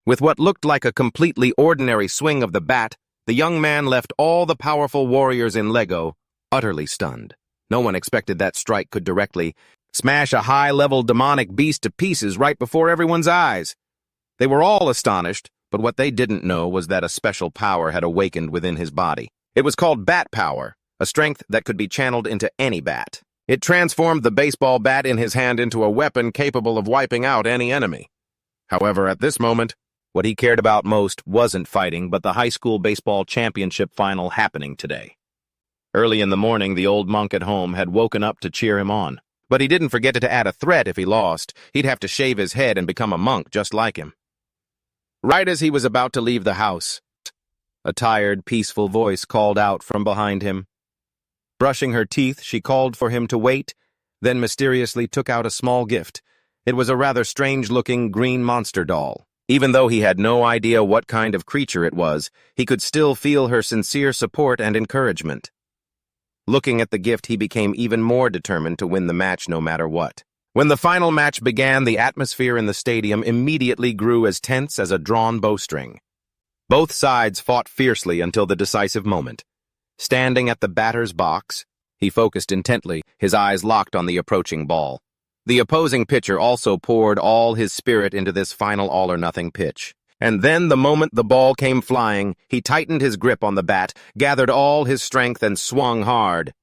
With what looked like a completely ordinary swing of the bat, the young man left all the powerful warriors in Lego utterly stunned. No one expected that strike could directly smash a high-level demonic beast to pieces right before everyone's eyes. They were all astonished, but what they didn't know was that a special power had awakened within his body. It was called bat power, a strength that could be channeled into any bat. It transformed the baseball bat in his hand into a weapon capable of wiping out any enemy. However, at this moment, what he cared about most wasn't fighting, but the high school baseball championship final happening today. Early in the morning, the old monk at home had woken up to cheer him on. But he didn't forget to add a threat if he lost. He'd have to shave his head and become a monk just like him. Right as he was about to leave the house, a tired, peaceful voice called out from behind him. Brushing her teeth, she called for him to wait, then mysteriously took out a small gift. It was a rather strange-looking green monster doll. Even though he had no idea what kind of creature it was, he could still feel her sincere support and encouragement. Looking at the gift, he became even more determined to win the match no matter what. When the final match began, the atmosphere in the stadium immediately grew as tense as a drawn bowstring. Both sides fought fiercely until the decisive moment. Standing at the batter's box, he focused intently, his eyes locked on the approaching ball. The opposing pitcher also poured all his spirit into this final all-or-nothing pitch. And then, the moment the ball came flying, he tightened his grip on the bat, gathered all his strength, and swung hard.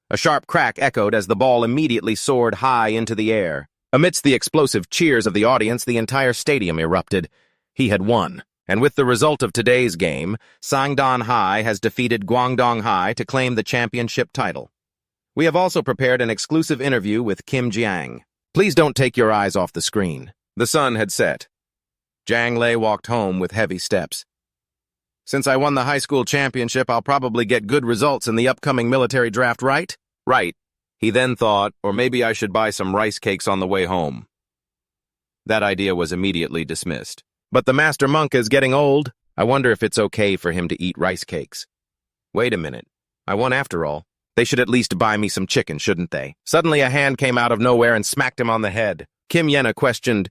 A sharp crack echoed as the ball immediately soared high into the air. Amidst the explosive cheers of the audience, the entire stadium erupted. He had won. And with the result of today's game, Sangdong High has defeated Guangdong High to claim the championship title. We have also prepared an exclusive interview with Kim Jiang. Please don't take your eyes off the screen. The sun had set. Jiang Lei walked home with heavy steps. Since I won the high school championship, I'll probably get good results in the upcoming military draft, right? Right. He then thought, or maybe I should buy some rice cakes on the way home. That idea was immediately dismissed. But the master monk is getting old. I wonder if it's okay for him to eat rice cakes. Wait a minute. I won after all. They should at least buy me some chicken, shouldn't they? Suddenly a hand came out of nowhere and smacked him on the head. Kim Yena questioned,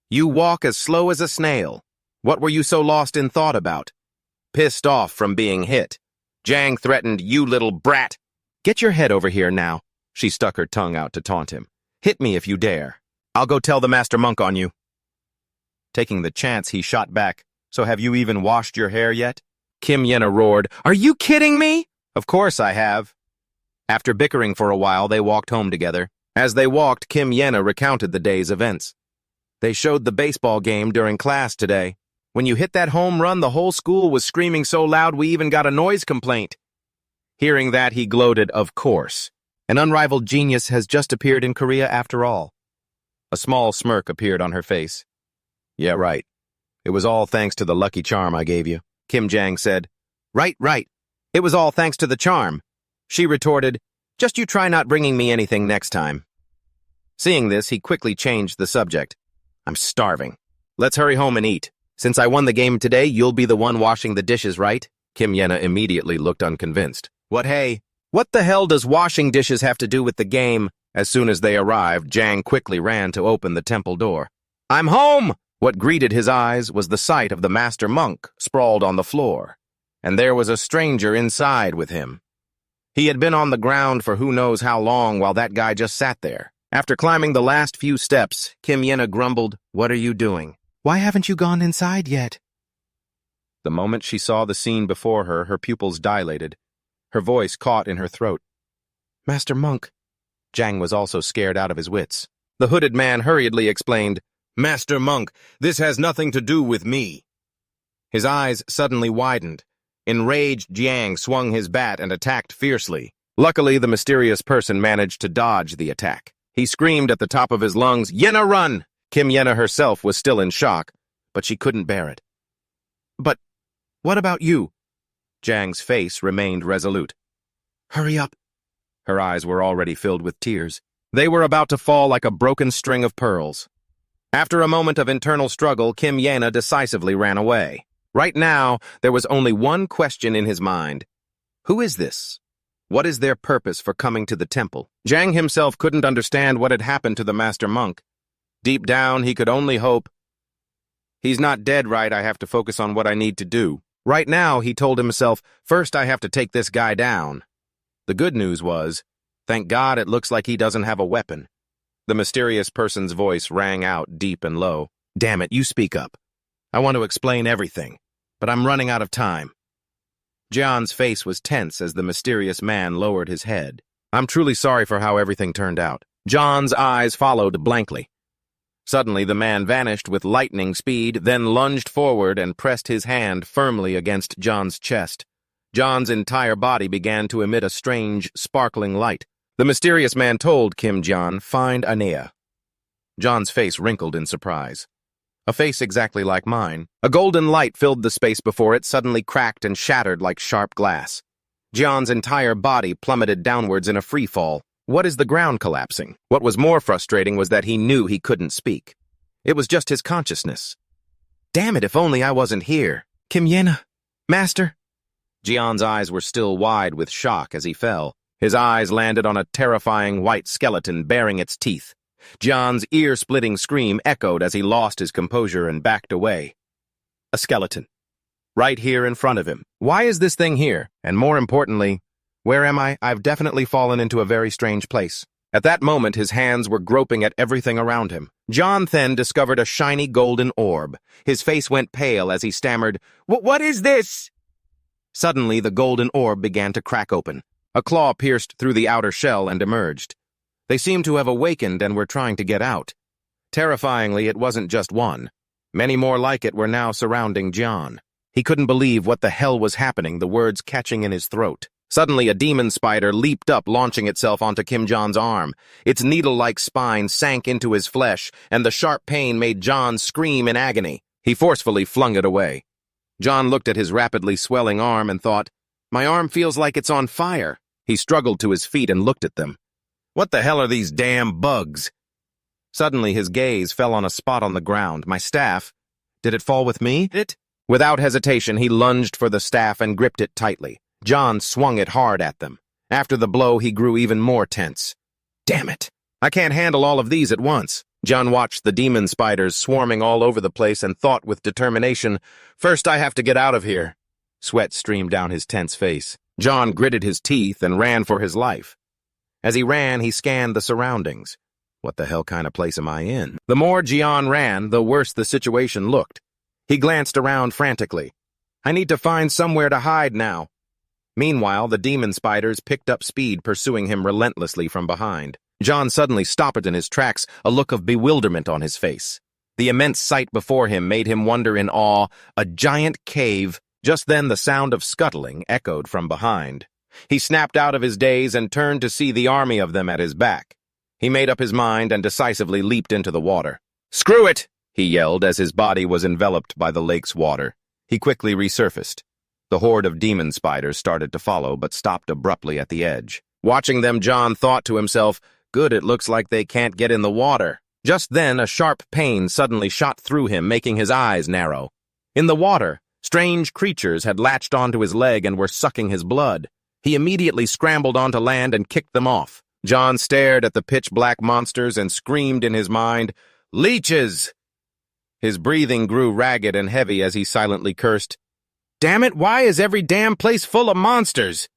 "You walk as slow as a snail. What were you so lost in thought about?" Pissed off from being hit, Jiang threatened, "You little brat! Get your head over here now." She stuck her tongue out to taunt him. "Hit me if you dare. I'll go tell the master monk on you." Taking the chance, he shot back, "So have you even washed your hair yet?" Kim Yena roared, "Are you kidding me?" "Of course I have." After bickering for a while, they walked home together. As they walked, Kim Yena recounted the day's events. "They showed the baseball game during class today. When you hit that home run, the whole school was screaming so loud we even got a noise complaint." Hearing that, he gloated, "Of course. An unrivaled genius has just appeared in Korea after all." A small smirk appeared on her face. "Yeah, right. It was all thanks to the lucky charm I gave you," Kim Jiang said. Right. It was all thanks to the charm." She retorted, "Just you try not bringing me anything next time." Seeing this, he quickly changed the subject. "I'm starving. Let's hurry home and eat. Since I won the game today, you'll be the one washing the dishes, right?" Kim Yena immediately looked unconvinced. What the hell does washing dishes have to do with the game?" As soon as they arrived, Jiang quickly ran to open the temple door. "I'm home!" What greeted his eyes was the sight of the master monk sprawled on the floor, and there was a stranger inside with him. He had been on the ground for who knows how long while that guy just sat there. After climbing the last few steps, Kim Yena grumbled, "What are you doing? Why haven't you gone inside yet?" The moment she saw the scene before her, her pupils dilated. Her voice caught in her throat. "Master monk." Jiang was also scared out of his wits. The hooded man hurriedly explained, "Master monk, this has nothing to do with me." His eyes suddenly widened. Enraged, Jiang swung his bat and attacked fiercely. Luckily, the mysterious person managed to dodge the attack. He screamed at the top of his lungs, "Yena, run!" Kim Yena herself was still in shock, but she couldn't bear it. "But what about you?" Jiang's face remained resolute. "Hurry up." Her eyes were already filled with tears. They were about to fall like a broken string of pearls. After a moment of internal struggle, Kim Yena decisively ran away. Right now, there was only one question in his mind. Who is this? What is their purpose for coming to the temple? Jiang himself couldn't understand what had happened to the master monk. Deep down, he could only hope He's not dead, right? I have to focus on what I need to do. Right now, he told himself, first I have to take this guy down. The good news was, thank God it looks like he doesn't have a weapon. The mysterious person's voice rang out deep and low. Damn it, you speak up. I want to explain everything, but I'm running out of time. Jian's face was tense as the mysterious man lowered his head. I'm truly sorry for how everything turned out. John's eyes followed blankly. Suddenly, the man vanished with lightning speed, then lunged forward and pressed his hand firmly against John's chest. John's entire body began to emit a strange, sparkling light. The mysterious man told Kim Jian, "Find Anea." John's face wrinkled in surprise. A face exactly like mine. A golden light filled the space before it, suddenly cracked and shattered like sharp glass. John's entire body plummeted downwards in a free fall. What is the ground collapsing? What was more frustrating was that he knew he couldn't speak. It was just his consciousness. Damn it, if only I wasn't here. Kim Yena, Master. Jian's eyes were still wide with shock as he fell. His eyes landed on a terrifying white skeleton baring its teeth. Jian's ear-splitting scream echoed as he lost his composure and backed away. A skeleton. Right here in front of him. Why is this thing here? And more importantly, where am I? I've definitely fallen into a very strange place. At that moment, his hands were groping at everything around him. John then discovered a shiny golden orb. His face went pale as he stammered, What is this?" Suddenly, the golden orb began to crack open. A claw pierced through the outer shell and emerged. They seemed to have awakened and were trying to get out. Terrifyingly, it wasn't just one. Many more like it were now surrounding John. He couldn't believe what the hell was happening, the words catching in his throat. Suddenly, a demon spider leaped up, launching itself onto Kim John's arm. Its needle-like spine sank into his flesh, and the sharp pain made John scream in agony. He forcefully flung it away. John looked at his rapidly swelling arm and thought, "My arm feels like it's on fire." He struggled to his feet and looked at them. What the hell are these damn bugs? Suddenly, his gaze fell on a spot on the ground. My staff. Did it fall with me? Without hesitation, he lunged for the staff and gripped it tightly. John swung it hard at them. After the blow, he grew even more tense. Damn it! I can't handle all of these at once. John watched the demon spiders swarming all over the place and thought with determination, "First I have to get out of here." Sweat streamed down his tense face. John gritted his teeth and ran for his life. As he ran, he scanned the surroundings. What the hell kind of place am I in? The more Jian ran, the worse the situation looked. He glanced around frantically. I need to find somewhere to hide now. Meanwhile, the demon spiders picked up speed, pursuing him relentlessly from behind. John suddenly stopped in his tracks, a look of bewilderment on his face. The immense sight before him made him wonder in awe, a giant cave. Just then the sound of scuttling echoed from behind. He snapped out of his daze and turned to see the army of them at his back. He made up his mind and decisively leaped into the water. "Screw it!" he yelled as his body was enveloped by the lake's water. He quickly resurfaced. The horde of demon spiders started to follow, but stopped abruptly at the edge. Watching them, John thought to himself, "Good, it looks like they can't get in the water." Just then, a sharp pain suddenly shot through him, making his eyes narrow. In the water, strange creatures had latched onto his leg and were sucking his blood. He immediately scrambled onto land and kicked them off. John stared at the pitch-black monsters and screamed in his mind, "Leeches!" His breathing grew ragged and heavy as he silently cursed, "Damn it, why is every damn place full of monsters?"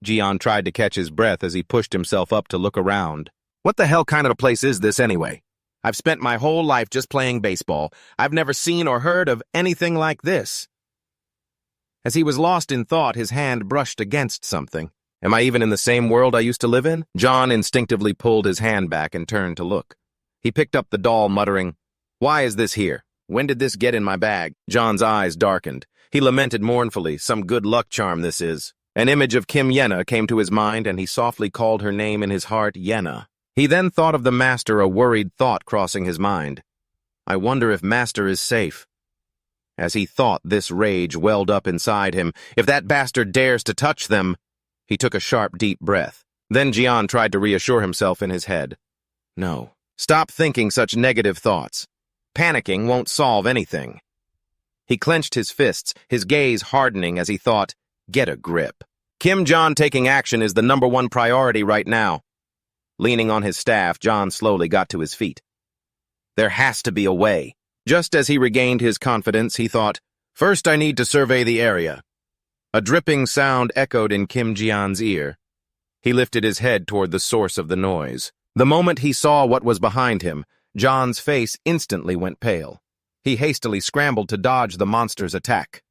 Jian tried to catch his breath as he pushed himself up to look around. What the hell kind of a place is this anyway? I've spent my whole life just playing baseball. I've never seen or heard of anything like this. As he was lost in thought, his hand brushed against something. Am I even in the same world I used to live in? John instinctively pulled his hand back and turned to look. He picked up the doll, muttering, "Why is this here? When did this get in my bag?" John's eyes darkened. He lamented mournfully, "Some good luck charm this is." An image of Kim Yena came to his mind, and he softly called her name in his heart, Yena. He then thought of the Master, a worried thought crossing his mind. I wonder if Master is safe. As he thought, this rage welled up inside him. If that bastard dares to touch them... He took a sharp, deep breath. Then Jian tried to reassure himself in his head. No. Stop thinking such negative thoughts. Panicking won't solve anything. He clenched his fists, his gaze hardening as he thought, get a grip. Kim John taking action is the #1 priority right now. Leaning on his staff, John slowly got to his feet. There has to be a way. Just as he regained his confidence, he thought, "First I need to survey the area." A dripping sound echoed in Kim Jian's ear. He lifted his head toward the source of the noise. The moment he saw what was behind him, John's face instantly went pale. He hastily scrambled to dodge the monster's attack.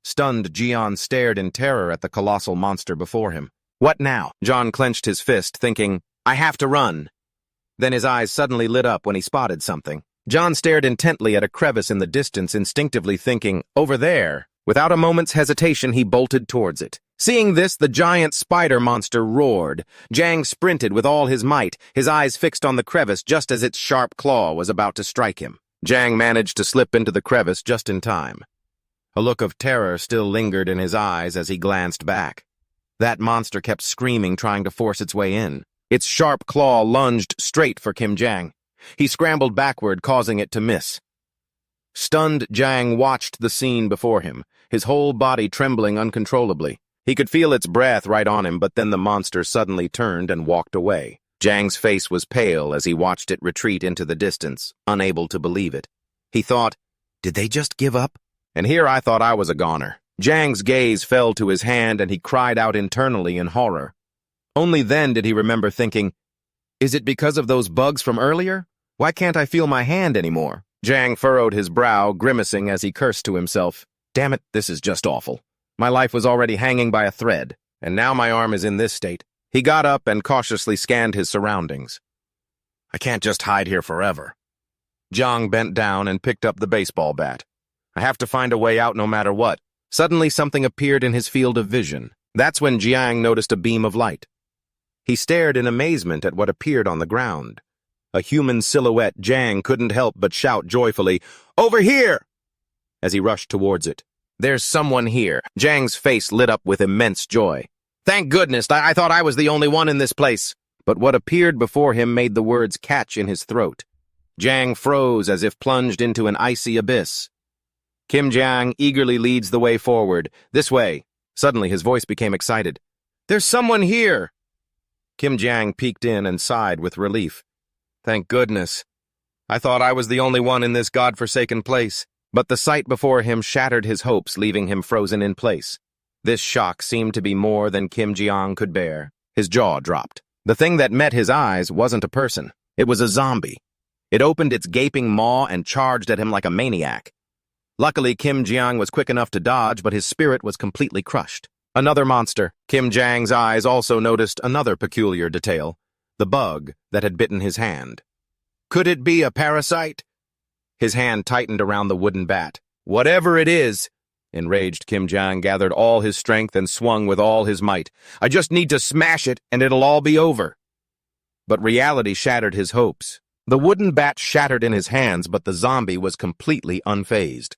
Stunned, Jian stared in terror at the colossal monster before him. What now? John clenched his fist, thinking, "I have to run." Then his eyes suddenly lit up when he spotted something. John stared intently at a crevice in the distance, instinctively thinking, "Over there." Without a moment's hesitation, he bolted towards it. Seeing this, the giant spider monster roared. Jang sprinted with all his might, his eyes fixed on the crevice just as its sharp claw was about to strike him. Jang managed to slip into the crevice just in time. A look of terror still lingered in his eyes as he glanced back. That monster kept screaming, trying to force its way in. Its sharp claw lunged straight for Kim Jang. He scrambled backward, causing it to miss. Stunned, Jang watched the scene before him, his whole body trembling uncontrollably. He could feel its breath right on him, but then the monster suddenly turned and walked away. Jang's face was pale as he watched it retreat into the distance, unable to believe it. He thought, "Did they just give up? And here I thought I was a goner." Jang's gaze fell to his hand and he cried out internally in horror. Only then did he remember thinking, "Is it because of those bugs from earlier? Why can't I feel my hand anymore?" Jang furrowed his brow, grimacing as he cursed to himself. "Damn it, this is just awful. My life was already hanging by a thread, and now my arm is in this state." He got up and cautiously scanned his surroundings. "I can't just hide here forever." Jiang bent down and picked up the baseball bat. "I have to find a way out no matter what." Suddenly something appeared in his field of vision. That's when Jiang noticed a beam of light. He stared in amazement at what appeared on the ground. A human silhouette. Jiang couldn't help but shout joyfully, "Over here!" as he rushed towards it. "There's someone here." Jiang's face lit up with immense joy. "Thank goodness, I thought I was the only one in this place." But what appeared before him made the words catch in his throat. Jiang froze as if plunged into an icy abyss. Kim Jiang eagerly leads the way forward. "This way." Suddenly his voice became excited. "There's someone here!" Kim Jiang peeked in and sighed with relief. "Thank goodness. I thought I was the only one in this godforsaken place." But the sight before him shattered his hopes, leaving him frozen in place. This shock seemed to be more than Kim Jiang could bear. His jaw dropped. The thing that met his eyes wasn't a person. It was a zombie. It opened its gaping maw and charged at him like a maniac. Luckily, Kim Jiang was quick enough to dodge, but his spirit was completely crushed. Another monster. Kim Jiang's eyes also noticed another peculiar detail: the bug that had bitten his hand. Could it be a parasite? His hand tightened around the wooden bat. "Whatever it is," enraged Kim Jiang gathered all his strength and swung with all his might. "I just need to smash it and it'll all be over." But reality shattered his hopes. The wooden bat shattered in his hands, but the zombie was completely unfazed.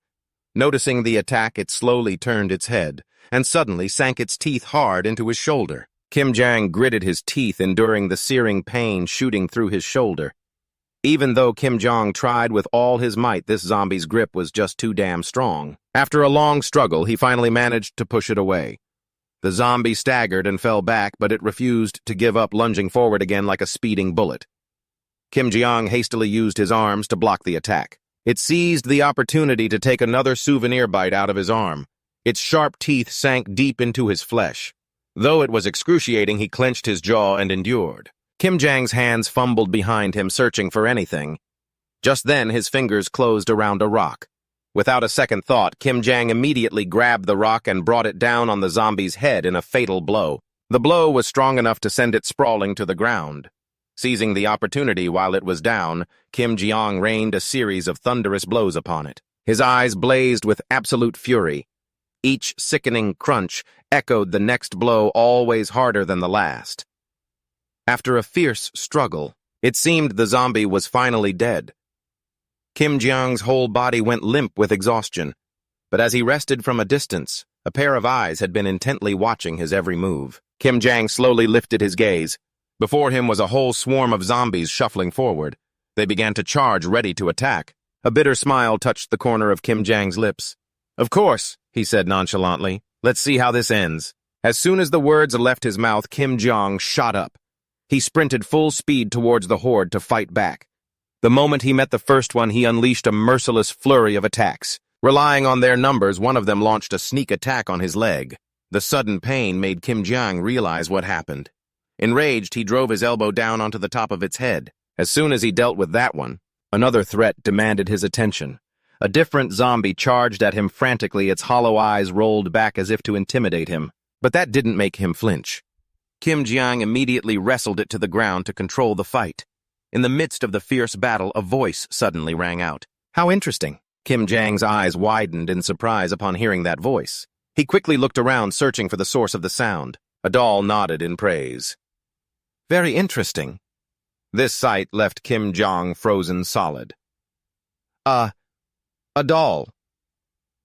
Noticing the attack, it slowly turned its head, and suddenly sank its teeth hard into his shoulder. Kim Jiang gritted his teeth, enduring the searing pain shooting through his shoulder. Even though Kim Jiang tried with all his might, this zombie's grip was just too damn strong. After a long struggle, he finally managed to push it away. The zombie staggered and fell back, but it refused to give up, lunging forward again like a speeding bullet. Kim Jiang hastily used his arms to block the attack. It seized the opportunity to take another souvenir bite out of his arm. Its sharp teeth sank deep into his flesh. Though it was excruciating, he clenched his jaw and endured. Kim Jiang's hands fumbled behind him, searching for anything. Just then, his fingers closed around a rock. Without a second thought, Kim Jiang immediately grabbed the rock and brought it down on the zombie's head in a fatal blow. The blow was strong enough to send it sprawling to the ground. Seizing the opportunity while it was down, Kim Jiang rained a series of thunderous blows upon it. His eyes blazed with absolute fury. Each sickening crunch echoed the next blow, always harder than the last. After a fierce struggle, it seemed the zombie was finally dead. Kim Jiang's whole body went limp with exhaustion, but as he rested from a distance, a pair of eyes had been intently watching his every move. Kim Jiang slowly lifted his gaze. Before him was a whole swarm of zombies shuffling forward. They began to charge, ready to attack. A bitter smile touched the corner of Kim Jiang's lips. "Of course," he said nonchalantly. "Let's see how this ends." As soon as the words left his mouth, Kim Jiang shot up. He sprinted full speed towards the horde to fight back. The moment he met the first one, he unleashed a merciless flurry of attacks. Relying on their numbers, one of them launched a sneak attack on his leg. The sudden pain made Kim Jiang realize what happened. Enraged, he drove his elbow down onto the top of its head. As soon as he dealt with that one, another threat demanded his attention. A different zombie charged at him frantically, its hollow eyes rolled back as if to intimidate him. But that didn't make him flinch. Kim Jiang immediately wrestled it to the ground to control the fight. In the midst of the fierce battle, a voice suddenly rang out. How interesting. Kim Jiang's eyes widened in surprise upon hearing that voice. He quickly looked around, searching for the source of the sound. A doll nodded in praise. Very interesting. This sight left Kim Jiang frozen solid. A doll.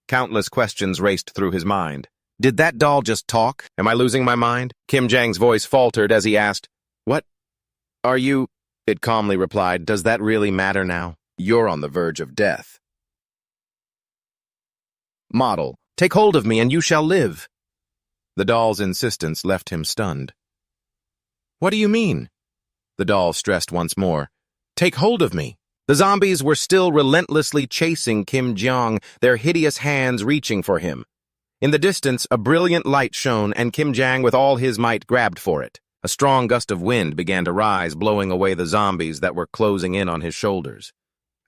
Countless questions raced through his mind. Did that doll just talk? Am I losing my mind? Kim Jiang's voice faltered as he asked, What are you? It calmly replied, Does that really matter now? You're on the verge of death. Model, take hold of me and you shall live. The doll's insistence left him stunned. What do you mean? The doll stressed once more. Take hold of me. The zombies were still relentlessly chasing Kim Jiang, their hideous hands reaching for him. In the distance, a brilliant light shone, and Kim Jiang with all his might grabbed for it. A strong gust of wind began to rise, blowing away the zombies that were closing in on his shoulders.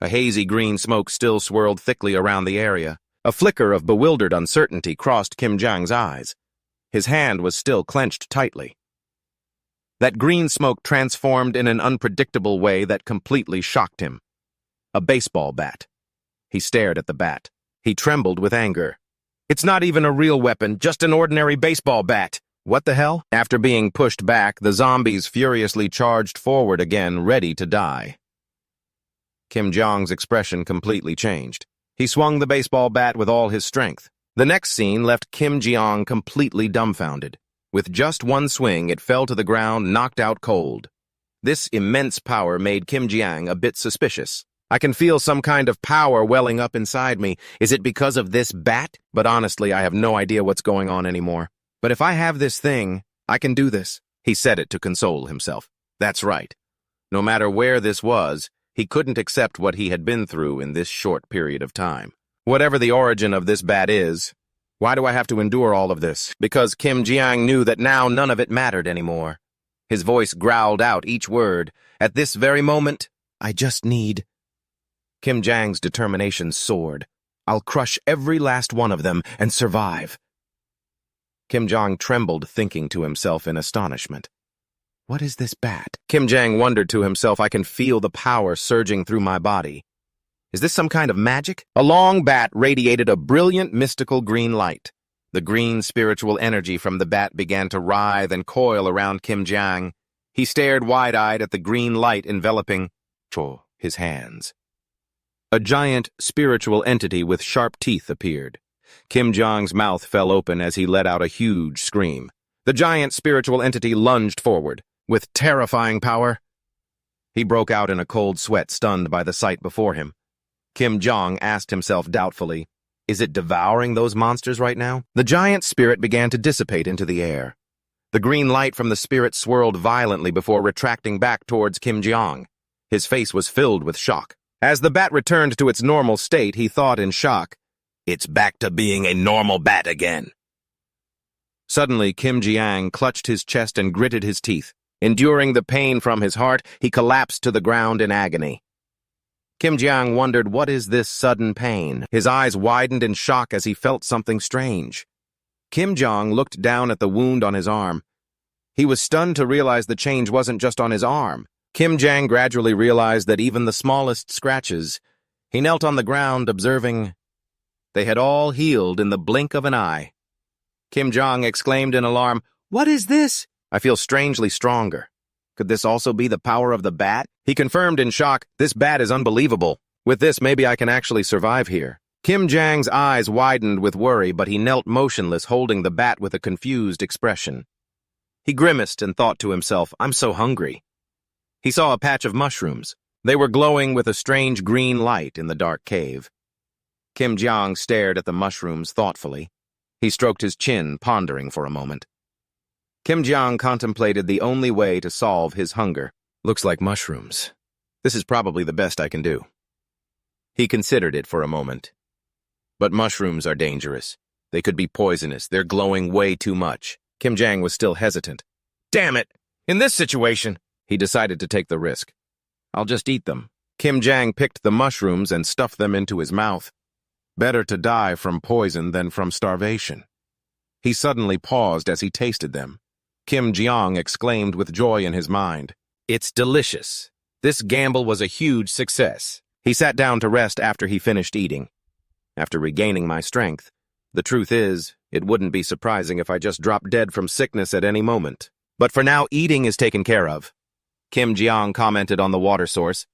A hazy green smoke still swirled thickly around the area. A flicker of bewildered uncertainty crossed Kim Jiang's eyes. His hand was still clenched tightly. That green smoke transformed in an unpredictable way that completely shocked him. A baseball bat. He stared at the bat. He trembled with anger. It's not even a real weapon, just an ordinary baseball bat. What the hell? After being pushed back, the zombies furiously charged forward again, ready to die. Kim Jiang's expression completely changed. He swung the baseball bat with all his strength. The next scene left Kim Jiang completely dumbfounded. With just one swing, it fell to the ground, knocked out cold. This immense power made Kim Jiang a bit suspicious. I can feel some kind of power welling up inside me. Is it because of this bat? But honestly, I have no idea what's going on anymore. But if I have this thing, I can do this. He said it to console himself. That's right. No matter where this was, he couldn't accept what he had been through in this short period of time. Whatever the origin of this bat is, why do I have to endure all of this? Because Kim Jiang knew that now none of it mattered anymore. His voice growled out each word. At this very moment, I just need... Kim Jiang's determination soared. I'll crush every last one of them and survive. Kim Jiang trembled, thinking to himself in astonishment. What is this bat? Kim Jiang wondered to himself, I can feel the power surging through my body. Is this some kind of magic? A long bat radiated a brilliant mystical green light. The green spiritual energy from the bat began to writhe and coil around Kim Jiang. He stared wide-eyed at the green light enveloping his hands. A giant spiritual entity with sharp teeth appeared. Kim Jiang's mouth fell open as he let out a huge scream. The giant spiritual entity lunged forward. With terrifying power, he broke out in a cold sweat, stunned by the sight before him. Kim Jiang asked himself doubtfully, is it devouring those monsters right now? The giant spirit began to dissipate into the air. The green light from the spirit swirled violently before retracting back towards Kim Jiang. His face was filled with shock. As the bat returned to its normal state, he thought in shock, it's back to being a normal bat again. Suddenly, Kim Jiang clutched his chest and gritted his teeth. Enduring the pain from his heart, he collapsed to the ground in agony. Kim Jiang wondered, what is this sudden pain? His eyes widened in shock as he felt something strange. Kim Jiang looked down at the wound on his arm. He was stunned to realize the change wasn't just on his arm. Kim Jiang gradually realized that even the smallest scratches. He knelt on the ground, observing. They had all healed in the blink of an eye. Kim Jiang exclaimed in alarm, What is this? I feel strangely stronger. Could this also be the power of the bat? He confirmed in shock, this bat is unbelievable. With this, maybe I can actually survive here. Kim Jiang's eyes widened with worry, but he knelt motionless, holding the bat with a confused expression. He grimaced and thought to himself, I'm so hungry. He saw a patch of mushrooms. They were glowing with a strange green light in the dark cave. Kim Jiang stared at the mushrooms thoughtfully. He stroked his chin, pondering for a moment. Kim Jiang contemplated the only way to solve his hunger. Looks like mushrooms. This is probably the best I can do. He considered it for a moment. But mushrooms are dangerous. They could be poisonous. They're glowing way too much. Kim Jang was still hesitant. Damn it! In this situation, he decided to take the risk. I'll just eat them. Kim Jang picked the mushrooms and stuffed them into his mouth. Better to die from poison than from starvation. He suddenly paused as he tasted them. Kim Jiang exclaimed with joy in his mind. It's delicious. This gamble was a huge success. He sat down to rest after he finished eating. After regaining my strength, the truth is, it wouldn't be surprising if I just dropped dead from sickness at any moment. But for now, eating is taken care of. Kim Jiang commented on the water source.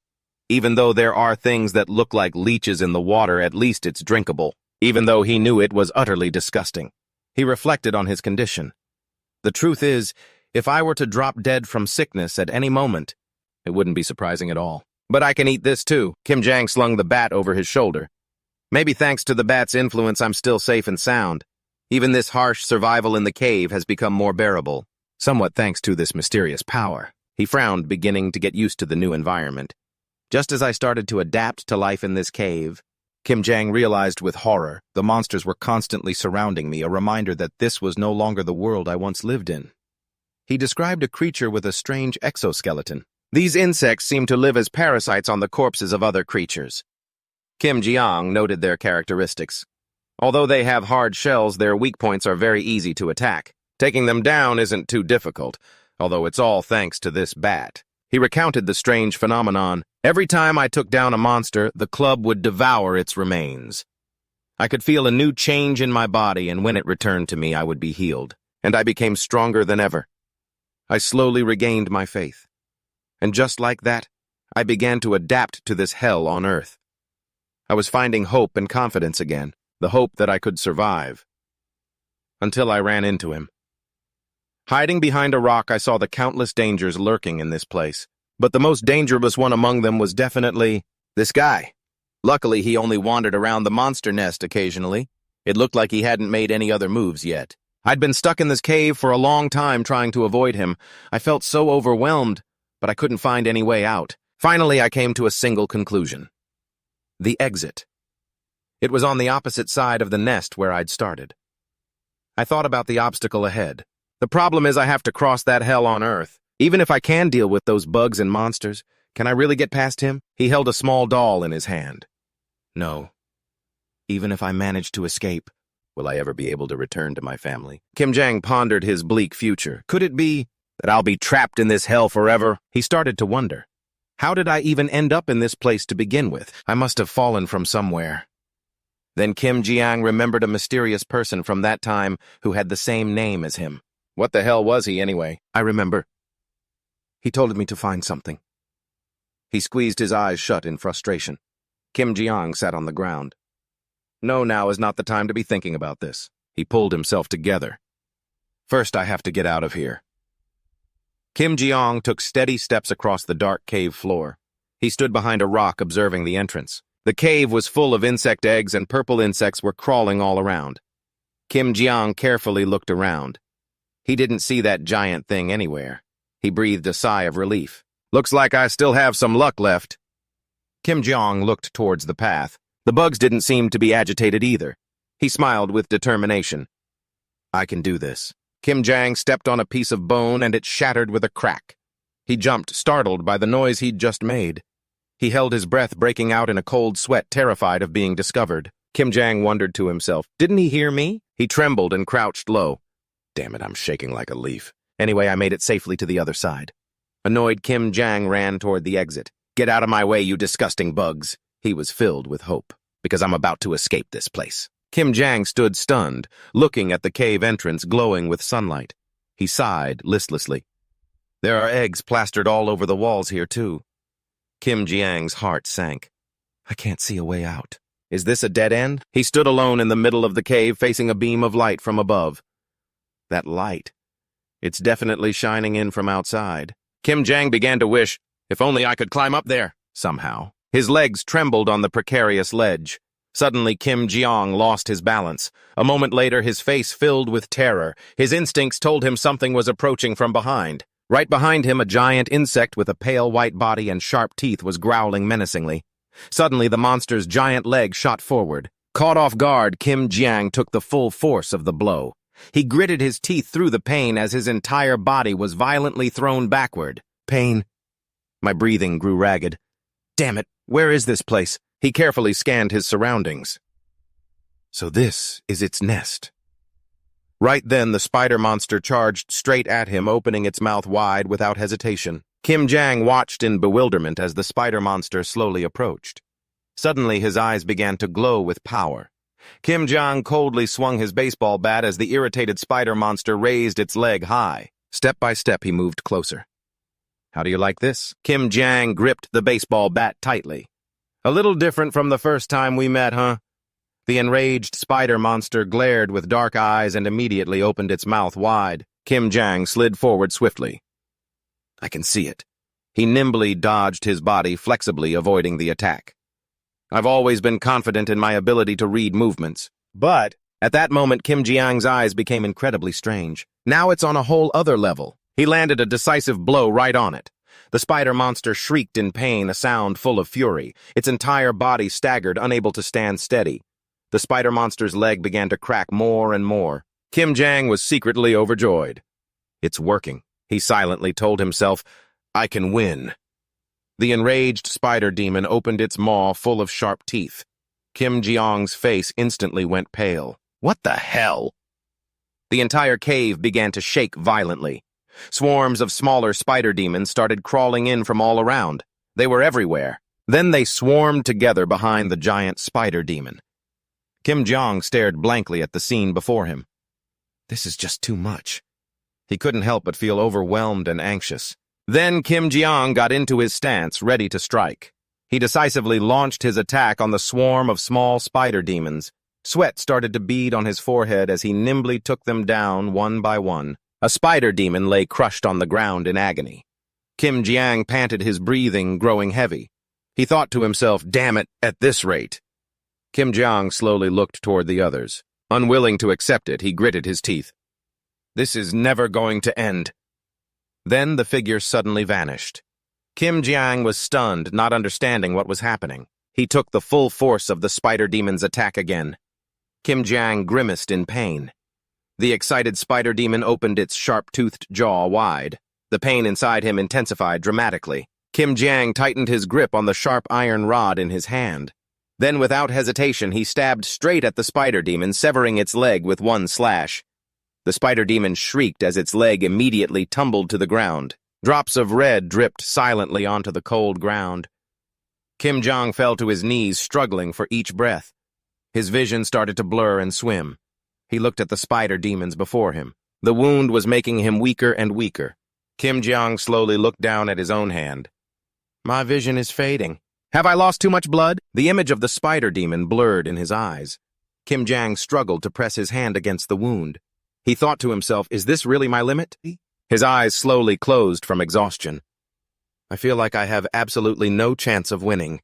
Even though there are things that look like leeches in the water, at least it's drinkable, even though he knew it was utterly disgusting. He reflected on his condition. The truth is, if I were to drop dead from sickness at any moment, it wouldn't be surprising at all. But I can eat this too. Kim Jang slung the bat over his shoulder. Maybe thanks to the bat's influence, I'm still safe and sound. Even this harsh survival in the cave has become more bearable, somewhat thanks to this mysterious power. He frowned, beginning to get used to the new environment. Just as I started to adapt to life in this cave, Kim Jang realized with horror the monsters were constantly surrounding me, a reminder that this was no longer the world I once lived in. He described a creature with a strange exoskeleton. These insects seem to live as parasites on the corpses of other creatures. Kim Jiang noted their characteristics. Although they have hard shells, their weak points are very easy to attack. Taking them down isn't too difficult, although it's all thanks to this bat. He recounted the strange phenomenon. Every time I took down a monster, the club would devour its remains. I could feel a new change in my body, and when it returned to me, I would be healed, and I became stronger than ever. I slowly regained my faith. And just like that, I began to adapt to this hell on earth. I was finding hope and confidence again, the hope that I could survive. Until I ran into him. Hiding behind a rock, I saw the countless dangers lurking in this place. But the most dangerous one among them was definitely this guy. Luckily, he only wandered around the monster nest occasionally. It looked like he hadn't made any other moves yet. I'd been stuck in this cave for a long time trying to avoid him. I felt so overwhelmed, but I couldn't find any way out. Finally, I came to a single conclusion. The exit. It was on the opposite side of the nest where I'd started. I thought about the obstacle ahead. The problem is I have to cross that hell on Earth. Even if I can deal with those bugs and monsters, can I really get past him? He held a small doll in his hand. No. Even if I manage to escape, will I ever be able to return to my family? Kim Jang pondered his bleak future. Could it be that I'll be trapped in this hell forever? He started to wonder. How did I even end up in this place to begin with? I must have fallen from somewhere. Then Kim Jiang remembered a mysterious person from that time who had the same name as him. What the hell was he anyway? I remember. He told me to find something. He squeezed his eyes shut in frustration. Kim Jiang sat on the ground. No, now is not the time to be thinking about this. He pulled himself together. First, I have to get out of here. Kim Jiang took steady steps across the dark cave floor. He stood behind a rock observing the entrance. The cave was full of insect eggs and purple insects were crawling all around. Kim Jiang carefully looked around. He didn't see that giant thing anywhere. He breathed a sigh of relief. Looks like I still have some luck left. Kim Jiang looked towards the path. The bugs didn't seem to be agitated either. He smiled with determination. I can do this. Kim Jiang stepped on a piece of bone and it shattered with a crack. He jumped, startled by the noise he'd just made. He held his breath, breaking out in a cold sweat, terrified of being discovered. Kim Jiang wondered to himself, didn't he hear me? He trembled and crouched low. Damn it, I'm shaking like a leaf. Anyway, I made it safely to the other side. Annoyed, Kim Jiang ran toward the exit. Get out of my way, you disgusting bugs. He was filled with hope, because I'm about to escape this place. Kim Jiang stood stunned, looking at the cave entrance glowing with sunlight. He sighed listlessly. There are eggs plastered all over the walls here, too. Kim Jiang's heart sank. I can't see a way out. Is this a dead end? He stood alone in the middle of the cave, facing a beam of light from above. That light. It's definitely shining in from outside. Kim Jiang began to wish, if only I could climb up there, somehow. His legs trembled on the precarious ledge. Suddenly, Kim Jiang lost his balance. A moment later, his face filled with terror. His instincts told him something was approaching from behind. Right behind him, a giant insect with a pale white body and sharp teeth was growling menacingly. Suddenly, the monster's giant leg shot forward. Caught off guard, Kim Jiang took the full force of the blow. He gritted his teeth through the pain as his entire body was violently thrown backward. Pain. My breathing grew ragged. Damn it, where is this place? He carefully scanned his surroundings. So this is its nest. Right then, the spider monster charged straight at him, opening its mouth wide without hesitation. Kim Jiang watched in bewilderment as the spider monster slowly approached. Suddenly, his eyes began to glow with power. Kim Jiang coldly swung his baseball bat as the irritated spider monster raised its leg high. Step by step, he moved closer. How do you like this? Kim Jiang gripped the baseball bat tightly. A little different from the first time we met, huh? The enraged spider monster glared with dark eyes and immediately opened its mouth wide. Kim Jiang slid forward swiftly. I can see it. He nimbly dodged his body, flexibly avoiding the attack. I've always been confident in my ability to read movements. But at that moment, Kim Jiang's eyes became incredibly strange. Now it's on a whole other level. He landed a decisive blow right on it. The spider monster shrieked in pain, a sound full of fury. Its entire body staggered, unable to stand steady. The spider monster's leg began to crack more and more. Kim Jiang was secretly overjoyed. It's working, he silently told himself. I can win. The enraged spider demon opened its maw full of sharp teeth. Kim Jiang's face instantly went pale. What the hell? The entire cave began to shake violently. Swarms of smaller spider demons started crawling in from all around. They were everywhere. Then they swarmed together behind the giant spider demon. Kim Jiang stared blankly at the scene before him. This is just too much. He couldn't help but feel overwhelmed and anxious. Then Kim Jiang got into his stance, ready to strike. He decisively launched his attack on the swarm of small spider demons. Sweat started to bead on his forehead as he nimbly took them down one by one. A spider demon lay crushed on the ground in agony. Kim Jiang panted, his breathing growing heavy. He thought to himself, damn it, at this rate. Kim Jiang slowly looked toward the others. Unwilling to accept it, he gritted his teeth. This is never going to end. Then the figure suddenly vanished. Kim Jiang was stunned, not understanding what was happening. He took the full force of the spider demon's attack again. Kim Jiang grimaced in pain. The excited spider demon opened its sharp-toothed jaw wide. The pain inside him intensified dramatically. Kim Jiang tightened his grip on the sharp iron rod in his hand. Then, without hesitation, he stabbed straight at the spider demon, severing its leg with one slash. The spider demon shrieked as its leg immediately tumbled to the ground. Drops of red dripped silently onto the cold ground. Kim Jiang fell to his knees, struggling for each breath. His vision started to blur and swim. He looked at the spider demons before him. The wound was making him weaker and weaker. Kim Jiang slowly looked down at his own hand. My vision is fading. Have I lost too much blood? The image of the spider demon blurred in his eyes. Kim Jiang struggled to press his hand against the wound. He thought to himself, is this really my limit? His eyes slowly closed from exhaustion. I feel like I have absolutely no chance of winning.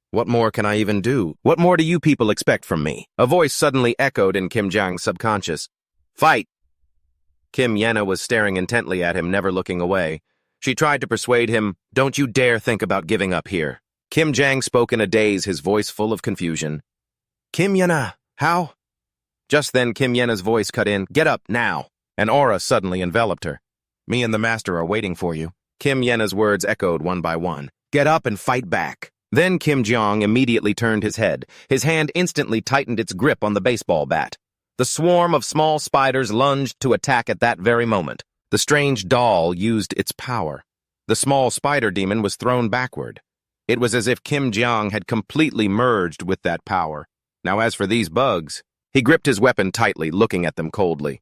What more can I even do? What more do you people expect from me? A voice suddenly echoed in Kim Jiang's subconscious. Fight! Kim Yena was staring intently at him, never looking away. She tried to persuade him, don't you dare think about giving up here. Kim Jiang spoke in a daze, his voice full of confusion. Kim Yena, how? Just then Kim Yena's voice cut in, get up, now. An aura suddenly enveloped her. Me and the master are waiting for you. Kim Yena's words echoed one by one. Get up and fight back. Then Kim Jiang immediately turned his head. His hand instantly tightened its grip on the baseball bat. The swarm of small spiders lunged to attack at that very moment. The strange doll used its power. The small spider demon was thrown backward. It was as if Kim Jiang had completely merged with that power. Now as for these bugs, he gripped his weapon tightly, looking at them coldly.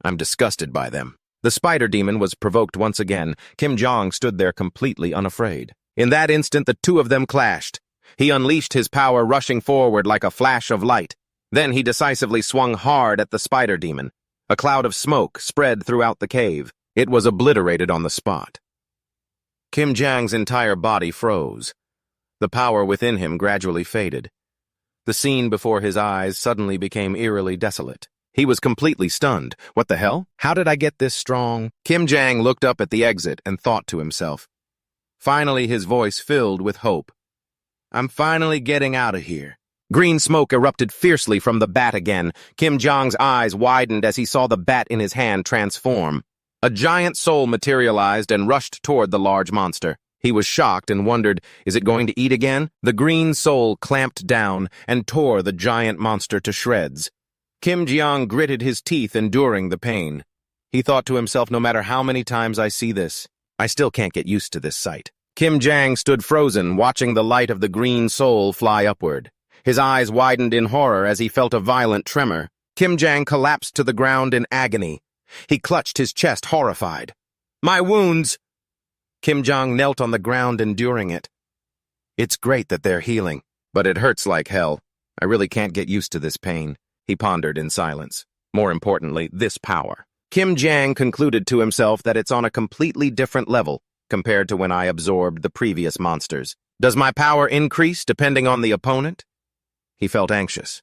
I'm disgusted by them. The spider demon was provoked once again. Kim Jiang stood there completely unafraid. In that instant, the two of them clashed. He unleashed his power, rushing forward like a flash of light. Then he decisively swung hard at the spider demon. A cloud of smoke spread throughout the cave. It was obliterated on the spot. Kim Jiang's entire body froze. The power within him gradually faded. The scene before his eyes suddenly became eerily desolate. He was completely stunned. What the hell? How did I get this strong? Kim Jang looked up at the exit and thought to himself. Finally, his voice filled with hope. I'm finally getting out of here. Green smoke erupted fiercely from the bat again. Kim Jong's eyes widened as he saw the bat in his hand transform. A giant soul materialized and rushed toward the large monster. He was shocked and wondered, is it going to eat again? The green soul clamped down and tore the giant monster to shreds. Kim Jeong gritted his teeth, enduring the pain. He thought to himself, no matter how many times I see this, I still can't get used to this sight. Kim Jang stood frozen, watching the light of the green soul fly upward. His eyes widened in horror as he felt a violent tremor. Kim Jang collapsed to the ground in agony. He clutched his chest, horrified. My wounds! Kim Jong knelt on the ground, enduring it. It's great that they're healing, but it hurts like hell. I really can't get used to this pain, he pondered in silence. More importantly, this power. Kim Jang concluded to himself that it's on a completely different level compared to when I absorbed the previous monsters. Does my power increase depending on the opponent? He felt anxious.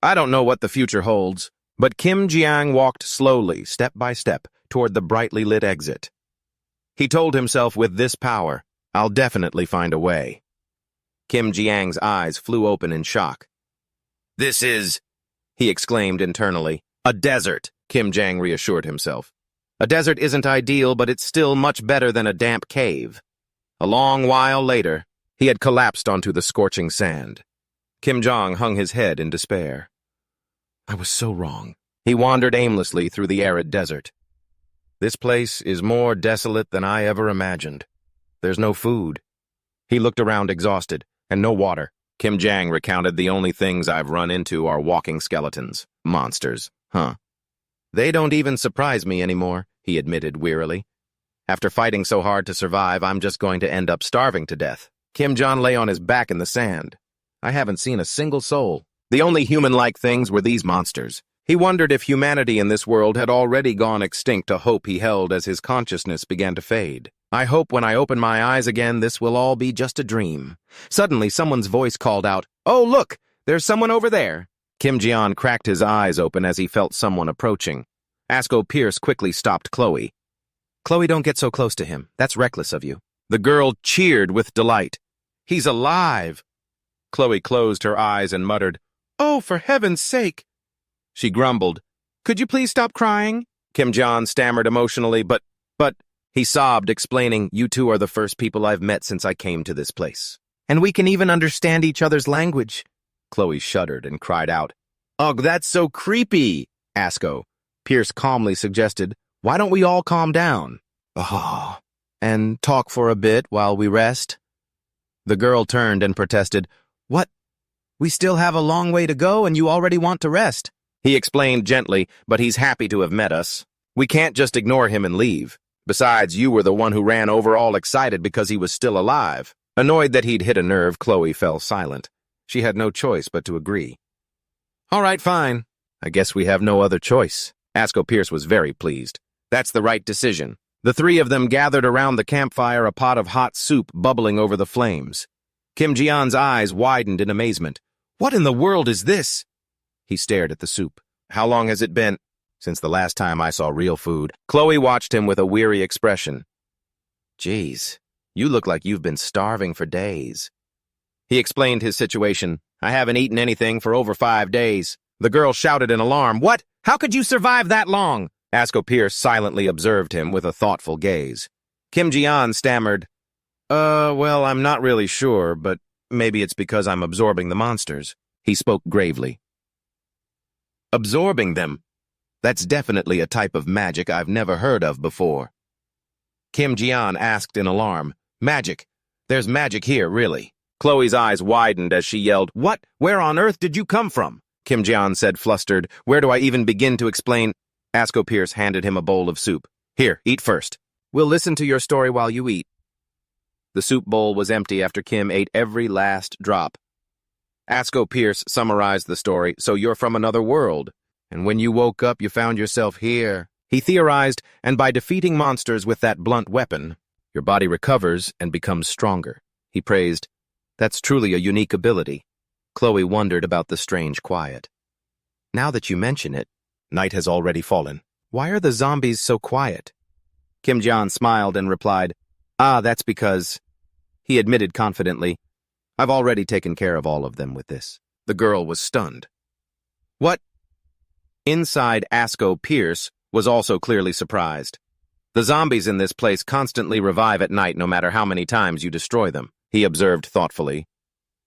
I don't know what the future holds, but Kim Jiang walked slowly, step by step, toward the brightly lit exit. He told himself, with this power, I'll definitely find a way. Kim Jiang's eyes flew open in shock. This is, he exclaimed internally. A desert, Kim Jang reassured himself. A desert isn't ideal, but it's still much better than a damp cave. A long while later, he had collapsed onto the scorching sand. Kim Jong hung his head in despair. I was so wrong. He wandered aimlessly through the arid desert. This place is more desolate than I ever imagined. There's no food. He looked around exhausted, and no water. Kim Jang recounted, the only things I've run into are walking skeletons. Monsters, huh? They don't even surprise me anymore, he admitted wearily. After fighting so hard to survive, I'm just going to end up starving to death. Kim Jong lay on his back in the sand. I haven't seen a single soul. The only human-like things were these monsters. He wondered if humanity in this world had already gone extinct, a hope he held as his consciousness began to fade. I hope when I open my eyes again, this will all be just a dream. Suddenly, someone's voice called out, Oh, look! There's someone over there! Kim Jeon cracked his eyes open as he felt someone approaching. Asko Pierce quickly stopped Chloe. Chloe, don't get so close to him. That's reckless of you. The girl cheered with delight. He's alive! Chloe closed her eyes and muttered, Oh, for heaven's sake! She grumbled, Could you please stop crying? Kim Jeon stammered emotionally, but, he sobbed, explaining, You two are the first people I've met since I came to this place. And we can even understand each other's language. Chloe shuddered and cried out, Ugh, that's so creepy! Asko. Pierce calmly suggested, Why don't we all calm down? Oh, and talk for a bit while we rest? The girl turned and protested, What? We still have a long way to go and you already want to rest. He explained gently, but he's happy to have met us. We can't just ignore him and leave. Besides, you were the one who ran over all excited because he was still alive. Annoyed that he'd hit a nerve, Chloe fell silent. She had no choice but to agree. All right, fine. I guess we have no other choice. Asko Pierce was very pleased. That's the right decision. The three of them gathered around the campfire, a pot of hot soup bubbling over the flames. Kim Jeon's eyes widened in amazement. What in the world is this? He stared at the soup. How long has it been? Since the last time I saw real food. Chloe watched him with a weary expression. Geez, you look like you've been starving for days. He explained his situation. I haven't eaten anything for over 5 days. The girl shouted in alarm. What? How could you survive that long? Asko Pierce silently observed him with a thoughtful gaze. Kim Jeon stammered, well, I'm not really sure, but maybe it's because I'm absorbing the monsters. He spoke gravely. Absorbing them? That's definitely a type of magic I've never heard of before. Kim Jeon asked in alarm. Magic? There's magic here, really. Chloe's eyes widened as she yelled, What? Where on earth did you come from? Kim Jeon said, flustered. Where do I even begin to explain? Asko Pierce handed him a bowl of soup. Here, eat first. We'll listen to your story while you eat. The soup bowl was empty after Kim ate every last drop. Asko Pierce summarized the story. So you're from another world, and when you woke up, you found yourself here. He theorized, and by defeating monsters with that blunt weapon, your body recovers and becomes stronger. He praised, That's truly a unique ability. Chloe wondered about the strange quiet. Now that you mention it, Night has already fallen. Why are the zombies so quiet? Kim Jian smiled and replied, that's because... He admitted confidently, I've already taken care of all of them with this. The girl was stunned. What? Inside Asko Pierce was also clearly surprised. The zombies in this place constantly revive at night no matter how many times you destroy them, he observed thoughtfully.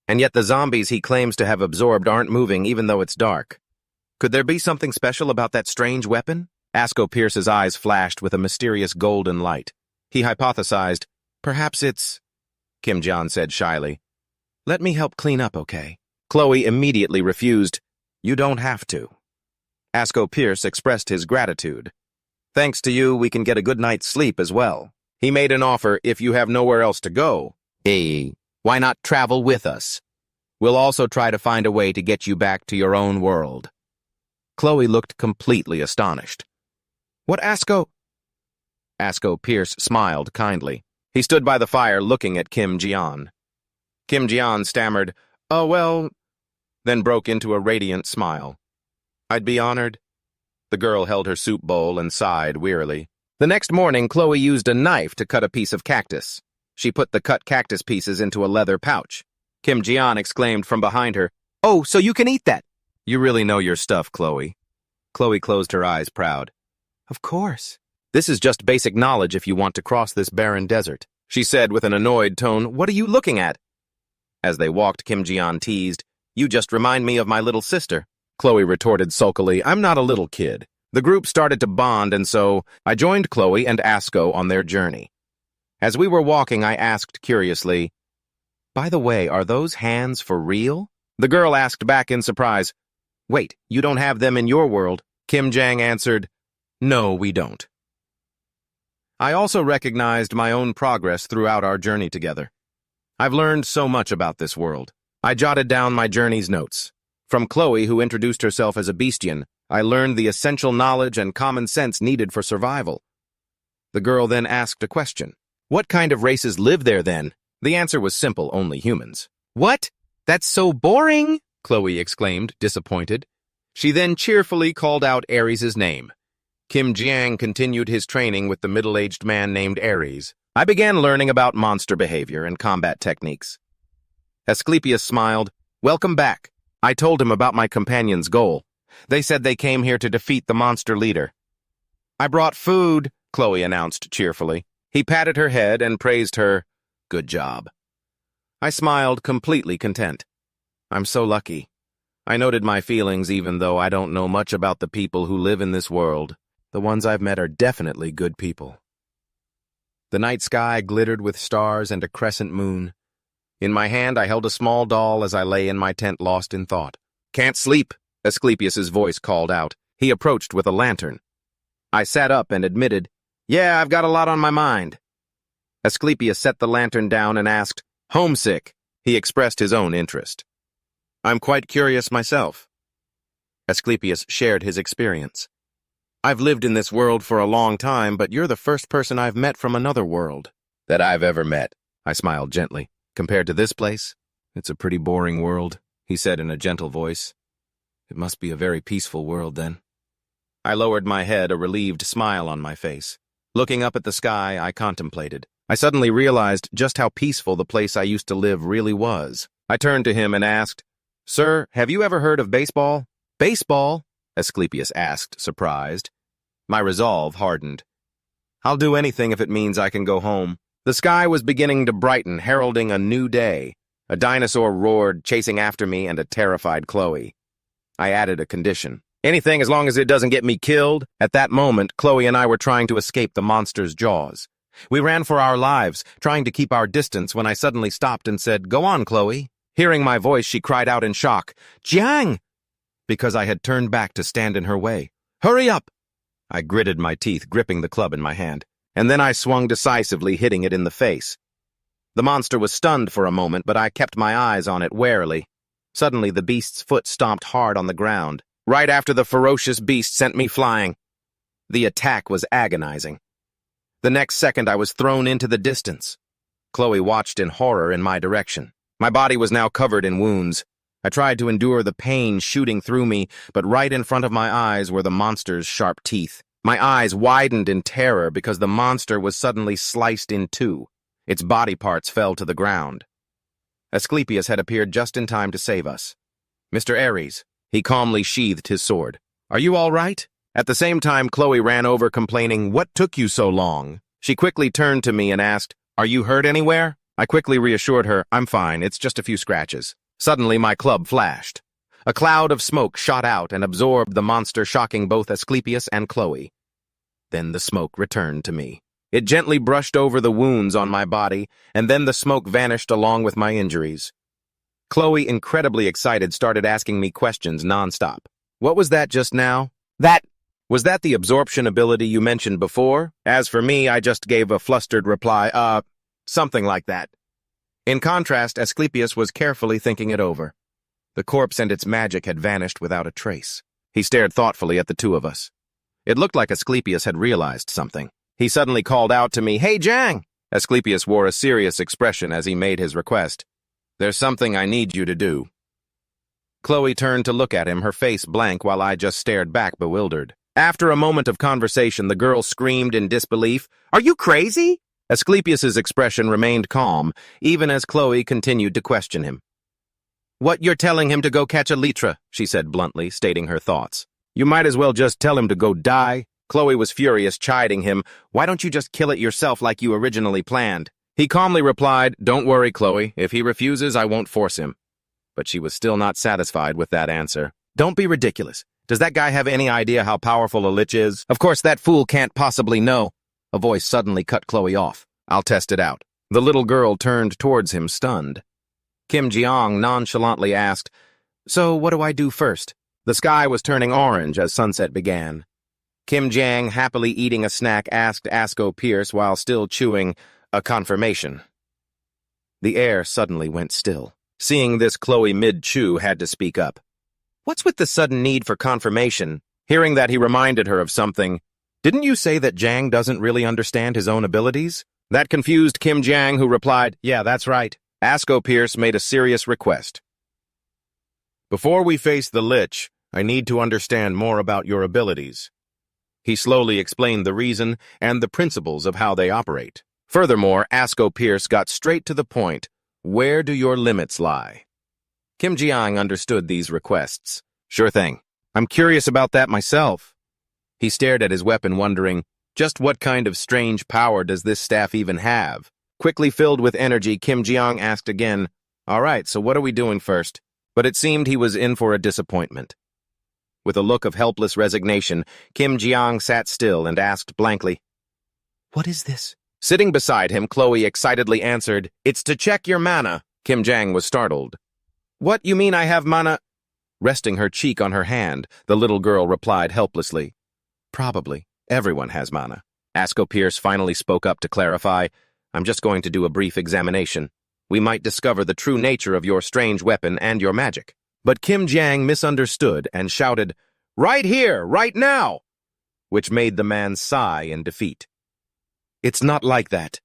And yet the zombies he claims to have absorbed aren't moving even though it's dark. Could there be something special about that strange weapon? Asko Pierce's eyes flashed with a mysterious golden light. He hypothesized, perhaps it's... Kim Jian said shyly, let me help clean up, okay? Chloe immediately refused, you don't have to. Asko Pierce expressed his gratitude. Thanks to you, we can get a good night's sleep as well. He made an offer if you have nowhere else to go. Hey, why not travel with us? We'll also try to find a way to get you back to your own world. Chloe looked completely astonished. What, Asko? Asko Pierce smiled kindly. He stood by the fire looking at Kim Jian. Kim Jian stammered, oh, well, then broke into a radiant smile. I'd be honored. The girl held her soup bowl and sighed wearily. The next morning, Chloe used a knife to cut a piece of cactus. She put the cut cactus pieces into a leather pouch. Kim Jian exclaimed from behind her, oh, so you can eat that. You really know your stuff, Chloe. Chloe closed her eyes, proud. Of course. This is just basic knowledge if you want to cross this barren desert, she said with an annoyed tone. What are you looking at? As they walked, Kim Jian teased, you just remind me of my little sister. Chloe retorted sulkily, I'm not a little kid. The group started to bond, and so I joined Chloe and Asko on their journey. As we were walking, I asked curiously, by the way, are those hands for real? The girl asked back in surprise, wait, you don't have them in your world? Kim Jian answered, no, we don't. I also recognized my own progress throughout our journey together. I've learned so much about this world. I jotted down my journey's notes. From Chloe, who introduced herself as a bestian, I learned the essential knowledge and common sense needed for survival. The girl then asked a question. What kind of races live there then? The answer was simple, only humans. What? That's so boring, Chloe exclaimed, disappointed. She then cheerfully called out Ares' name. Kim Jian continued his training with the middle-aged man named Ares. I began learning about monster behavior and combat techniques. Asclepius smiled. Welcome back. I told him about my companion's goal. They said they came here to defeat the monster leader. I brought food, Chloe announced cheerfully. He patted her head and praised her. Good job. I smiled, completely content. I'm so lucky. I noted my feelings even though I don't know much about the people who live in this world. The ones I've met are definitely good people. The night sky glittered with stars and a crescent moon. In my hand, I held a small doll as I lay in my tent lost in thought. Can't sleep, Asclepius's voice called out. He approached with a lantern. I sat up and admitted, yeah, I've got a lot on my mind. Asclepius set the lantern down and asked, homesick. He expressed his own interest. I'm quite curious myself. Asclepius shared his experience. I've lived in this world for a long time, but you're the first person I've met from another world. That I've ever met, I smiled gently. Compared to this place, it's a pretty boring world, he said in a gentle voice. It must be a very peaceful world, then. I lowered my head, a relieved smile on my face. Looking up at the sky, I contemplated. I suddenly realized just how peaceful the place I used to live really was. I turned to him and asked, Sir, have you ever heard of baseball? Baseball? Asclepius asked, surprised. My resolve hardened. I'll do anything if it means I can go home. The sky was beginning to brighten, heralding a new day. A dinosaur roared, chasing after me and a terrified Chloe. I added a condition. Anything as long as it doesn't get me killed. At that moment, Chloe and I were trying to escape the monster's jaws. We ran for our lives, trying to keep our distance when I suddenly stopped and said, Go on, Chloe. Hearing my voice, she cried out in shock, Jiang! Because I had turned back to stand in her way. Hurry up! I gritted my teeth, gripping the club in my hand, and then I swung decisively, hitting it in the face. The monster was stunned for a moment, but I kept my eyes on it warily. Suddenly, the beast's foot stomped hard on the ground. Right after the ferocious beast sent me flying. The attack was agonizing. The next second, I was thrown into the distance. Chloe watched in horror in my direction. My body was now covered in wounds. I tried to endure the pain shooting through me, but right in front of my eyes were the monster's sharp teeth. My eyes widened in terror because the monster was suddenly sliced in two. Its body parts fell to the ground. Asclepius had appeared just in time to save us. "Mr. Ares," he calmly sheathed his sword. "Are you all right?" At the same time, Chloe ran over complaining, "What took you so long?" She quickly turned to me and asked, "Are you hurt anywhere?" I quickly reassured her, "I'm fine, it's just a few scratches." Suddenly, my club flashed. A cloud of smoke shot out and absorbed the monster, shocking both Asclepius and Chloe. Then the smoke returned to me. It gently brushed over the wounds on my body, and then the smoke vanished along with my injuries. Chloe, incredibly excited, started asking me questions nonstop. "What was that just now?" Was that the absorption ability you mentioned before?" As for me, I just gave a flustered reply, something like that. In contrast, Asclepius was carefully thinking it over. The corpse and its magic had vanished without a trace. He stared thoughtfully at the two of us. It looked like Asclepius had realized something. He suddenly called out to me, "Hey, Jang!" Asclepius wore a serious expression as he made his request. "There's something I need you to do." Chloe turned to look at him, her face blank, while I just stared back, bewildered. After a moment of conversation, the girl screamed in disbelief, "Are you crazy?" Asclepius's expression remained calm, even as Chloe continued to question him. "What, you're telling him to go catch a lich?" she said bluntly, stating her thoughts. "You might as well just tell him to go die." Chloe was furious, chiding him, "Why don't you just kill it yourself like you originally planned?" He calmly replied, "Don't worry, Chloe. If he refuses, I won't force him." But she was still not satisfied with that answer. "Don't be ridiculous. Does that guy have any idea how powerful a lich is? Of course, that fool can't possibly know." A voice suddenly cut Chloe off. "I'll test it out." The little girl turned towards him, stunned. Kim Jeong nonchalantly asked, "So what do I do first?" The sky was turning orange as sunset began. Kim Jang, happily eating a snack, asked Asko Pierce while still chewing, "A confirmation." The air suddenly went still. Seeing this, Chloe mid-chew had to speak up. "What's with the sudden need for confirmation?" Hearing that, he reminded her of something. "Didn't you say that Jang doesn't really understand his own abilities?" That confused Kim Jang, who replied, "Yeah, that's right." Asko Pierce made a serious request. "Before we face the lich, I need to understand more about your abilities." He slowly explained the reason and the principles of how they operate. Furthermore, Asko Pierce got straight to the point. "Where do your limits lie?" Kim Jiang understood these requests. "Sure thing. I'm curious about that myself." He stared at his weapon, wondering, just what kind of strange power does this staff even have? Quickly filled with energy, Kim Jiang asked again, "All right, so what are we doing first?" But it seemed he was in for a disappointment. With a look of helpless resignation, Kim Jiang sat still and asked blankly, "What is this?" Sitting beside him, Chloe excitedly answered, "It's to check your mana." Kim Jiang was startled. "What, you mean I have mana?" Resting her cheek on her hand, the little girl replied helplessly, "Probably. Everyone has mana." Asko Pierce finally spoke up to clarify, "I'm just going to do a brief examination. We might discover the true nature of your strange weapon and your magic." But Kim Jiang misunderstood and shouted, "Right here, right now!" which made the man sigh in defeat. "It's not like that."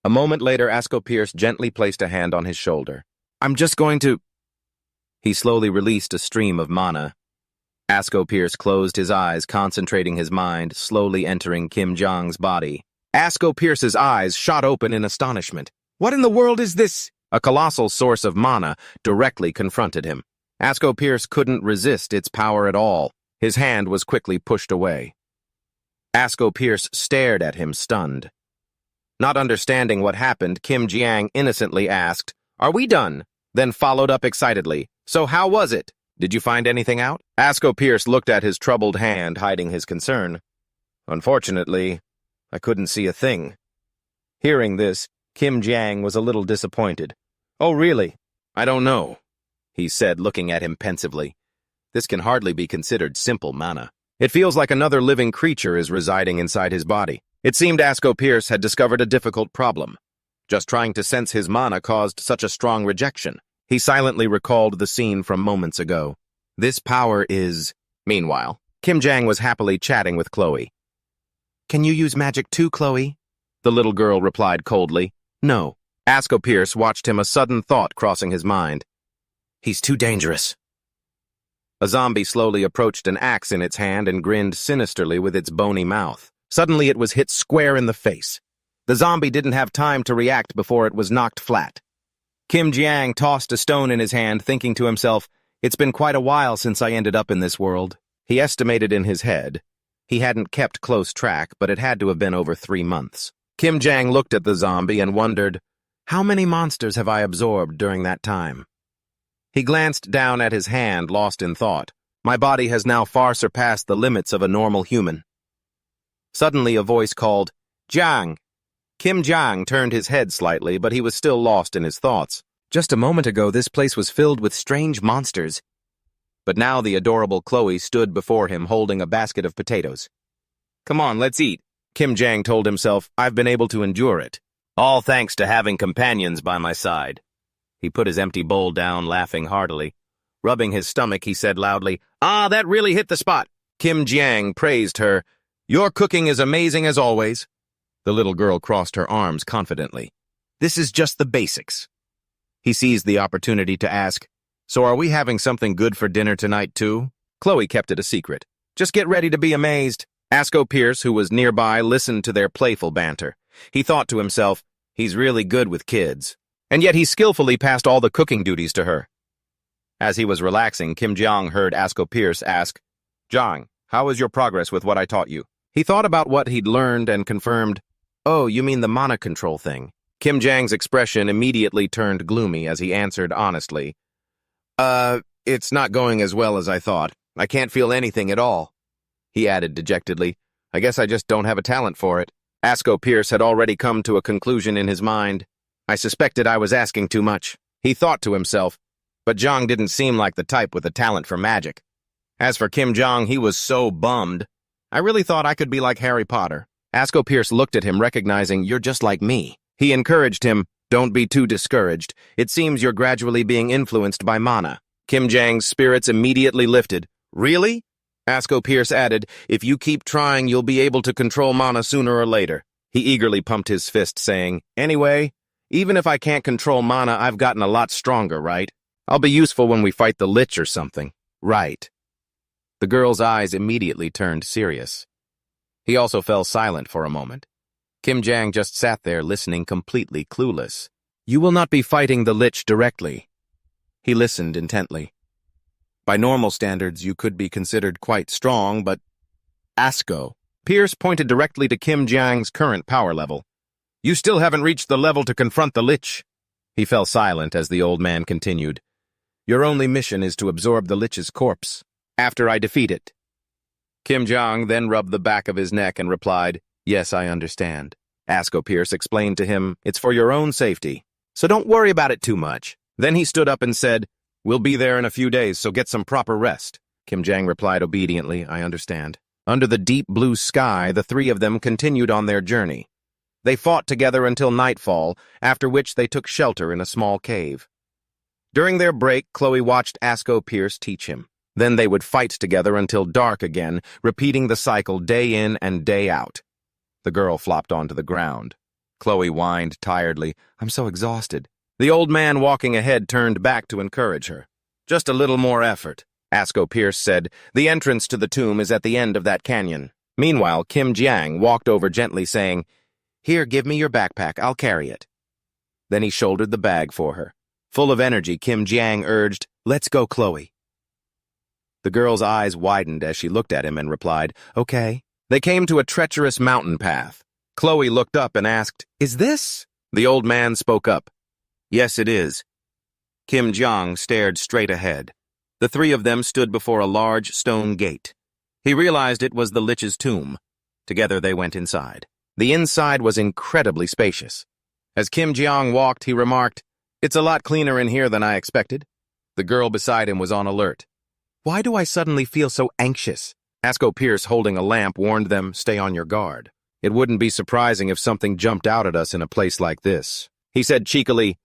A moment later, Asko Pierce gently placed a hand on his shoulder. "I'm just going to—" He slowly released a stream of mana. Asko Pierce closed his eyes, concentrating his mind, slowly entering Kim Jiang's body. Asko Pierce's eyes shot open in astonishment. "What in the world is this?" A colossal source of mana directly confronted him. Asko Pierce couldn't resist its power at all. His hand was quickly pushed away. Asko Pierce stared at him, stunned. Not understanding what happened, Kim Jiang innocently asked, "Are we done?" Then followed up excitedly, "So how was it? Did you find anything out?" Asko Pierce looked at his troubled hand, hiding his concern. "Unfortunately, I couldn't see a thing." Hearing this, Kim Jiang was a little disappointed. "Oh, really? I don't know," he said, looking at him pensively. "This can hardly be considered simple mana. It feels like another living creature is residing inside his body." It seemed Asko Pierce had discovered a difficult problem. Just trying to sense his mana caused such a strong rejection. He silently recalled the scene from moments ago. This power is... Meanwhile, Kim Jiang was happily chatting with Chloe. "Can you use magic too, Chloe?" The little girl replied coldly, "No." Asko Pierce watched him, a sudden thought crossing his mind. He's too dangerous. A zombie slowly approached, an axe in its hand, and grinned sinisterly with its bony mouth. Suddenly it was hit square in the face. The zombie didn't have time to react before it was knocked flat. Kim Jiang tossed a stone in his hand, thinking to himself, "It's been quite a while since I ended up in this world." He estimated in his head. He hadn't kept close track, but it had to have been over 3 months. Kim Jiang looked at the zombie and wondered, how many monsters have I absorbed during that time? He glanced down at his hand, lost in thought. My body has now far surpassed the limits of a normal human. Suddenly a voice called, "Jiang!" Kim Jiang turned his head slightly, but he was still lost in his thoughts. Just a moment ago, this place was filled with strange monsters. But now the adorable Chloe stood before him, holding a basket of potatoes. "Come on, let's eat," Kim Jiang told himself. "I've been able to endure it. All thanks to having companions by my side." He put his empty bowl down, laughing heartily. Rubbing his stomach, he said loudly, "Ah, that really hit the spot." Kim Jiang praised her. "Your cooking is amazing as always." The little girl crossed her arms confidently. "This is just the basics." He seized the opportunity to ask, "So are we having something good for dinner tonight, too?" Chloe kept it a secret. "Just get ready to be amazed." Asko Pierce, who was nearby, listened to their playful banter. He thought to himself, he's really good with kids. And yet he skillfully passed all the cooking duties to her. As he was relaxing, Kim Jiang heard Asko Pierce ask, "Jiang, how is your progress with what I taught you?" He thought about what he'd learned and confirmed, "Oh, you mean the mana control thing?" Kim Jiang's expression immediately turned gloomy as he answered honestly, It's not going as well as I thought. I can't feel anything at all." He added dejectedly, "I guess I just don't have a talent for it." Asko Pierce had already come to a conclusion in his mind. I suspected I was asking too much, he thought to himself, but Jiang didn't seem like the type with a talent for magic. As for Kim Jiang, he was so bummed. I really thought I could be like Harry Potter. Asko Pierce looked at him, recognizing, "You're just like me." He encouraged him, "Don't be too discouraged. It seems you're gradually being influenced by mana." Kim Jiang's spirits immediately lifted. "Really?" Asko Pierce added, "If you keep trying, you'll be able to control mana sooner or later." He eagerly pumped his fist, saying, "Anyway, even if I can't control mana, I've gotten a lot stronger, right? I'll be useful when we fight the lich or something." "Right." The girl's eyes immediately turned serious. He also fell silent for a moment. Kim Jiang just sat there listening, completely clueless. "You will not be fighting the lich directly." He listened intently. "By normal standards, you could be considered quite strong, but..." Asko Pierce pointed directly to Kim Jiang's current power level. "You still haven't reached the level to confront the lich." He fell silent as the old man continued. "Your only mission is to absorb the lich's corpse, after I defeat it." Kim Jiang then rubbed the back of his neck and replied, "Yes, I understand." Asko Pierce explained to him, "It's for your own safety, so don't worry about it too much." Then he stood up and said, "We'll be there in a few days, so get some proper rest." Kim Jiang replied obediently, "I understand." Under the deep blue sky, the three of them continued on their journey. They fought together until nightfall, after which they took shelter in a small cave. During their break, Chloe watched Asko Pierce teach him. Then they would fight together until dark again, repeating the cycle day in and day out. The girl flopped onto the ground. Chloe whined tiredly, "I'm so exhausted." The old man walking ahead turned back to encourage her. "Just a little more effort," Asko Pierce said. "The entrance to the tomb is at the end of that canyon." Meanwhile, Kim Jiang walked over gently, saying, "Here, give me your backpack, I'll carry it." Then he shouldered the bag for her. Full of energy, Kim Jiang urged, "Let's go, Chloe." The girl's eyes widened as she looked at him and replied, "Okay." They came to a treacherous mountain path. Chloe looked up and asked, "Is this?" The old man spoke up. "Yes, it is." Kim Jiang stared straight ahead. The three of them stood before a large stone gate. He realized it was the lich's tomb. Together they went inside. The inside was incredibly spacious. As Kim Jiang walked, he remarked, "It's a lot cleaner in here than I expected." The girl beside him was on alert. "Why do I suddenly feel so anxious?" Asko Pierce, holding a lamp, warned them, "Stay on your guard. It wouldn't be surprising if something jumped out at us in a place like this." He said cheekily,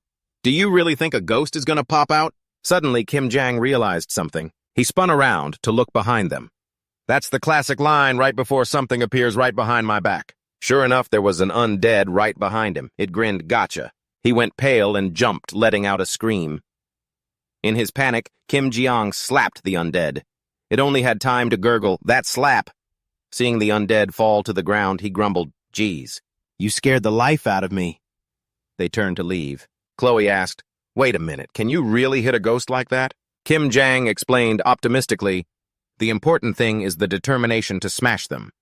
"Do you really think a ghost is going to pop out?" Suddenly, Kim Jiang realized something. He spun around to look behind them. "That's the classic line right before something appears right behind my back." Sure enough, there was an undead right behind him. It grinned, "Gotcha." He went pale and jumped, letting out a scream. In his panic, Kim Jiang slapped the undead. It only had time to gurgle, "That slap!" Seeing the undead fall to the ground, he grumbled, "Geez, you scared the life out of me." They turned to leave. Chloe asked, "Wait a minute, can you really hit a ghost like that?" Kim Jiang explained optimistically, "The important thing is the determination to smash them."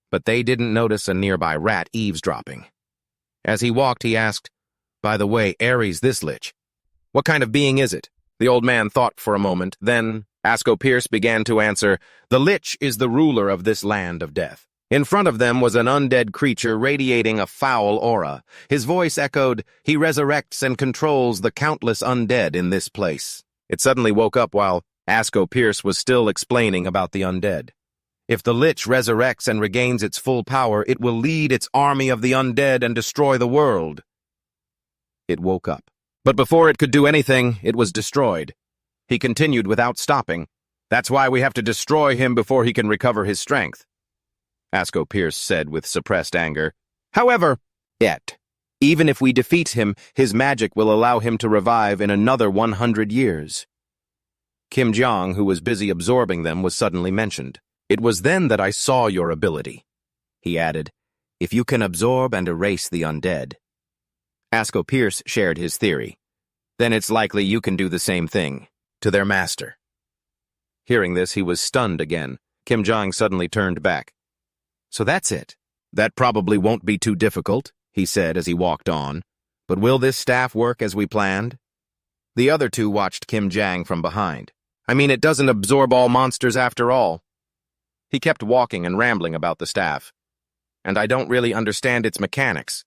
But they didn't notice a nearby rat eavesdropping. As he walked, he asked, "By the way, Ares, this lich. What kind of being is it?" The old man thought for a moment, then Asko Pierce began to answer, "The lich is the ruler of this land of death." In front of them was an undead creature radiating a foul aura. His voice echoed, "He resurrects and controls the countless undead in this place." It suddenly woke up while Asko Pierce was still explaining about the undead. If the lich resurrects and regains its full power, it will lead its army of the undead and destroy the world. It woke up. But before it could do anything, it was destroyed. He continued without stopping. "That's why we have to destroy him before he can recover his strength," Asko Pierce said with suppressed anger. "However, even if we defeat him, his magic will allow him to revive in another 100 years. Kim Jiang, who was busy absorbing them, was suddenly mentioned. "It was then that I saw your ability," he added. "If you can absorb and erase the undead." Asko Pierce shared his theory. "Then it's likely you can do the same thing to their master." Hearing this, he was stunned again. Kim Jiang suddenly turned back. "So that's it. That probably won't be too difficult," he said as he walked on. "But will this staff work as we planned?" The other two watched Kim Jiang from behind. "I mean, it doesn't absorb all monsters after all." He kept walking and rambling about the staff. "And I don't really understand its mechanics."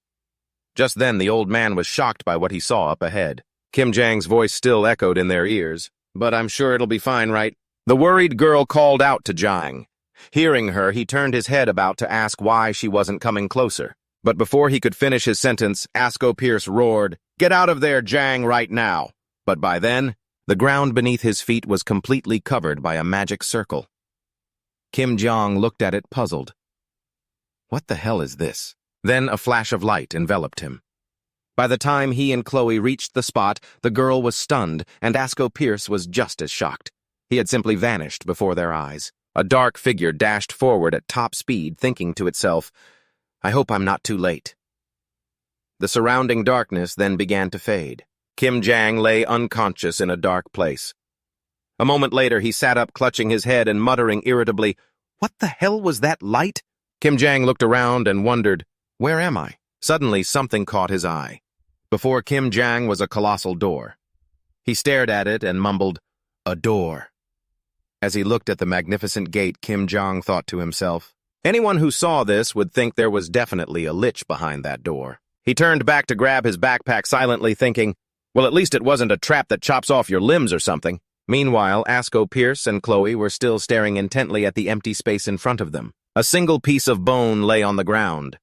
Just then, the old man was shocked by what he saw up ahead. Kim Jiang's voice still echoed in their ears. "But I'm sure it'll be fine, right?" The worried girl called out to Jiang. Hearing her, he turned his head about to ask why she wasn't coming closer. But before he could finish his sentence, Asko Pierce roared, "Get out of there, Jiang, right now!" But by then, the ground beneath his feet was completely covered by a magic circle. Kim Jiang looked at it puzzled. "What the hell is this?" Then a flash of light enveloped him. By the time he and Chloe reached the spot, the girl was stunned, and Asko Pierce was just as shocked. He had simply vanished before their eyes. A dark figure dashed forward at top speed, thinking to itself, "I hope I'm not too late." The surrounding darkness then began to fade. Kim Jiang lay unconscious in a dark place. A moment later, he sat up, clutching his head and muttering irritably, "What the hell was that light?" Kim Jiang looked around and wondered, "Where am I?" Suddenly, something caught his eye. Before Kim Jiang was a colossal door. He stared at it and mumbled, "A door." As he looked at the magnificent gate, Kim Jiang thought to himself, anyone who saw this would think there was definitely a lich behind that door. He turned back to grab his backpack silently, thinking, well, at least it wasn't a trap that chops off your limbs or something. Meanwhile, Asko Pierce and Chloe were still staring intently at the empty space in front of them. A single piece of bone lay on the ground.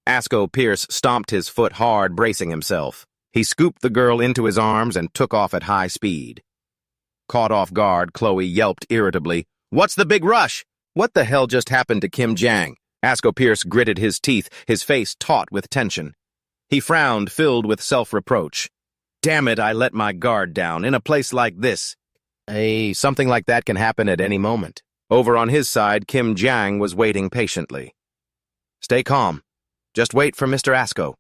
Asko Pierce stomped his foot hard, bracing himself. He scooped the girl into his arms and took off at high speed. Caught off guard, Chloe yelped irritably, "What's the big rush?" "What the hell just happened to Kim Jiang?" Asko Pierce gritted his teeth, his face taut with tension. He frowned, filled with self-reproach. "Damn it, I let my guard down in a place like this." Something like that can happen at any moment. Over on his side, Kim Jiang was waiting patiently. "Stay calm. Just wait for Mr. Asko."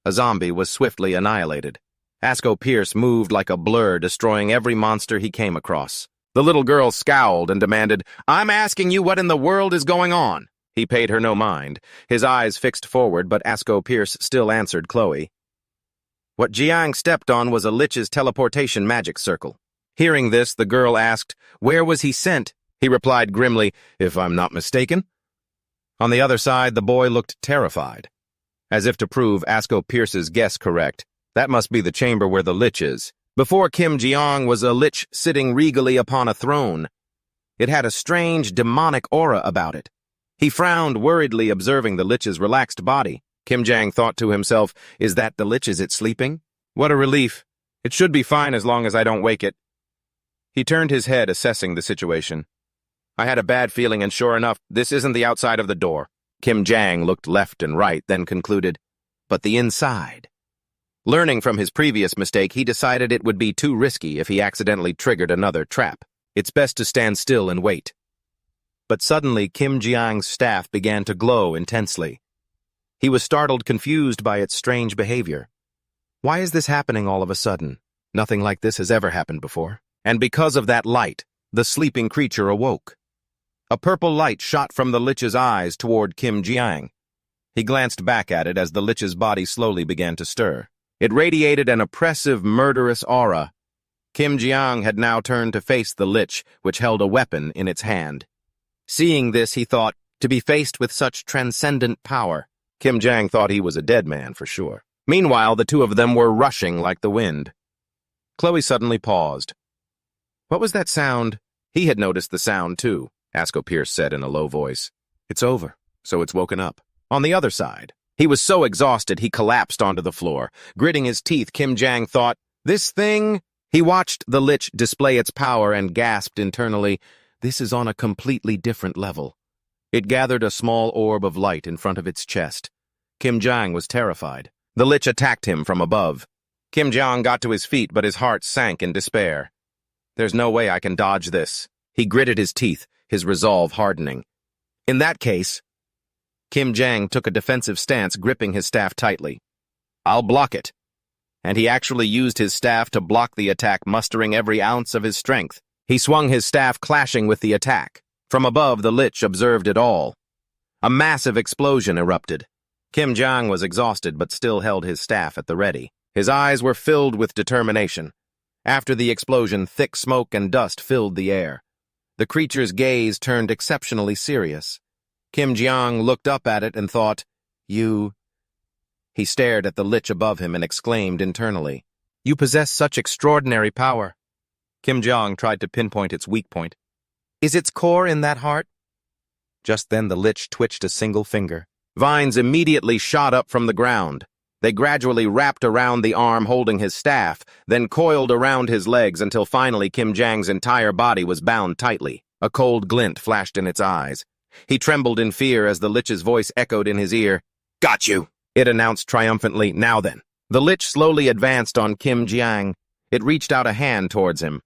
A zombie was swiftly annihilated. Asko Pierce moved like a blur, destroying every monster he came across. The little girl scowled and demanded, "I'm asking you what in the world is going on?" He paid her no mind, his eyes fixed forward, but Asko Pierce still answered Chloe. What Jiang stepped on was a lich's teleportation magic circle. Hearing this, the girl asked, "Where was he sent?" He replied grimly, "If I'm not mistaken." On the other side, the boy looked terrified. As if to prove Asko Pierce's guess correct, that must be the chamber where the lich is. Before Kim Jiang was a lich sitting regally upon a throne. It had a strange, demonic aura about it. He frowned worriedly, observing the lich's relaxed body. Kim Jiang thought to himself, "Is that the lich? Is it sleeping? What a relief. It should be fine as long as I don't wake it." He turned his head, assessing the situation. "I had a bad feeling, and sure enough, this isn't the outside of the door." Kim Jiang looked left and right, then concluded, "But the inside. Learning from his previous mistake, he decided it would be too risky if he accidentally triggered another trap. It's best to stand still and wait. But suddenly, Kim Jiang's staff began to glow intensely. He was startled, confused by its strange behavior. Why is this happening all of a sudden? Nothing like this has ever happened before. And because of that light, the sleeping creature awoke. A purple light shot from the lich's eyes toward Kim Jiang. He glanced back at it as the lich's body slowly began to stir. It radiated an oppressive, murderous aura. Kim Jiang had now turned to face the lich, which held a weapon in its hand. Seeing this, he thought, to be faced with such transcendent power. Kim Jiang thought he was a dead man for sure. Meanwhile, the two of them were rushing like the wind. Chloe suddenly paused. What was that sound? He had noticed the sound, too, Asko Pierce said in a low voice. It's over, so it's woken up. On the other side, he was so exhausted he collapsed onto the floor. Gritting his teeth, Kim Jiang thought, this thing? He watched the lich display its power and gasped internally, this is on a completely different level. It gathered a small orb of light in front of its chest. Kim Jiang was terrified. The lich attacked him from above. Kim Jiang got to his feet, but his heart sank in despair. There's no way I can dodge this. He gritted his teeth, his resolve hardening. In that case, Kim Jiang took a defensive stance, gripping his staff tightly. I'll block it. And he actually used his staff to block the attack, mustering every ounce of his strength. He swung his staff, clashing with the attack. From above, the lich observed it all. A massive explosion erupted. Kim Jiang was exhausted but still held his staff at the ready. His eyes were filled with determination. After the explosion, thick smoke and dust filled the air. The creature's gaze turned exceptionally serious. Kim Jiang looked up at it and thought, You... He stared at the lich above him and exclaimed internally, You possess such extraordinary power. Kim Jiang tried to pinpoint its weak point. Is its core in that heart? Just then the lich twitched a single finger. Vines immediately shot up from the ground. They gradually wrapped around the arm holding his staff, then coiled around his legs until finally Kim Jiang's entire body was bound tightly. A cold glint flashed in its eyes. He trembled in fear as the lich's voice echoed in his ear. Got you, it announced triumphantly. Now then. The lich slowly advanced on Kim Jiang. It reached out a hand towards him.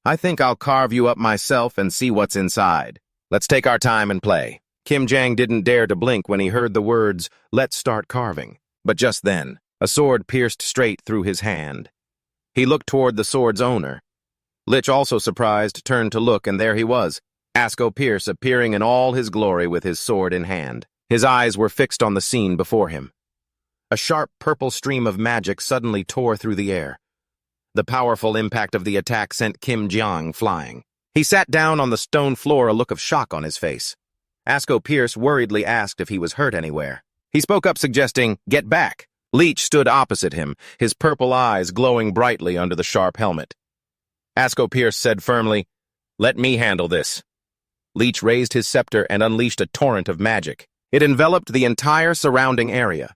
I think I'll carve you up myself and see what's inside. Let's take our time and play. Kim Jiang didn't dare to blink when he heard the words, let's start carving. But just then, a sword pierced straight through his hand. He looked toward the sword's owner. Lich, also surprised, turned to look, and there he was, Asko Pierce appearing in all his glory with his sword in hand. His eyes were fixed on the scene before him. A sharp purple stream of magic suddenly tore through the air. The powerful impact of the attack sent Kim Jiang flying. He sat down on the stone floor, a look of shock on his face. Asko Pierce worriedly asked if he was hurt anywhere. He spoke up, suggesting, get back. Lich stood opposite him, his purple eyes glowing brightly under the sharp helmet. Asko Pierce said firmly, let me handle this. Lich raised his scepter and unleashed a torrent of magic. It enveloped the entire surrounding area.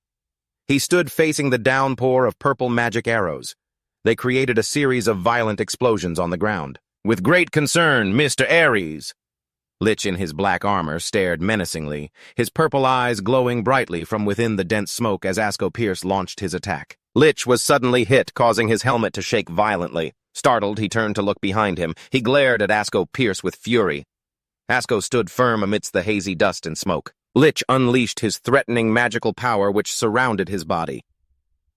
He stood facing the downpour of purple magic arrows. They created a series of violent explosions on the ground. With great concern, Mr. Ares. Lich in his black armor stared menacingly, his purple eyes glowing brightly from within the dense smoke as Asko Pierce launched his attack. Lich was suddenly hit, causing his helmet to shake violently. Startled, he turned to look behind him. He glared at Asko Pierce with fury. Asko stood firm amidst the hazy dust and smoke. Lich unleashed his threatening magical power which surrounded his body.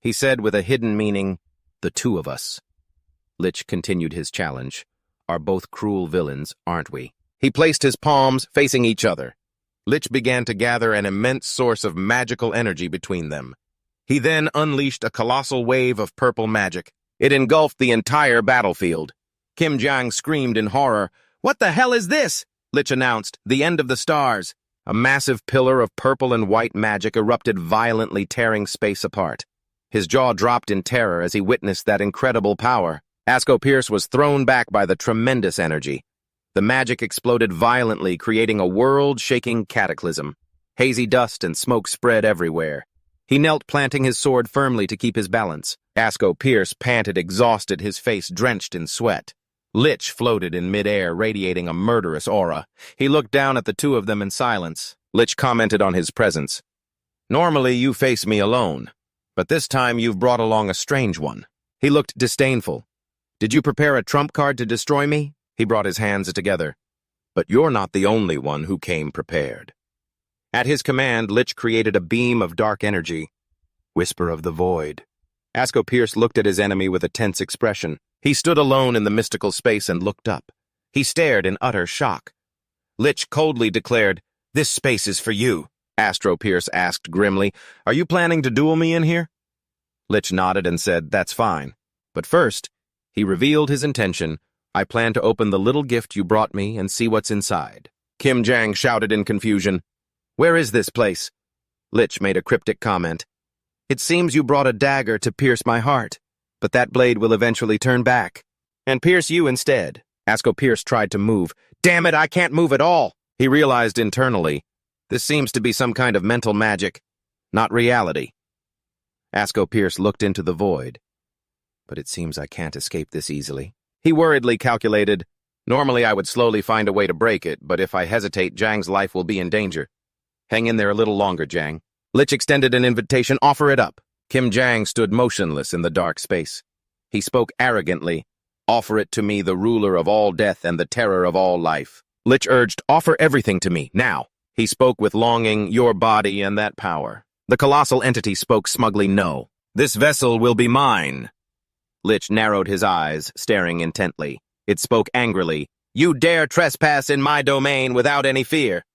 He said with a hidden meaning, the two of us. Lich continued his challenge. Are both cruel villains, aren't we? He placed his palms facing each other. Lich began to gather an immense source of magical energy between them. He then unleashed a colossal wave of purple magic. It engulfed the entire battlefield. Kim Jiang screamed in horror. What the hell is this? Lich announced, the end of the stars. A massive pillar of purple and white magic erupted violently, tearing space apart. His jaw dropped in terror as he witnessed that incredible power. Asko Pierce was thrown back by the tremendous energy. The magic exploded violently, creating a world-shaking cataclysm. Hazy dust and smoke spread everywhere. He knelt, planting his sword firmly to keep his balance. Asko Pierce panted, exhausted, his face drenched in sweat. Lich floated in midair, radiating a murderous aura. He looked down at the two of them in silence. Lich commented on his presence. Normally you face me alone, But this time you've brought along a strange one. He looked disdainful. Did you prepare a trump card to destroy me? He brought his hands together. But you're not the only one who came prepared. At his command, Lich created a beam of dark energy. Whisper of the void. Asko Pierce looked at his enemy with a tense expression. He stood alone in the mystical space and looked up. He stared in utter shock. Lich coldly declared, "This space is for you." Astro Pierce asked grimly, "Are you planning to duel me in here?" Lich nodded and said, "That's fine. But first," he revealed his intention, "I plan to open the little gift you brought me and see what's inside." Kim Jang shouted in confusion, "Where is this place?" Lich made a cryptic comment. "It seems you brought a dagger to pierce my heart, but that blade will eventually turn back and pierce you instead." Asko Pierce tried to move. "Damn it, I can't move at all!" He realized internally, this seems to be some kind of mental magic, not reality. Asko Pierce looked into the void. But it seems I can't escape this easily. He worriedly calculated, normally I would slowly find a way to break it, but if I hesitate, Jang's life will be in danger. Hang in there a little longer, Jang. Lich extended an invitation, "Offer it up." Kim Jang stood motionless in the dark space. He spoke arrogantly, "Offer it to me, the ruler of all death and the terror of all life." Lich urged, "Offer everything to me, now." He spoke with longing, "Your body and that power." The colossal entity spoke smugly, "No. This vessel will be mine." Lich narrowed his eyes, staring intently. It spoke angrily, "You dare trespass in my domain without any fear."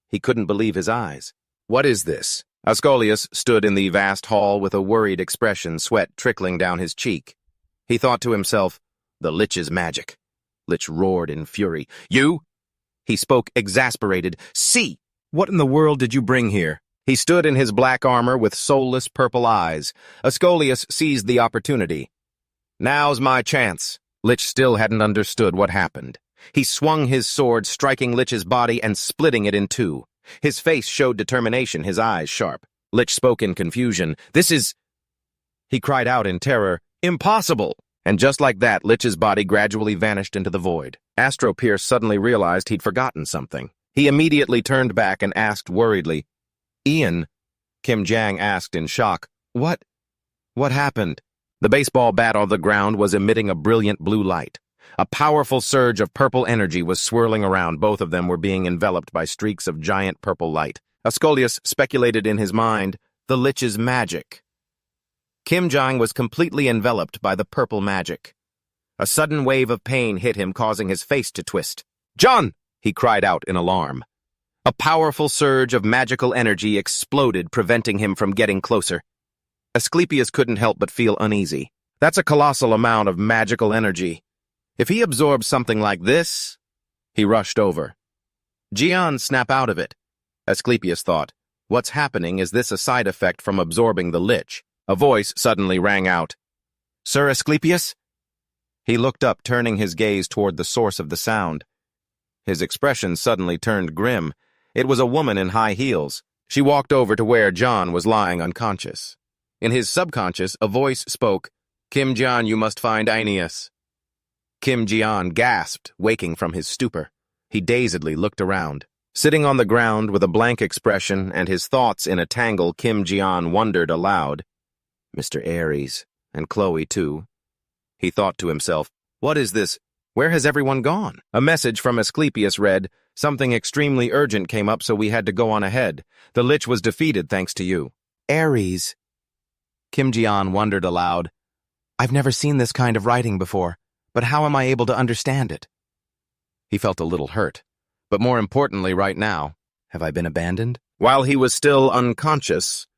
He couldn't believe his eyes. "What is this?" Ascolius stood in the vast hall with a worried expression, sweat trickling down his cheek. He thought to himself, "The Lich's magic." Lich roared in fury. "You?" He spoke exasperated. "See! What in the world did you bring here?" He stood in his black armor with soulless purple eyes. Ascolius seized the opportunity. "Now's my chance." Lich still hadn't understood what happened. He swung his sword, striking Lich's body and splitting it in two. His face showed determination, his eyes sharp. Lich spoke in confusion. "This is—" He cried out in terror, "Impossible!" And just like that, Lich's body gradually vanished into the void. Astro Pierce suddenly realized he'd forgotten something. He immediately turned back and asked worriedly, "Ian?" Kim Jang asked in shock, What happened?" The baseball bat on the ground was emitting a brilliant blue light. A powerful surge of purple energy was swirling around. Both of them were being enveloped by streaks of giant purple light. Ascolius speculated in his mind, the Lich's magic. Kim Jang was completely enveloped by the purple magic. A sudden wave of pain hit him, causing his face to twist. "John!" he cried out in alarm. A powerful surge of magical energy exploded, preventing him from getting closer. Asclepius couldn't help but feel uneasy. That's a colossal amount of magical energy. If he absorbs something like this... He rushed over. "Gian, snap out of it." Asclepius thought, "What's happening? Is this a side effect from absorbing the Lich?" A voice suddenly rang out. "Sir Asclepius?" He looked up, turning his gaze toward the source of the sound. His expression suddenly turned grim. It was a woman in high heels. She walked over to where John was lying unconscious. In his subconscious, a voice spoke, "Kim Jian, you must find Aeneas." Kim Jian gasped, waking from his stupor. He dazedly looked around. Sitting on the ground with a blank expression and his thoughts in a tangle, Kim Jian wondered aloud. Mr. Ares, and Chloe too. He thought to himself, "What is this? Where has everyone gone?" A message from Asclepius read, "Something extremely urgent came up, so we had to go on ahead. The Lich was defeated thanks to you." Ares. Kim Jian wondered aloud. "I've never seen this kind of writing before, but how am I able to understand it?" He felt a little hurt, but more importantly right now, have I been abandoned? While he was still unconscious,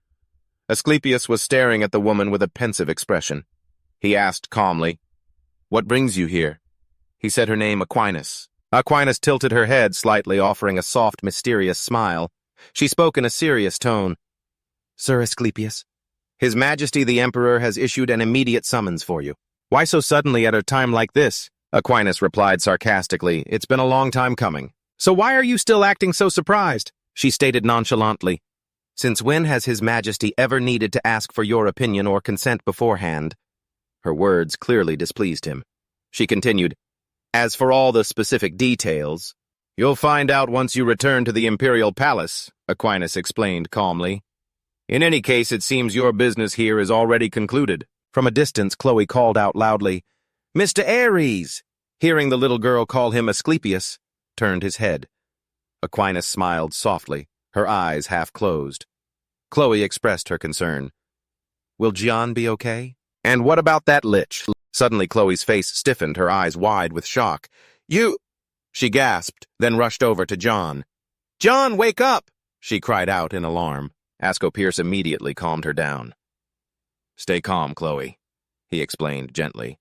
Asclepius was staring at the woman with a pensive expression. He asked calmly, "What brings you here?" He said her name, Aquinas. Aquinas tilted her head slightly, offering a soft, mysterious smile. She spoke in a serious tone. "Sir Asclepius, His Majesty the Emperor has issued an immediate summons for you." "Why so suddenly at a time like this?" Aquinas replied sarcastically. "It's been a long time coming." "So why are you still acting so surprised?" She stated nonchalantly. "Since when has His Majesty ever needed to ask for your opinion or consent beforehand?" Her words clearly displeased him. She continued, "As for all the specific details, you'll find out once you return to the Imperial Palace," Aquinas explained calmly. In any case, it seems your business here is already concluded. From a distance, Chloe called out loudly, Mr. Ares! Hearing the little girl call him Asclepius, turned his head. Aquinas smiled softly, her eyes half closed. Chloe expressed her concern. Will Gian be okay? And what about that lich? Suddenly Chloe's face stiffened, her eyes wide with shock. You... She gasped, then rushed over to John. John, wake up! She cried out in alarm. Asco Pierce immediately calmed her down. Stay calm, Chloe, he explained gently.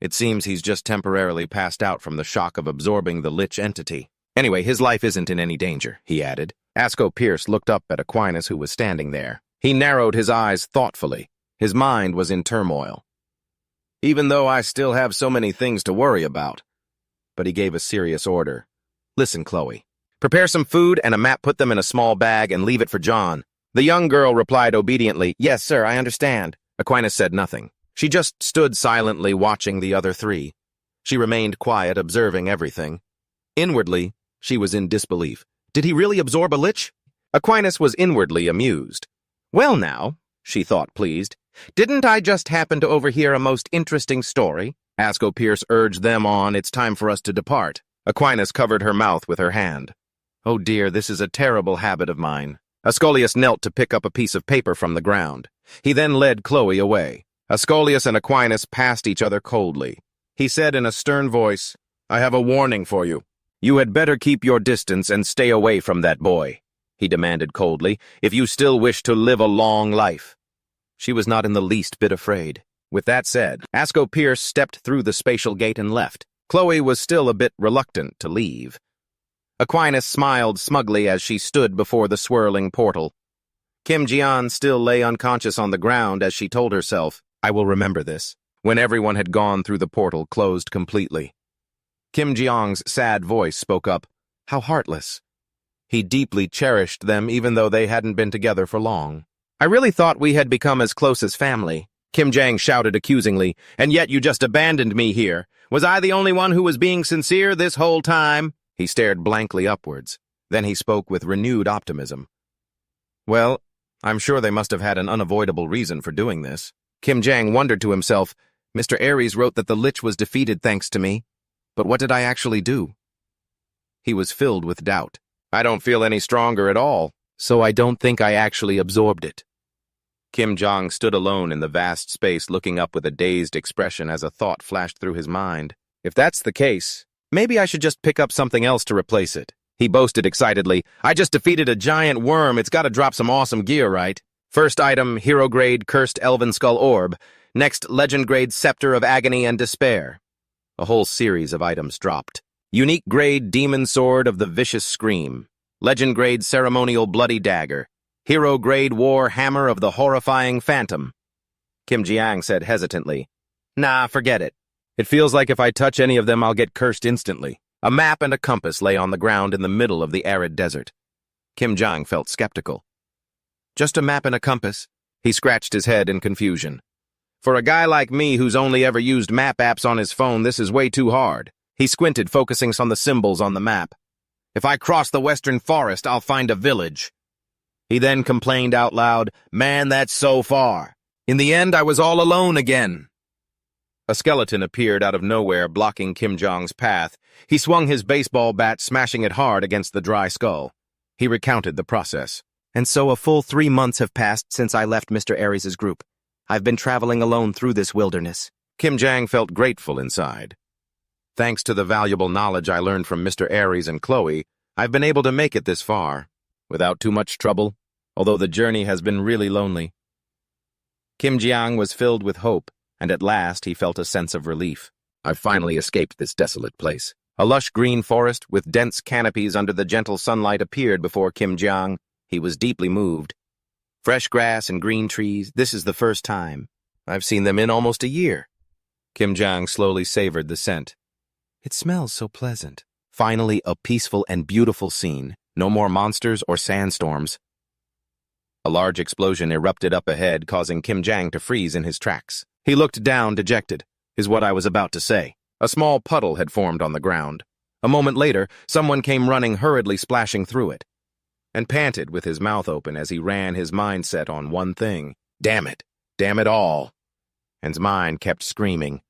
It seems he's just temporarily passed out from the shock of absorbing the lich entity. Anyway, his life isn't in any danger, he added. Asco Pierce looked up at Aquinas, who was standing there. He narrowed his eyes thoughtfully. His mind was in turmoil. Even though I still have so many things to worry about. But he gave a serious order. Listen, Chloe. Prepare some food and a map, put them in a small bag, and leave it for John. The young girl replied obediently, Yes, sir, I understand. Aquinas said nothing. She just stood silently watching the other three. She remained quiet, observing everything. Inwardly, she was in disbelief. Did he really absorb a lich? Aquinas was inwardly amused. Well now, she thought pleased, didn't I just happen to overhear a most interesting story? Asco Pierce urged them on, it's time for us to depart. Aquinas covered her mouth with her hand. Oh dear, this is a terrible habit of mine. Asclepius knelt to pick up a piece of paper from the ground. He then led Chloe away. Asclepius and Aquinas passed each other coldly. He said in a stern voice, I have a warning for you. You had better keep your distance and stay away from that boy, he demanded coldly, if you still wish to live a long life. She was not in the least bit afraid. With that said, Asco Pierce stepped through the spatial gate and left. Chloe was still a bit reluctant to leave. Aquinas smiled smugly as she stood before the swirling portal. Kim Jian still lay unconscious on the ground as she told herself, I will remember this. When everyone had gone through the portal closed completely. Kim Jiang's sad voice spoke up, How heartless. He deeply cherished them even though they hadn't been together for long. I really thought we had become as close as family, Kim Jiang shouted accusingly, and yet you just abandoned me here. Was I the only one who was being sincere this whole time? He stared blankly upwards. Then he spoke with renewed optimism. Well, I'm sure they must have had an unavoidable reason for doing this. Kim Jiang wondered to himself, Mr. Ares wrote that the lich was defeated thanks to me. But what did I actually do? He was filled with doubt. I don't feel any stronger at all, so I don't think I actually absorbed it. Kim Jiang stood alone in the vast space, looking up with a dazed expression as a thought flashed through his mind. If that's the case, maybe I should just pick up something else to replace it. He boasted excitedly, I just defeated a giant worm, it's gotta drop some awesome gear, right? First item, hero grade cursed elven skull orb. Next, legend grade scepter of agony and despair. A whole series of items dropped. Unique grade demon sword of the vicious scream. Legend grade ceremonial bloody dagger. Hero grade war hammer of the horrifying phantom. Kim Jiang said hesitantly, Nah, forget it. It feels like if I touch any of them, I'll get cursed instantly. A map and a compass lay on the ground in the middle of the arid desert. Kim Jiang felt skeptical. Just a map and a compass? He scratched his head in confusion. For a guy like me who's only ever used map apps on his phone, this is way too hard. He squinted, focusing on the symbols on the map. If I cross the western forest, I'll find a village. He then complained out loud, Man, that's so far. In the end, I was all alone again. A skeleton appeared out of nowhere, blocking Kim Jiang's path. He swung his baseball bat, smashing it hard against the dry skull. He recounted the process. And so a full 3 months have passed since I left Mr. Ares' group. I've been traveling alone through this wilderness. Kim Jiang felt grateful inside. Thanks to the valuable knowledge I learned from Mr. Ares and Chloe, I've been able to make it this far, without too much trouble, although the journey has been really lonely. Kim Jiang was filled with hope, and at last he felt a sense of relief. I've finally escaped this desolate place. A lush green forest with dense canopies under the gentle sunlight appeared before Kim Jiang. He was deeply moved. Fresh grass and green trees, this is the first time. I've seen them in almost a year. Kim Jiang slowly savored the scent. It smells so pleasant. Finally, a peaceful and beautiful scene. No more monsters or sandstorms. A large explosion erupted up ahead, causing Kim Jiang to freeze in his tracks. He looked down, dejected, is what I was about to say. A small puddle had formed on the ground. A moment later, someone came running hurriedly, splashing through it. and panted with his mouth open as he ran his mindset on one thing. Damn it. Damn it all. And his mind kept screaming.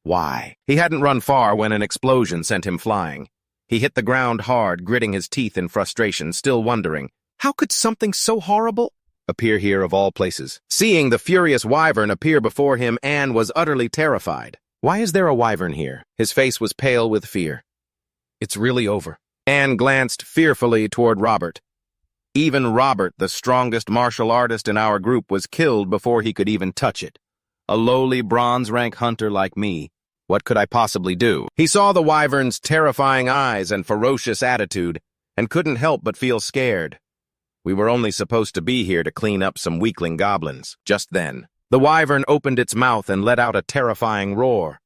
Why? He hadn't run far when an explosion sent him flying. He hit the ground hard, gritting his teeth in frustration, still wondering, how could something so horrible appear here of all places? Seeing the furious wyvern appear before him, Anne was utterly terrified. Why is there a wyvern here? His face was pale with fear. It's really over. Anne glanced fearfully toward Robert. Even Robert, the strongest martial artist in our group, was killed before he could even touch it. A lowly bronze-rank hunter like me. What could I possibly do? He saw the wyvern's terrifying eyes and ferocious attitude, and couldn't help but feel scared. We were only supposed to be here to clean up some weakling goblins. Just then, the wyvern opened its mouth and let out a terrifying roar.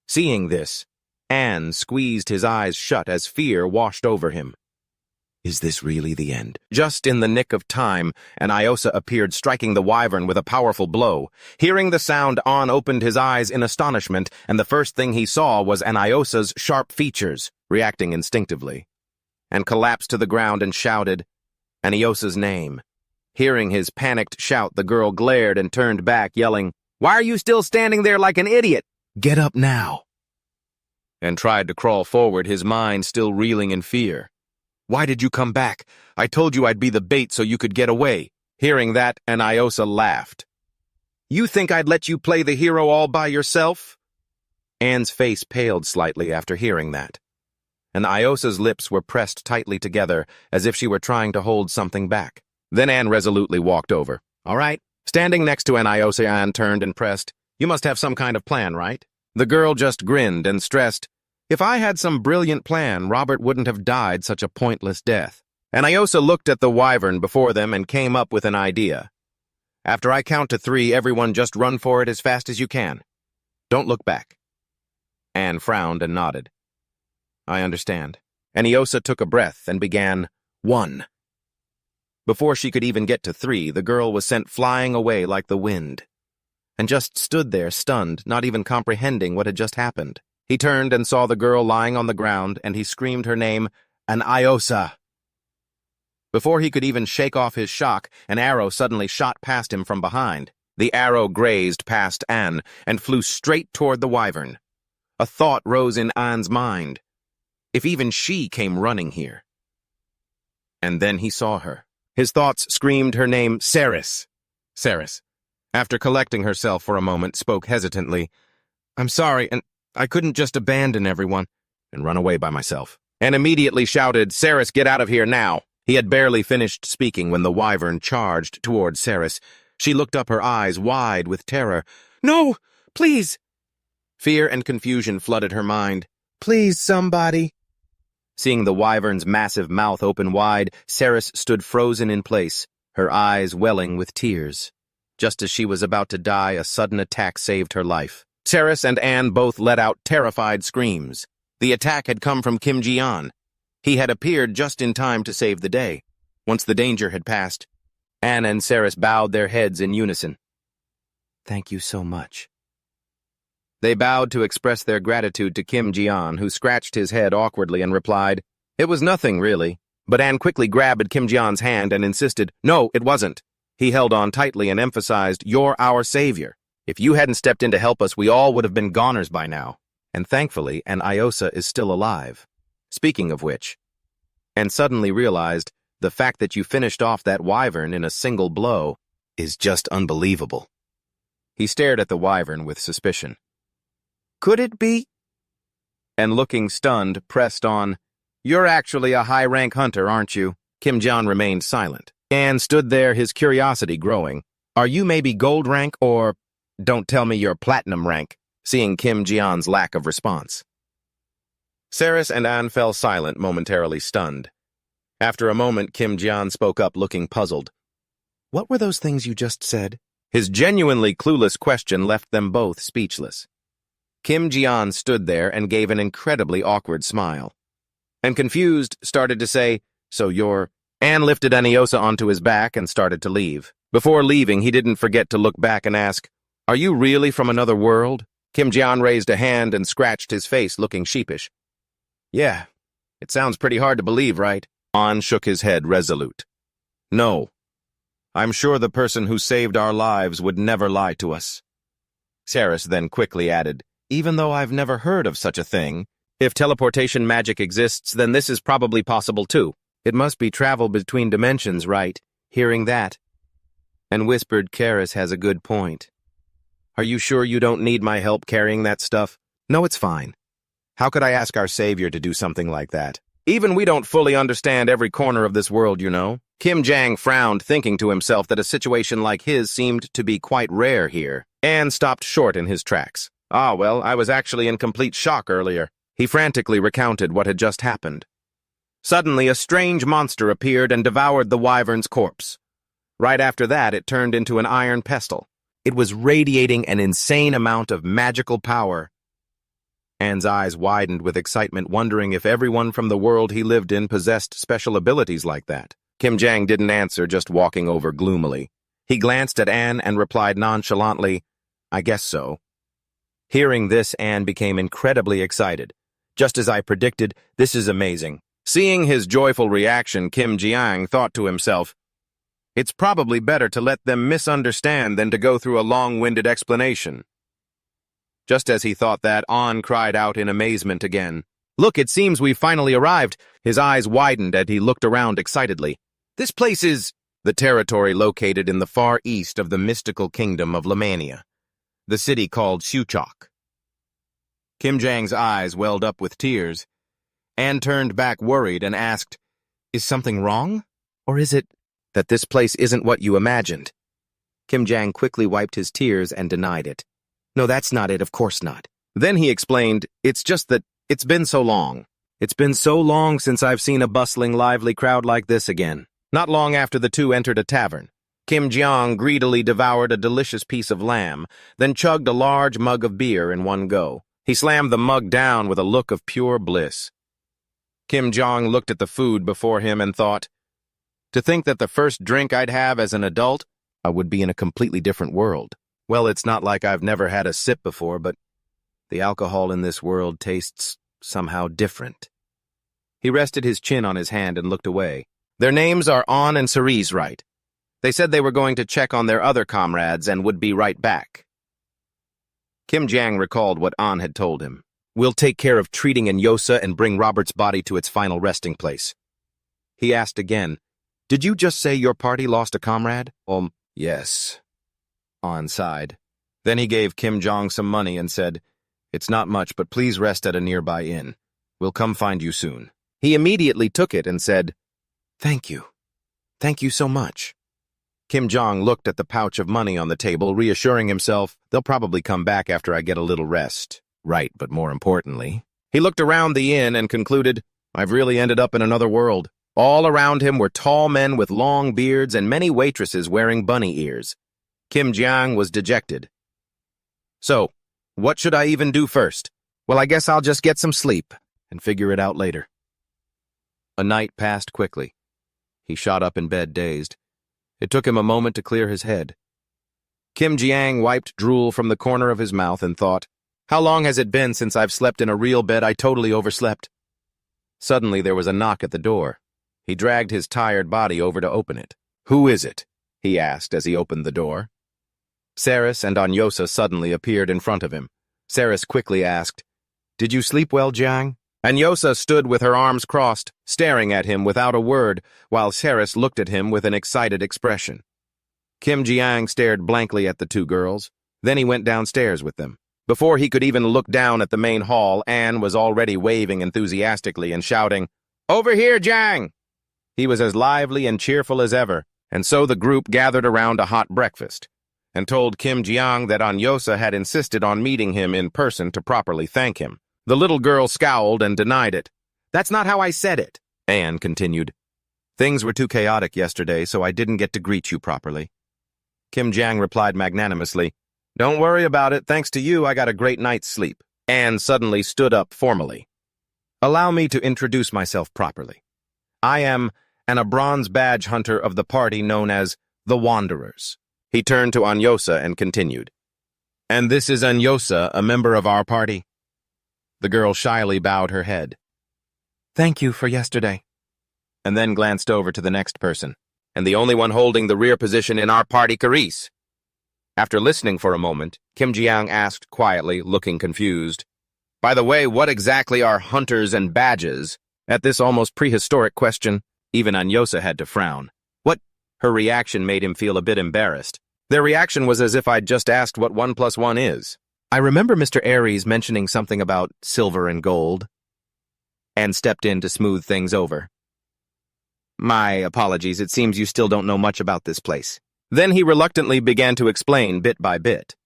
Seeing this, Anne squeezed his eyes shut as fear washed over him. Is this really the end? Just in the nick of time, an Iosa appeared, striking the wyvern with a powerful blow. Hearing the sound, An opened his eyes in astonishment, and the first thing he saw was an Iosa's sharp features, reacting instinctively, and collapsed to the ground and shouted Aniosa's name. Hearing his panicked shout, the girl glared and turned back, yelling, "Why are you still standing there like an idiot? Get up now!" And tried to crawl forward, his mind still reeling in fear. Why did you come back? I told you I'd be the bait so you could get away. Hearing that, an Iosa laughed. You think I'd let you play the hero all by yourself? Anne's face paled slightly after hearing that. And Iosa's lips were pressed tightly together, as if she were trying to hold something back. Then Anne resolutely walked over. All right. Standing next to an Iosa, Anne turned and pressed. You must have some kind of plan, right? The girl just grinned and stressed, if I had some brilliant plan, Robert wouldn't have died such a pointless death. And Iosa looked at the wyvern before them and came up with an idea. After I count to 3, everyone just run for it as fast as you can. Don't look back. Anne frowned and nodded. I understand. And Iosa took a breath and began 1. Before she could even get to 3, the girl was sent flying away like the wind, and just stood there stunned, not even comprehending what had just happened. He turned and saw the girl lying on the ground, and he screamed her name, an Iosa. Before he could even shake off his shock, an arrow suddenly shot past him from behind. The arrow grazed past Anne and flew straight toward the wyvern. A thought rose in Anne's mind. If even she came running here. And then he saw her. His thoughts screamed her name, Ceres. Ceres, after collecting herself for a moment, spoke hesitantly, I'm sorry, and I couldn't just abandon everyone and run away by myself. And immediately shouted, Ceres, get out of here now. He had barely finished speaking when the wyvern charged toward Ceres. She looked up, her eyes wide with terror. No, please. Fear and confusion flooded her mind. Please, somebody. Seeing the wyvern's massive mouth open wide, Ceres stood frozen in place, her eyes welling with tears. Just as she was about to die, a sudden attack saved her life. Ceres and Anne both let out terrified screams. The attack had come from Kim Ji-an. He had appeared just in time to save the day. Once the danger had passed, Anne and Ceres bowed their heads in unison. Thank you so much. They bowed to express their gratitude to Kim Ji-an, who scratched his head awkwardly and replied, It was nothing, really. But Anne quickly grabbed Kim Ji-an's hand and insisted, No, it wasn't. He held on tightly and emphasized, You're our savior. If you hadn't stepped in to help us, we all would have been goners by now. And thankfully, an Iosa is still alive. Speaking of which, and suddenly realized, the fact that you finished off that wyvern in a single blow is just unbelievable. He stared at the wyvern with suspicion. Could it be? And looking stunned, pressed on, You're actually a high-rank hunter, aren't you? Kim Ji-an remained silent. Anne stood there, his curiosity growing. Are you maybe gold rank or... Don't tell me you're platinum rank, seeing Kim Ji-an's lack of response. Ceres and Anne fell silent, momentarily stunned. After a moment, Kim Ji-an spoke up, looking puzzled. What were those things you just said? His genuinely clueless question left them both speechless. Kim Ji-an stood there and gave an incredibly awkward smile. And confused, started to say, So you're... Anne lifted Aniosa onto his back and started to leave. Before leaving, he didn't forget to look back and ask, Are you really from another world? Kim Ji-an raised a hand and scratched his face, looking sheepish. Yeah, it sounds pretty hard to believe, right? An shook his head resolute. No. I'm sure the person who saved our lives would never lie to us. Saris then quickly added, even though I've never heard of such a thing, if teleportation magic exists, then this is probably possible too. It must be travel between dimensions, right? Hearing that. And whispered, Karis has a good point. Are you sure you don't need my help carrying that stuff? No, it's fine. How could I ask our savior to do something like that? Even we don't fully understand every corner of this world, you know. Kim Jang frowned, thinking to himself that a situation like his seemed to be quite rare here, and stopped short in his tracks. Ah, well, I was actually in complete shock earlier. He frantically recounted what had just happened. Suddenly, a strange monster appeared and devoured the wyvern's corpse. Right after that, it turned into an iron pestle. It was radiating an insane amount of magical power. Anne's eyes widened with excitement, wondering if everyone from the world he lived in possessed special abilities like that. Kim Jang didn't answer, just walking over gloomily. He glanced at Anne and replied nonchalantly, I guess so. Hearing this, Anne became incredibly excited. Just as I predicted, this is amazing. Seeing his joyful reaction, Kim Jiang thought to himself, it's probably better to let them misunderstand than to go through a long-winded explanation. Just as he thought that, An cried out in amazement again. Look, it seems we've finally arrived. His eyes widened as he looked around excitedly. This place is the territory located in the far east of the mystical kingdom of Lemania, the city called Shuch. Kim Jang's eyes welled up with tears. Anne turned back worried and asked, is something wrong? Or is it that this place isn't what you imagined? Kim Jang quickly wiped his tears and denied it. No, that's not it, of course not. Then he explained, it's just that it's been so long. It's been so long since I've seen a bustling, lively crowd like this again. Not long after the two entered a tavern, Kim Jiang greedily devoured a delicious piece of lamb, then chugged a large mug of beer in one go. He slammed the mug down with a look of pure bliss. Kim Jong looked at the food before him and thought, to think that the first drink I'd have as an adult, I would be in a completely different world. Well, it's not like I've never had a sip before, but the alcohol in this world tastes somehow different. He rested his chin on his hand and looked away. Their names are An and Cerise, right? They said they were going to check on their other comrades and would be right back. Kim Jang recalled what An had told him. We'll take care of treating Anyosa and bring Robert's body to its final resting place. He asked again, did you just say your party lost a comrade? Yes. An sighed. Then he gave Kim Jong some money and said, it's not much, but please rest at a nearby inn. We'll come find you soon. He immediately took it and said, thank you. Thank you so much. Kim Jong looked at the pouch of money on the table, reassuring himself, they'll probably come back after I get a little rest. Right, but more importantly, he looked around the inn and concluded, I've really ended up in another world. All around him were tall men with long beards and many waitresses wearing bunny ears. Kim Jiang was dejected. So, what should I even do first? Well, I guess I'll just get some sleep and figure it out later. A night passed quickly. He shot up in bed, dazed. It took him a moment to clear his head. Kim Jiang wiped drool from the corner of his mouth and thought, how long has it been since I've slept in a real bed? I totally overslept. Suddenly there was a knock at the door. He dragged his tired body over to open it. Who is it? He asked as he opened the door. Saris and Anyosa suddenly appeared in front of him. Saris quickly asked, did you sleep well, Jiang? Anyosa stood with her arms crossed, staring at him without a word, while Saris looked at him with an excited expression. Kim Jiang stared blankly at the two girls. Then he went downstairs with them. Before he could even look down at the main hall, Anne was already waving enthusiastically and shouting, over here, Jiang! He was as lively and cheerful as ever, and so the group gathered around a hot breakfast, and told Kim Jiang that Anyosa had insisted on meeting him in person to properly thank him. The little girl scowled and denied it. That's not how I said it, Anne continued. Things were too chaotic yesterday, so I didn't get to greet you properly. Kim Jiang replied magnanimously, don't worry about it. Thanks to you, I got a great night's sleep. Anne suddenly stood up formally. Allow me to introduce myself properly. I am a bronze badge hunter of the party known as the Wanderers. He turned to Anyosa and continued. And this is Anyosa, a member of our party. The girl shyly bowed her head. Thank you for yesterday. And then glanced over to the next person. and the only one holding the rear position in our party, Carice. After listening for a moment, Kim Jiang asked quietly, looking confused, "By the way, what exactly are hunters and badges?" At this almost prehistoric question, even Anyosa had to frown. What? Her reaction made him feel a bit embarrassed. Their reaction was as if I'd just asked what 1 + 1 is. I remember Mr. Aries mentioning something about silver and gold, and stepped in to smooth things over. My apologies, it seems you still don't know much about this place. Then he reluctantly began to explain bit by bit.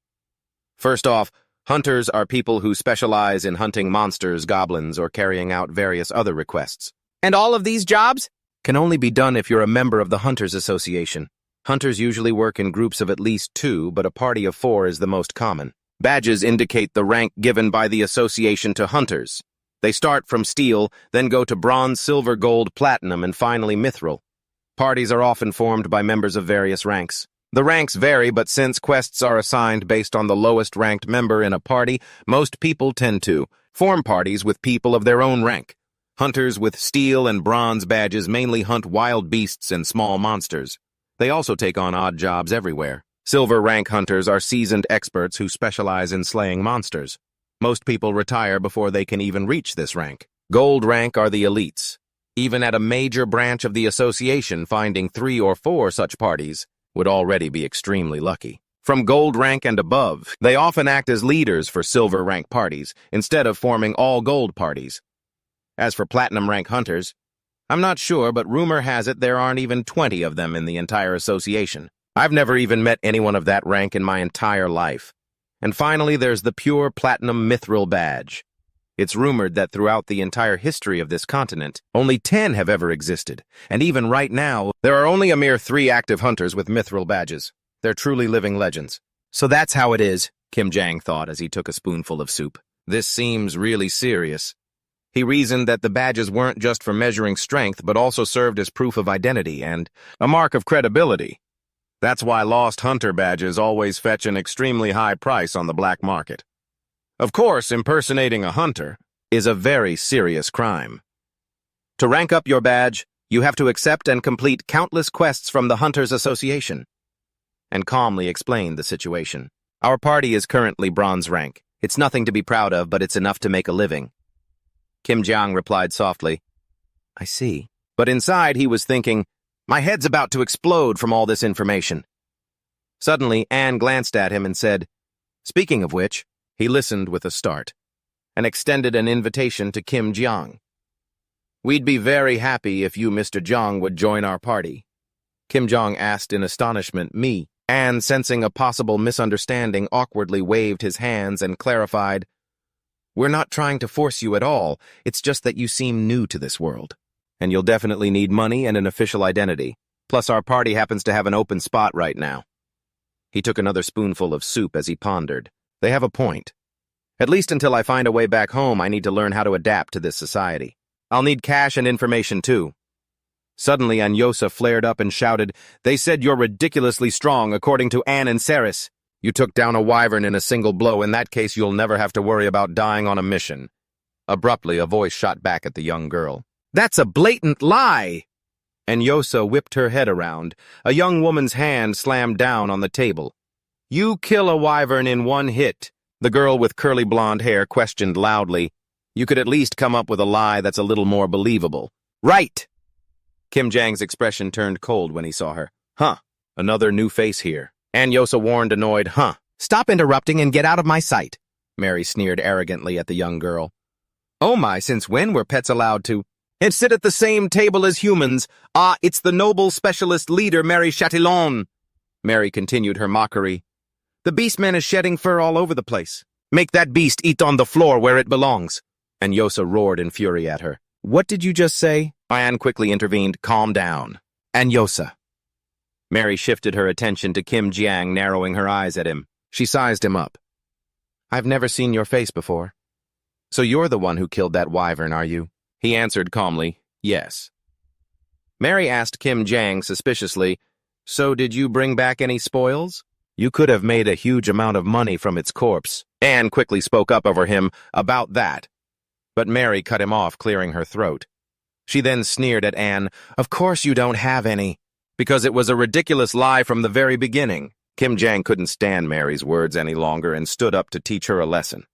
First off, hunters are people who specialize in hunting monsters, goblins, or carrying out various other requests. And all of these jobs can only be done if you're a member of the Hunters Association. Hunters usually work in groups of at least 2, but a party of 4 is the most common. Badges indicate the rank given by the association to hunters. They start from steel, then go to bronze, silver, gold, platinum, and finally mithril. Parties are often formed by members of various ranks. The ranks vary, but since quests are assigned based on the lowest ranked member in a party, most people tend to form parties with people of their own rank. Hunters with steel and bronze badges mainly hunt wild beasts and small monsters. They also take on odd jobs everywhere. Silver rank hunters are seasoned experts who specialize in slaying monsters. Most people retire before they can even reach this rank. Gold rank are the elites. Even at a major branch of the association, finding 3 or 4 such parties would already be extremely lucky. From gold rank and above, they often act as leaders for silver rank parties, instead of forming all gold parties. As for platinum rank hunters, I'm not sure, but rumor has it there aren't even 20 of them in the entire association. I've never even met anyone of that rank in my entire life. And finally, there's the pure platinum mithril badge. It's rumored that throughout the entire history of this continent, only 10 have ever existed, and even right now, there are only a mere 3 active hunters with mithril badges. They're truly living legends. So that's how it is, Kim Jiang thought as he took a spoonful of soup. This seems really serious. He reasoned that the badges weren't just for measuring strength, but also served as proof of identity and a mark of credibility. That's why lost hunter badges always fetch an extremely high price on the black market. Of course, impersonating a hunter is a very serious crime. To rank up your badge, you have to accept and complete countless quests from the Hunters Association. And calmly explained the situation. Our party is currently bronze rank. It's nothing to be proud of, but it's enough to make a living. Kim Jiang replied softly, I see. But inside he was thinking, my head's about to explode from all this information. Suddenly, Anne glanced at him and said, speaking of which, he listened with a start, and extended an invitation to Kim Jiang. We'd be very happy if you, Mr. Jiang, would join our party. Kim Jiang asked in astonishment, me. Anne, sensing a possible misunderstanding, awkwardly waved his hands and clarified, we're not trying to force you at all, it's just that you seem new to this world. And you'll definitely need money and an official identity. Plus our party happens to have an open spot right now. He took another spoonful of soup as he pondered. They have a point. At least until I find a way back home, I need to learn how to adapt to this society. I'll need cash and information too. Suddenly Anyosa flared up and shouted, they said you're ridiculously strong according to Anne and Ceres. You took down a wyvern in a single blow. In that case, you'll never have to worry about dying on a mission. Abruptly, a voice shot back at the young girl. That's a blatant lie! Anyosa whipped her head around. A young woman's hand slammed down on the table. You kill a wyvern in 1 hit, the girl with curly blonde hair questioned loudly. You could at least come up with a lie that's a little more believable. Right! Kim Jiang's expression turned cold when he saw her. Huh, another new face here. Anyosa warned, annoyed, huh. Stop interrupting and get out of my sight. Mary sneered arrogantly at the young girl. Oh my, since when were pets allowed to? And sit at the same table as humans. Ah, it's the noble specialist leader, Mary Chatillon. Mary continued her mockery. The beastman is shedding fur all over the place. Make that beast eat on the floor where it belongs. Anyosa roared in fury at her. What did you just say? Anne quickly intervened. Calm down. Anyosa. Mary shifted her attention to Kim Jiang, narrowing her eyes at him. She sized him up. I've never seen your face before. So you're the one who killed that wyvern, are you? He answered calmly, yes. Mary asked Kim Jiang suspiciously, so did you bring back any spoils? You could have made a huge amount of money from its corpse. Anne quickly spoke up over him about that. But Mary cut him off, clearing her throat. She then sneered at Anne, of course you don't have any. Because it was a ridiculous lie from the very beginning. Kim Jang couldn't stand Mary's words any longer and stood up to teach her a lesson.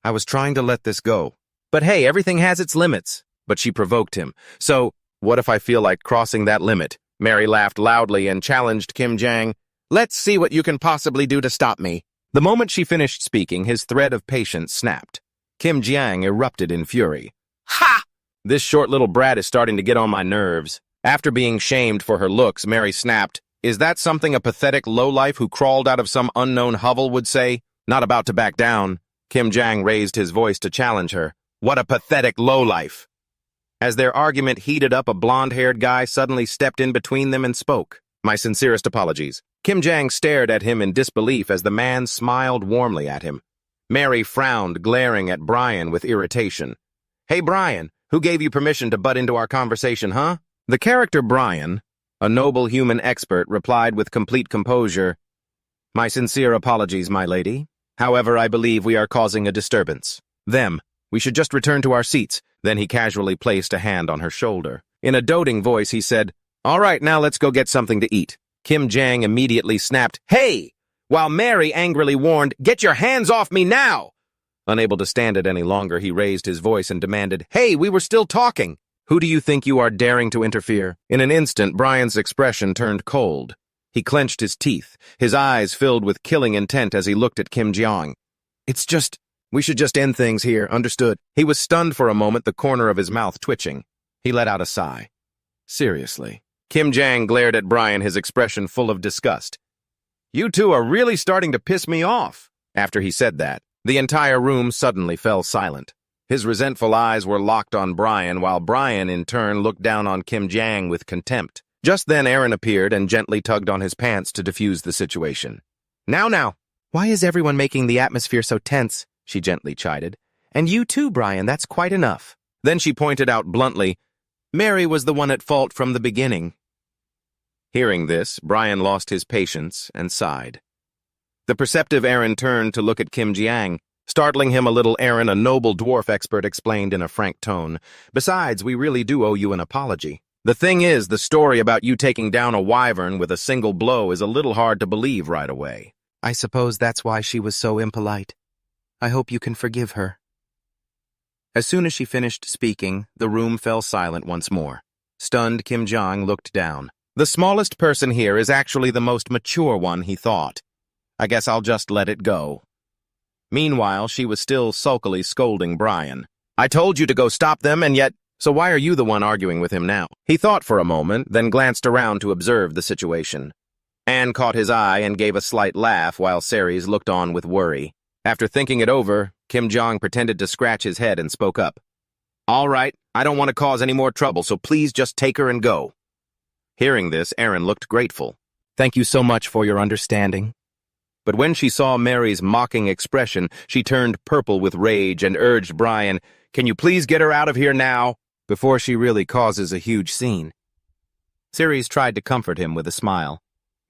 I was trying to let this go. But hey, everything has its limits. But she provoked him. So, what if I feel like crossing that limit? Mary laughed loudly and challenged Kim Jang. Let's see what you can possibly do to stop me. The moment she finished speaking, his thread of patience snapped. Kim Jang erupted in fury. Ha! This short little brat is starting to get on my nerves. After being shamed for her looks, Mary snapped, Is that something a pathetic lowlife who crawled out of some unknown hovel would say? Not about to back down. Kim Jang raised his voice to challenge her. What a pathetic lowlife! As their argument heated up, a blonde-haired guy suddenly stepped in between them and spoke. My sincerest apologies. Kim Jang stared at him in disbelief as the man smiled warmly at him. Mary frowned, glaring at Brian with irritation. Hey, Brian, who gave you permission to butt into our conversation, huh? The character Brian, a noble human expert, replied with complete composure. My sincere apologies, my lady. However, I believe we are causing a disturbance. We should just return to our seats. Then he casually placed a hand on her shoulder. In a doting voice, he said, All right, now let's go get something to eat. Kim Jang immediately snapped, Hey! While Mary angrily warned, Get your hands off me now! Unable to stand it any longer, he raised his voice and demanded, Hey, we were still talking! Who do you think you are daring to interfere? In an instant, Brian's expression turned cold. He clenched his teeth, his eyes filled with killing intent as he looked at Kim Jang. We should just end things here, understood? He was stunned for a moment, the corner of his mouth twitching. He let out a sigh. Seriously. Kim Jang glared at Brian, his expression full of disgust. You two are really starting to piss me off. After he said that, the entire room suddenly fell silent. His resentful eyes were locked on Brian, while Brian, in turn, looked down on Kim Jang with contempt. Just then, Aaron appeared and gently tugged on his pants to diffuse the situation. Now, why is everyone making the atmosphere so tense? She gently chided. And you too, Brian, that's quite enough. Then she pointed out bluntly, Mary was the one at fault from the beginning. Hearing this, Brian lost his patience and sighed. The perceptive Aaron turned to look at Kim Jang. Startling him a little, Aaron, a noble dwarf expert, explained in a frank tone. Besides, we really do owe you an apology. The thing is, the story about you taking down a wyvern with a single blow is a little hard to believe right away. I suppose that's why she was so impolite. I hope you can forgive her. As soon as she finished speaking, the room fell silent once more. Stunned, Kim Jang looked down. The smallest person here is actually the most mature one, he thought. I guess I'll just let it go. Meanwhile, she was still sulkily scolding Brian. I told you to go stop them, and yet, so why are you the one arguing with him now? He thought for a moment, then glanced around to observe the situation. Anne caught his eye and gave a slight laugh while Ceres looked on with worry. After thinking it over, Kim Jang pretended to scratch his head and spoke up. All right, I don't want to cause any more trouble, so please just take her and go. Hearing this, Aaron looked grateful. Thank you so much for your understanding. But when she saw Mary's mocking expression, she turned purple with rage and urged Brian, Can you please get her out of here now, before she really causes a huge scene? Ceres tried to comfort him with a smile.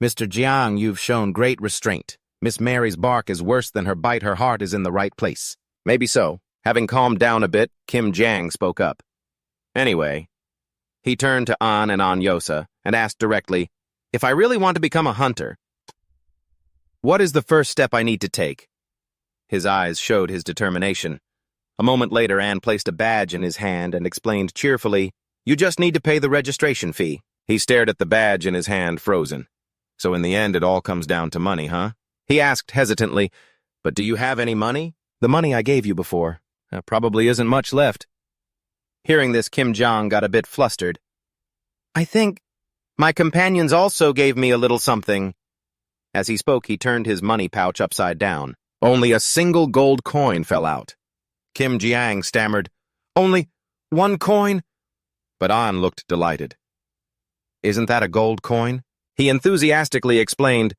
Mr. Jiang, you've shown great restraint. Miss Mary's bark is worse than her bite. Her heart is in the right place. Maybe so. Having calmed down a bit, Kim Jang spoke up. Anyway, he turned to An and Anyosa and asked directly, If I really want to become a hunter, what is the first step I need to take? His eyes showed his determination. A moment later, Anne placed a badge in his hand and explained cheerfully, You just need to pay the registration fee. He stared at the badge in his hand, frozen. So in the end, it all comes down to money, huh? He asked hesitantly, But do you have any money? The money I gave you before. Probably isn't much left. Hearing this, Kim Jang got a bit flustered. I think my companions also gave me a little something. As he spoke, he turned his money pouch upside down. Only a single gold coin fell out. Kim Jiang stammered, Only 1 coin? But An looked delighted. Isn't that a gold coin? He enthusiastically explained,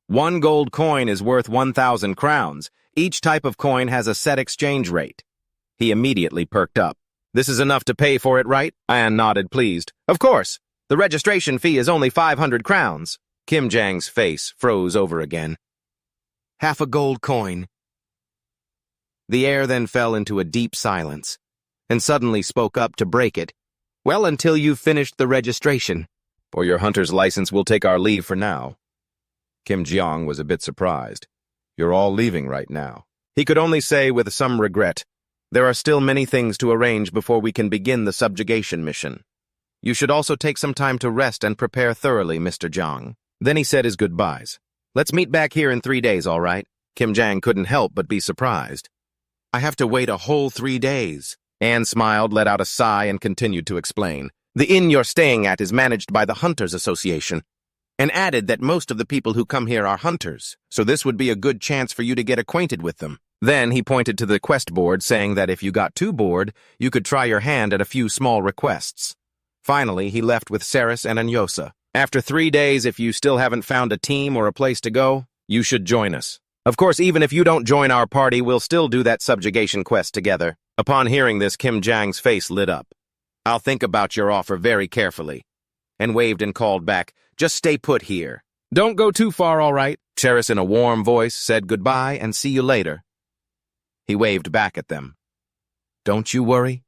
1 gold coin is worth 1,000 crowns. Each type of coin has a set exchange rate. He immediately perked up. This is enough to pay for it, right? Anne nodded, pleased. Of course. The registration fee is only 500 crowns. Kim Jang's face froze over again. Half a gold coin. The air then fell into a deep silence, and suddenly spoke up to break it. Well, until you've finished the registration. For your hunter's license, we'll take our leave for now. Kim Jeong was a bit surprised. You're all leaving right now. He could only say with some regret, there are still many things to arrange before we can begin the subjugation mission. You should also take some time to rest and prepare thoroughly, Mr. Jeong. Then he said his goodbyes. Let's meet back here in 3 days, all right? Kim Jang couldn't help but be surprised. I have to wait a whole 3 days. Anne smiled, let out a sigh, and continued to explain. The inn you're staying at is managed by the Hunters Association, and added that most of the people who come here are hunters, so this would be a good chance for you to get acquainted with them. Then he pointed to the quest board, saying that if you got too bored, you could try your hand at a few small requests. Finally, he left with Saris and Anyosa. After 3 days, if you still haven't found a team or a place to go, you should join us. Of course, even if you don't join our party, we'll still do that subjugation quest together. Upon hearing this, Kim Jang's face lit up. I'll think about your offer very carefully. And waved and called back, just stay put here. Don't go too far, all right? Saris, in a warm voice, said goodbye and see you later. He waved back at them. Don't you worry.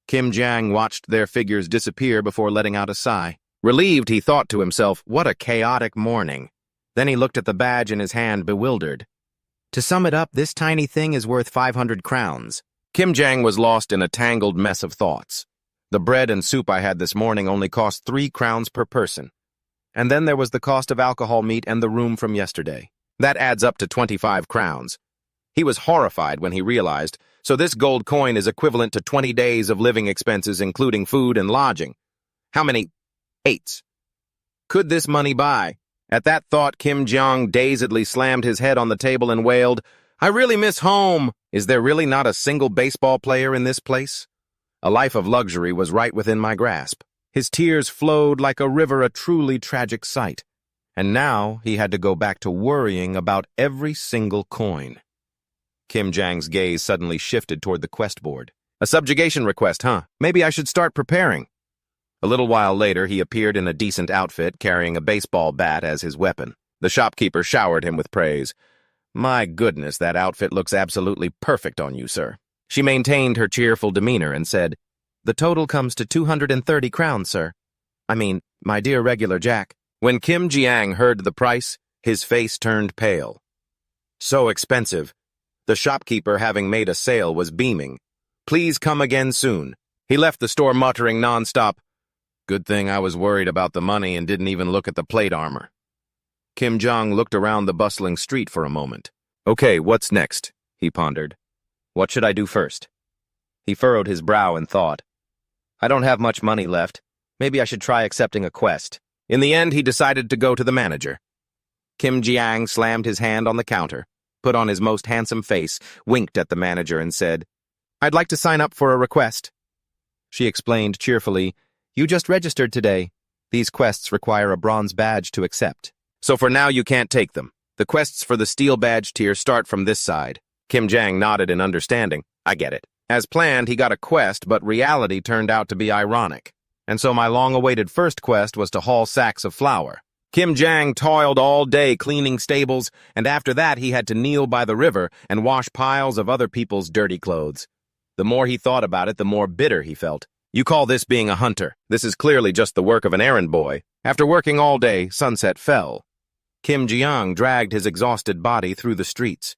Kim Jang watched their figures disappear before letting out a sigh. Relieved, he thought to himself, what a chaotic morning. Then he looked at the badge in his hand, bewildered. To sum it up, this tiny thing is worth 500 crowns. Kim Jang was lost in a tangled mess of thoughts. The bread and soup I had this morning only cost 3 crowns per person. And then there was the cost of alcohol, meat, and the room from yesterday. That adds up to 25 crowns. He was horrified when he realized, so this gold coin is equivalent to 20 days of living expenses, including food and lodging. How many 8s could this money buy? At that thought, Kim Jeong dazedly slammed his head on the table and wailed, I really miss home. Is there really not a single baseball player in this place? A life of luxury was right within my grasp. His tears flowed like a river, a truly tragic sight. And now he had to go back to worrying about every single coin. Kim Jang's gaze suddenly shifted toward the quest board. A subjugation request, huh? Maybe I should start preparing. A little while later, he appeared in a decent outfit, carrying a baseball bat as his weapon. The shopkeeper showered him with praise. My goodness, that outfit looks absolutely perfect on you, sir. She maintained her cheerful demeanor and said, The total comes to 230 crowns, sir. I mean, my dear regular Jack. When Kim Jiang heard the price, his face turned pale. So expensive. The shopkeeper, having made a sale, was beaming. Please come again soon. He left the store muttering nonstop, Good thing I was worried about the money and didn't even look at the plate armor. Kim Jong looked around the bustling street for a moment. Okay, what's next? He pondered. What should I do first? He furrowed his brow and thought. I don't have much money left. Maybe I should try accepting a quest. In the end, he decided to go to the manager. Kim Jiang slammed his hand on the counter, put on his most handsome face, winked at the manager and said, I'd like to sign up for a request. She explained cheerfully, You just registered today. These quests require a bronze badge to accept. So for now you can't take them. The quests for the steel badge tier start from this side. Kim Jang nodded in understanding. I get it. As planned, he got a quest, but reality turned out to be ironic. And so my long-awaited first quest was to haul sacks of flour. Kim Jang toiled all day cleaning stables, and after that he had to kneel by the river and wash piles of other people's dirty clothes. The more he thought about it, the more bitter he felt. You call this being a hunter. This is clearly just the work of an errand boy. After working all day, sunset fell. Kim Jiang dragged his exhausted body through the streets.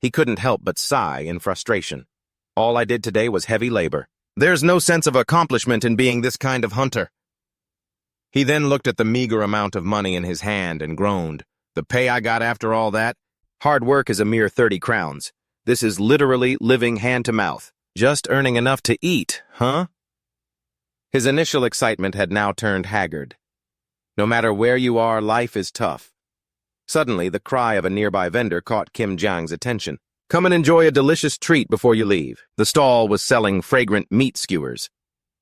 He couldn't help but sigh in frustration. All I did today was heavy labor. There's no sense of accomplishment in being this kind of hunter. He then looked at the meager amount of money in his hand and groaned. The pay I got after all that? Hard work is a mere 30 crowns. This is literally living hand to mouth. Just earning enough to eat, huh? His initial excitement had now turned haggard. No matter where you are, life is tough. Suddenly, the cry of a nearby vendor caught Kim Jiang's attention. Come and enjoy a delicious treat before you leave. The stall was selling fragrant meat skewers.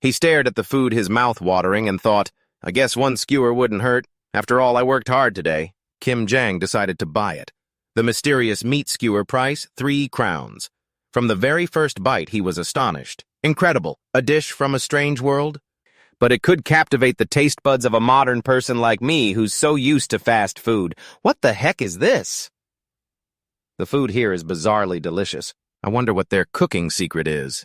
He stared at the food, his mouth watering, and thought, I guess one skewer wouldn't hurt. After all, I worked hard today. Kim Jang decided to buy it. The mysterious meat skewer price, 3 crowns. From the very first bite, he was astonished. Incredible. A dish from a strange world? But it could captivate the taste buds of a modern person like me who's so used to fast food. What the heck is this? The food here is bizarrely delicious. I wonder what their cooking secret is.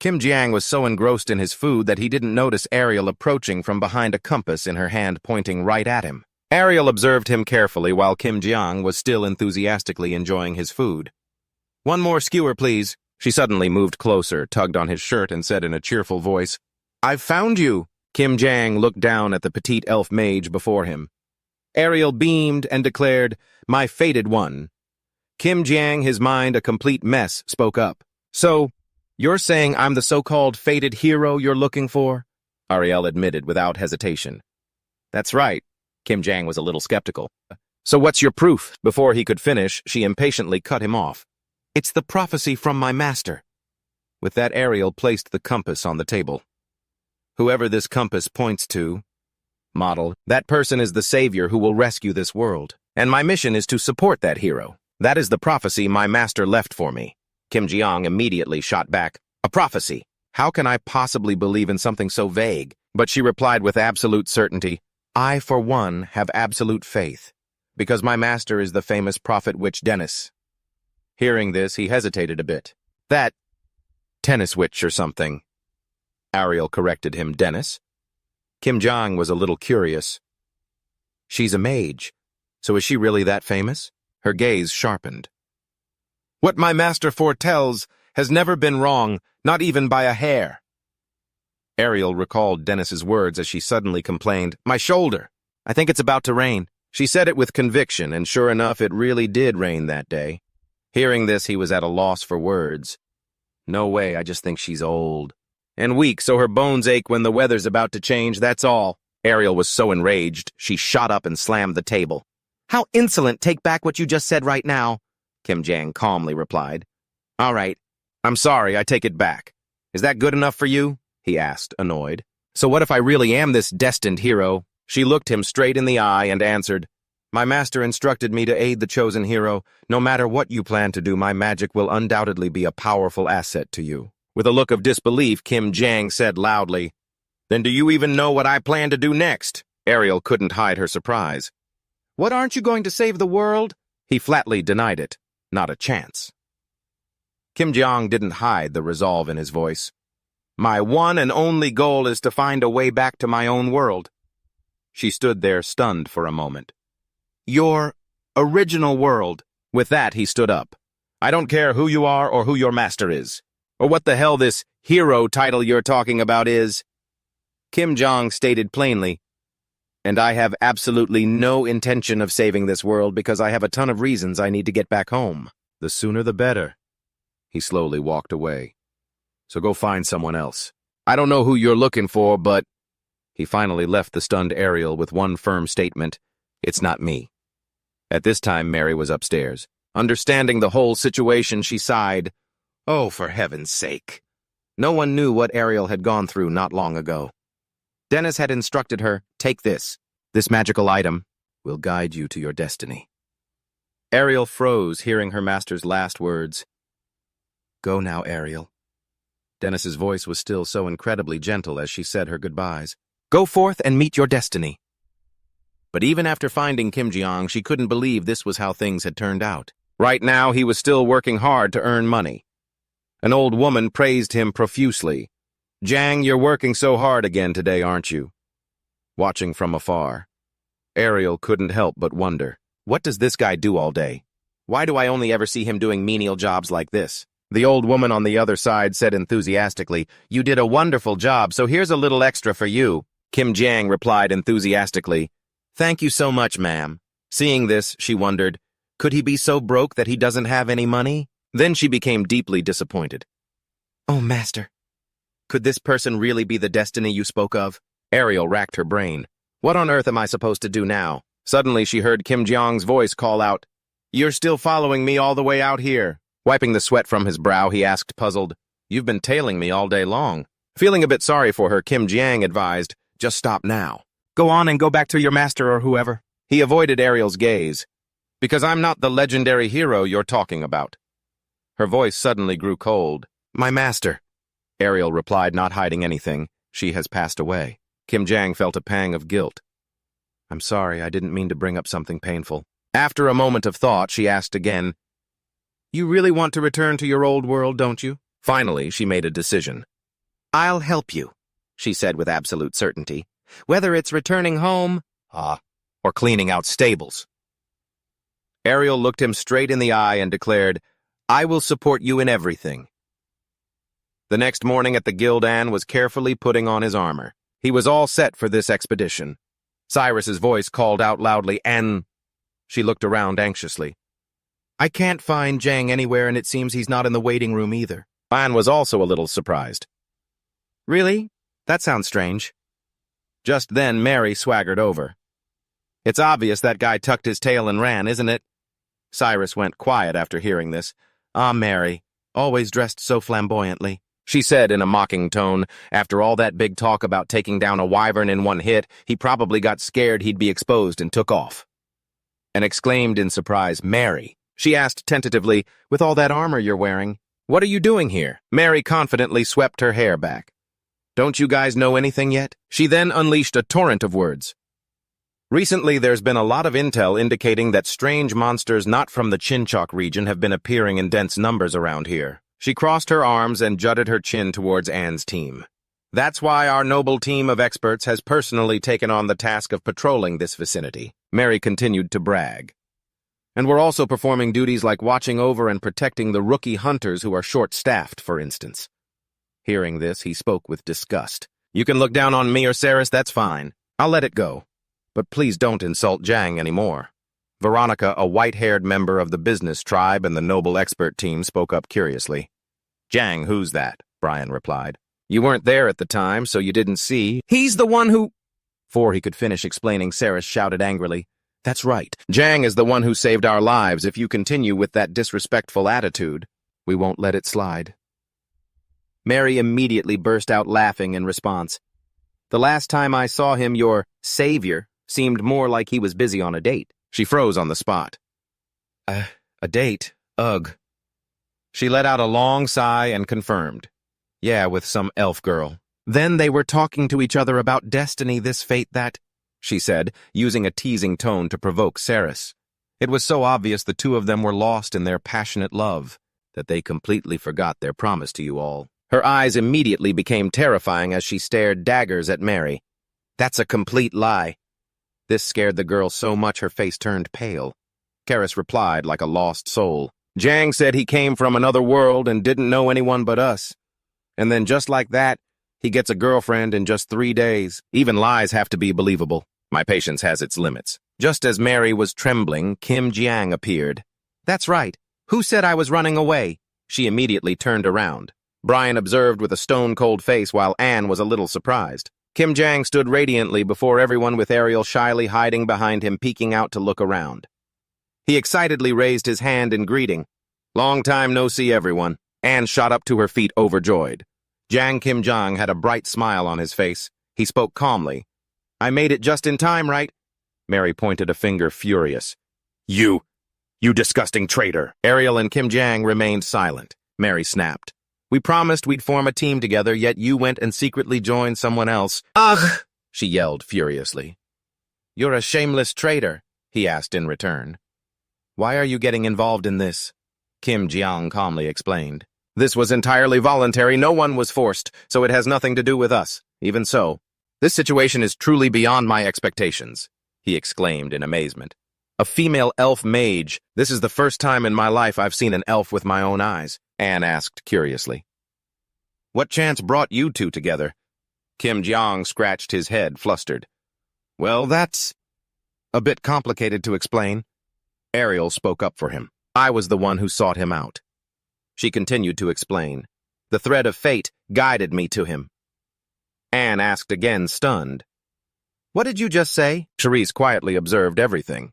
Kim Jiang was so engrossed in his food that he didn't notice Ariel approaching from behind a compass in her hand pointing right at him. Ariel observed him carefully while Kim Jiang was still enthusiastically enjoying his food. "One more skewer, please." She suddenly moved closer, tugged on his shirt, and said in a cheerful voice, "I've found you." Kim Jiang looked down at the petite elf mage before him. Ariel beamed and declared, "My fated one." Kim Jiang, his mind a complete mess, spoke up. "So, you're saying I'm the so-called fated hero you're looking for?" Ariel admitted without hesitation. "That's right." Kim Jiang was a little skeptical. "So what's your proof?" Before he could finish, she impatiently cut him off. "It's the prophecy from my master." With that, Ariel placed the compass on the table. "Whoever this compass points to, model, that person is the savior who will rescue this world. And my mission is to support that hero. That is the prophecy my master left for me." Kim Jiang immediately shot back, "A prophecy? How can I possibly believe in something so vague?" But she replied with absolute certainty, "I, for one, have absolute faith, because my master is the famous prophet witch Dennis." Hearing this, he hesitated a bit. "That tennis witch or something." Ariel corrected him. "Dennis?" Kim Jiang was a little curious. "She's a mage, so is she really that famous?" Her gaze sharpened. "What my master foretells has never been wrong, not even by a hair." Ariel recalled Dennis's words as she suddenly complained, "My shoulder! I think it's about to rain." She said it with conviction, and sure enough, it really did rain that day. Hearing this, he was at a loss for words. "No way, I just think she's old. And weak, so her bones ache when the weather's about to change, that's all." Ariel was so enraged, she shot up and slammed the table. "How insolent! Take back what you just said right now," Kim Jiang calmly replied. "All right, I'm sorry, I take it back. Is that good enough for you?" he asked, annoyed. "So what if I really am this destined hero?" She looked him straight in the eye and answered, "My master instructed me to aid the chosen hero. No matter what you plan to do, my magic will undoubtedly be a powerful asset to you." With a look of disbelief, Kim Jiang said loudly, "Then do you even know what I plan to do next?" Ariel couldn't hide her surprise. "What, aren't you going to save the world?" He flatly denied it. Not a chance. Kim Jiang didn't hide the resolve in his voice. "My one and only goal is to find a way back to my own world." She stood there stunned for a moment. "Your original world." With that, he stood up. "I don't care who you are or who your master is, or what the hell this hero title you're talking about is." Kim Jiang stated plainly, "And I have absolutely no intention of saving this world because I have a ton of reasons I need to get back home. The sooner the better." He slowly walked away. "So go find someone else. I don't know who you're looking for, but—" He finally left the stunned Ariel with one firm statement, "It's not me." At this time, Mary was upstairs. Understanding the whole situation, she sighed, "Oh, for heaven's sake." No one knew what Ariel had gone through not long ago. Dennis had instructed her, "Take this. This magical item will guide you to your destiny." Ariel froze, hearing her master's last words. "Go now, Ariel." Dennis's voice was still so incredibly gentle as she said her goodbyes. "Go forth and meet your destiny." But even after finding Kim Jiang, she couldn't believe this was how things had turned out. Right now, he was still working hard to earn money. An old woman praised him profusely. "Jiang, you're working so hard again today, aren't you?" Watching from afar, Ariel couldn't help but wonder, what does this guy do all day? Why do I only ever see him doing menial jobs like this? The old woman on the other side said enthusiastically, "You did a wonderful job, so here's a little extra for you." Kim Jiang replied enthusiastically, "Thank you so much, ma'am." Seeing this, she wondered, could he be so broke that he doesn't have any money? Then she became deeply disappointed. "Oh, master, could this person really be the destiny you spoke of?" Ariel racked her brain. What on earth am I supposed to do now? Suddenly she heard Kim Jiang's voice call out, "You're still following me all the way out here." Wiping the sweat from his brow, he asked, puzzled, "You've been tailing me all day long." Feeling a bit sorry for her, Kim Jiang advised, "Just stop now. Go on and go back to your master or whoever." He avoided Ariel's gaze. "Because I'm not the legendary hero you're talking about." Her voice suddenly grew cold. "My master," Ariel replied, not hiding anything. "She has passed away." Kim Jiang felt a pang of guilt. "I'm sorry, I didn't mean to bring up something painful." After a moment of thought, she asked again, "You really want to return to your old world, don't you?" Finally, she made a decision. I'll help you, she said with absolute certainty. Whether it's returning home, or cleaning out stables. Ariel looked him straight in the eye and declared, I will support you in everything. The next morning at the guild, Anne was carefully putting on his armor. He was all set for this expedition. Cyrus's voice called out loudly, Anne. She looked around anxiously. I can't find Jang anywhere, and it seems he's not in the waiting room either. Anne was also a little surprised. Really? That sounds strange. Just then, Mary swaggered over. It's obvious that guy tucked his tail and ran, isn't it? Cyrus went quiet after hearing this. Mary, always dressed so flamboyantly, she said in a mocking tone. After all that big talk about taking down a wyvern in one hit, he probably got scared he'd be exposed and took off. And exclaimed in surprise, Mary. She asked tentatively, with all that armor you're wearing, what are you doing here? Mary confidently swept her hair back. Don't you guys know anything yet? She then unleashed a torrent of words. Recently, there's been a lot of intel indicating that strange monsters not from the Chinchok region have been appearing in dense numbers around here. She crossed her arms and jutted her chin towards Anne's team. That's why our noble team of experts has personally taken on the task of patrolling this vicinity. Mary continued to brag. And we're also performing duties like watching over and protecting the rookie hunters who are short-staffed, for instance. Hearing this, he spoke with disgust. You can look down on me or Saris, that's fine. I'll let it go. But please don't insult Jang anymore. Veronica, a white-haired member of the business tribe and the noble expert team, spoke up curiously. Jang, who's that? Brian replied. You weren't there at the time, so you didn't see. He's the one who... Before he could finish explaining, Saris shouted angrily. That's right. Jang is the one who saved our lives. If you continue with that disrespectful attitude, we won't let it slide. Mary immediately burst out laughing in response. The last time I saw him, your savior seemed more like he was busy on a date. She froze on the spot. A date? Ugh. She let out a long sigh and confirmed. Yeah, with some elf girl. Then they were talking to each other about destiny, this fate that, she said, using a teasing tone to provoke Saris. It was so obvious the two of them were lost in their passionate love that they completely forgot their promise to you all. Her eyes immediately became terrifying as she stared daggers at Mary. That's a complete lie. This scared the girl so much her face turned pale. Karis replied like a lost soul. Jang said he came from another world and didn't know anyone but us. And then just like that, he gets a girlfriend in just 3 days. Even lies have to be believable. My patience has its limits. Just as Mary was trembling, Kim Jiang appeared. That's right. Who said I was running away? She immediately turned around. Brian observed with a stone-cold face while Anne was a little surprised. Kim Jang stood radiantly before everyone with Ariel shyly hiding behind him, peeking out to look around. He excitedly raised his hand in greeting. Long time no see, everyone. Anne shot up to her feet, overjoyed. Jang Kim Jang had a bright smile on his face. He spoke calmly. I made it just in time, right? Mary pointed a finger, furious. You disgusting traitor. Ariel and Kim Jang remained silent. Mary snapped. We promised we'd form a team together, yet you went and secretly joined someone else. Ugh! She yelled furiously. You're a shameless traitor, he asked in return. Why are you getting involved in this? Kim Jiang calmly explained. This was entirely voluntary, no one was forced, so it has nothing to do with us. Even so, this situation is truly beyond my expectations, he exclaimed in amazement. A female elf mage. This is the first time in my life I've seen an elf with my own eyes, Anne asked curiously. What chance brought you two together? Kim Jiang scratched his head, flustered. Well, that's a bit complicated to explain. Ariel spoke up for him. I was the one who sought him out. She continued to explain. The thread of fate guided me to him. Anne asked again, stunned. What did you just say? Charisse quietly observed everything.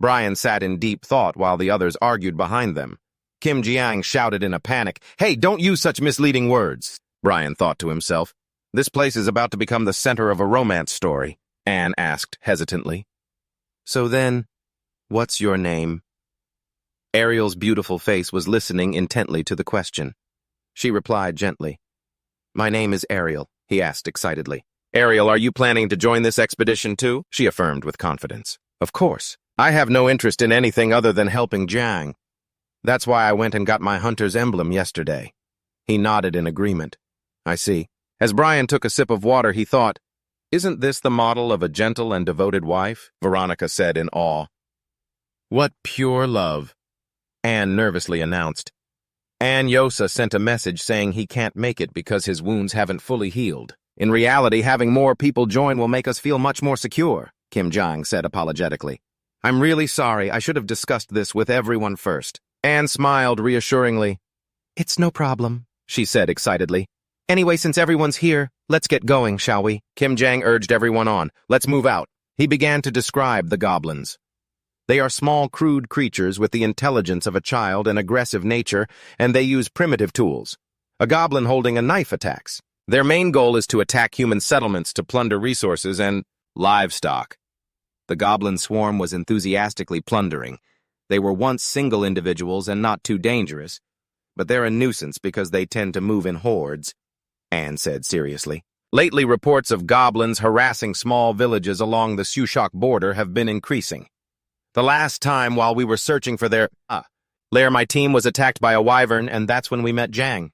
Brian sat in deep thought while the others argued behind them. Kim Jiang shouted in a panic, Hey, don't use such misleading words. Brian thought to himself. This place is about to become the center of a romance story, Anne asked hesitantly. So then, what's your name? Ariel's beautiful face was listening intently to the question. She replied gently. My name is Ariel, he asked excitedly. Ariel, are you planning to join this expedition too? She affirmed with confidence. Of course. I have no interest in anything other than helping Jang. That's why I went and got my hunter's emblem yesterday. He nodded in agreement. I see. As Brian took a sip of water, he thought, "Isn't this the model of a gentle and devoted wife?" Veronica said in awe. "What pure love," Anne nervously announced. Ann Yosa sent a message saying he can't make it because his wounds haven't fully healed. "In reality, having more people join will make us feel much more secure," Kim Jong said apologetically. "I'm really sorry. I should have discussed this with everyone first." Anne smiled reassuringly. "It's no problem," she said excitedly. "Anyway, since everyone's here, let's get going, shall we?" Kim Jong urged everyone on. "Let's move out." He began to describe the goblins. They are small, crude creatures with the intelligence of a child and aggressive nature, and they use primitive tools. A goblin holding a knife attacks. Their main goal is to attack human settlements to plunder resources and livestock. The goblin swarm was enthusiastically plundering. They were once single individuals and not too dangerous, but they're a nuisance because they tend to move in hordes, Anne said seriously. Lately, reports of goblins harassing small villages along the Shuch border have been increasing. The last time, while we were searching for their lair, my team was attacked by a wyvern, and that's when we met Jang.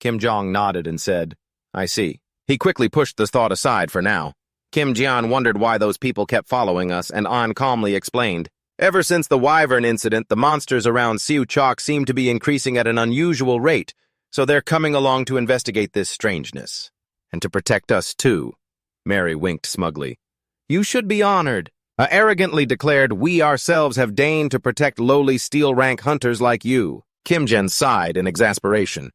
Kim Jong nodded and said, "I see." He quickly pushed the thought aside for now. Kim Jian wondered why those people kept following us, and An calmly explained, "Ever since the wyvern incident, the monsters around Shuch seem to be increasing at an unusual rate, so they're coming along to investigate this strangeness. And to protect us, too." Mary winked smugly. "You should be honored." Arrogantly declared, "We ourselves have deigned to protect lowly steel-rank hunters like you." Kim Jen sighed in exasperation.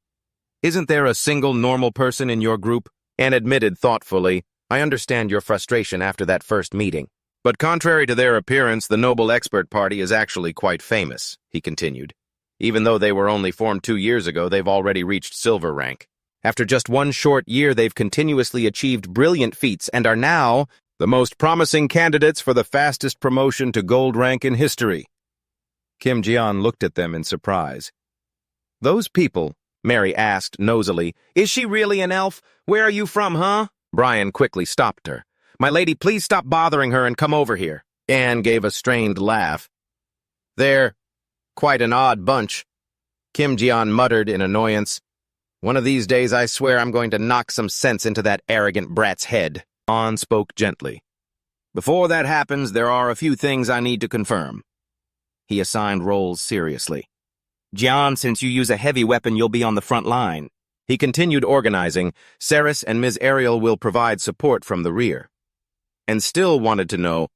"Isn't there a single normal person in your group?" Anne admitted thoughtfully, "I understand your frustration after that first meeting. But contrary to their appearance, the Noble Expert Party is actually quite famous," he continued. "Even though they were only formed 2 years ago, they've already reached silver rank. After just 1 short year, they've continuously achieved brilliant feats and are now the most promising candidates for the fastest promotion to gold rank in history." Kim Jian looked at them in surprise. "Those people," Mary asked nosily, "is she really an elf? Where are you from, huh?" Brian quickly stopped her. "My lady, please stop bothering her and come over here." Anne gave a strained laugh. "They're quite an odd bunch," Kim Jian muttered in annoyance. "One of these days I swear I'm going to knock some sense into that arrogant brat's head." An spoke gently. "Before that happens, there are a few things I need to confirm." He assigned roles seriously. "Jian, since you use a heavy weapon, you'll be on the front line." He continued organizing. "Saris and Ms. Ariel will provide support from the rear." And still wanted to know,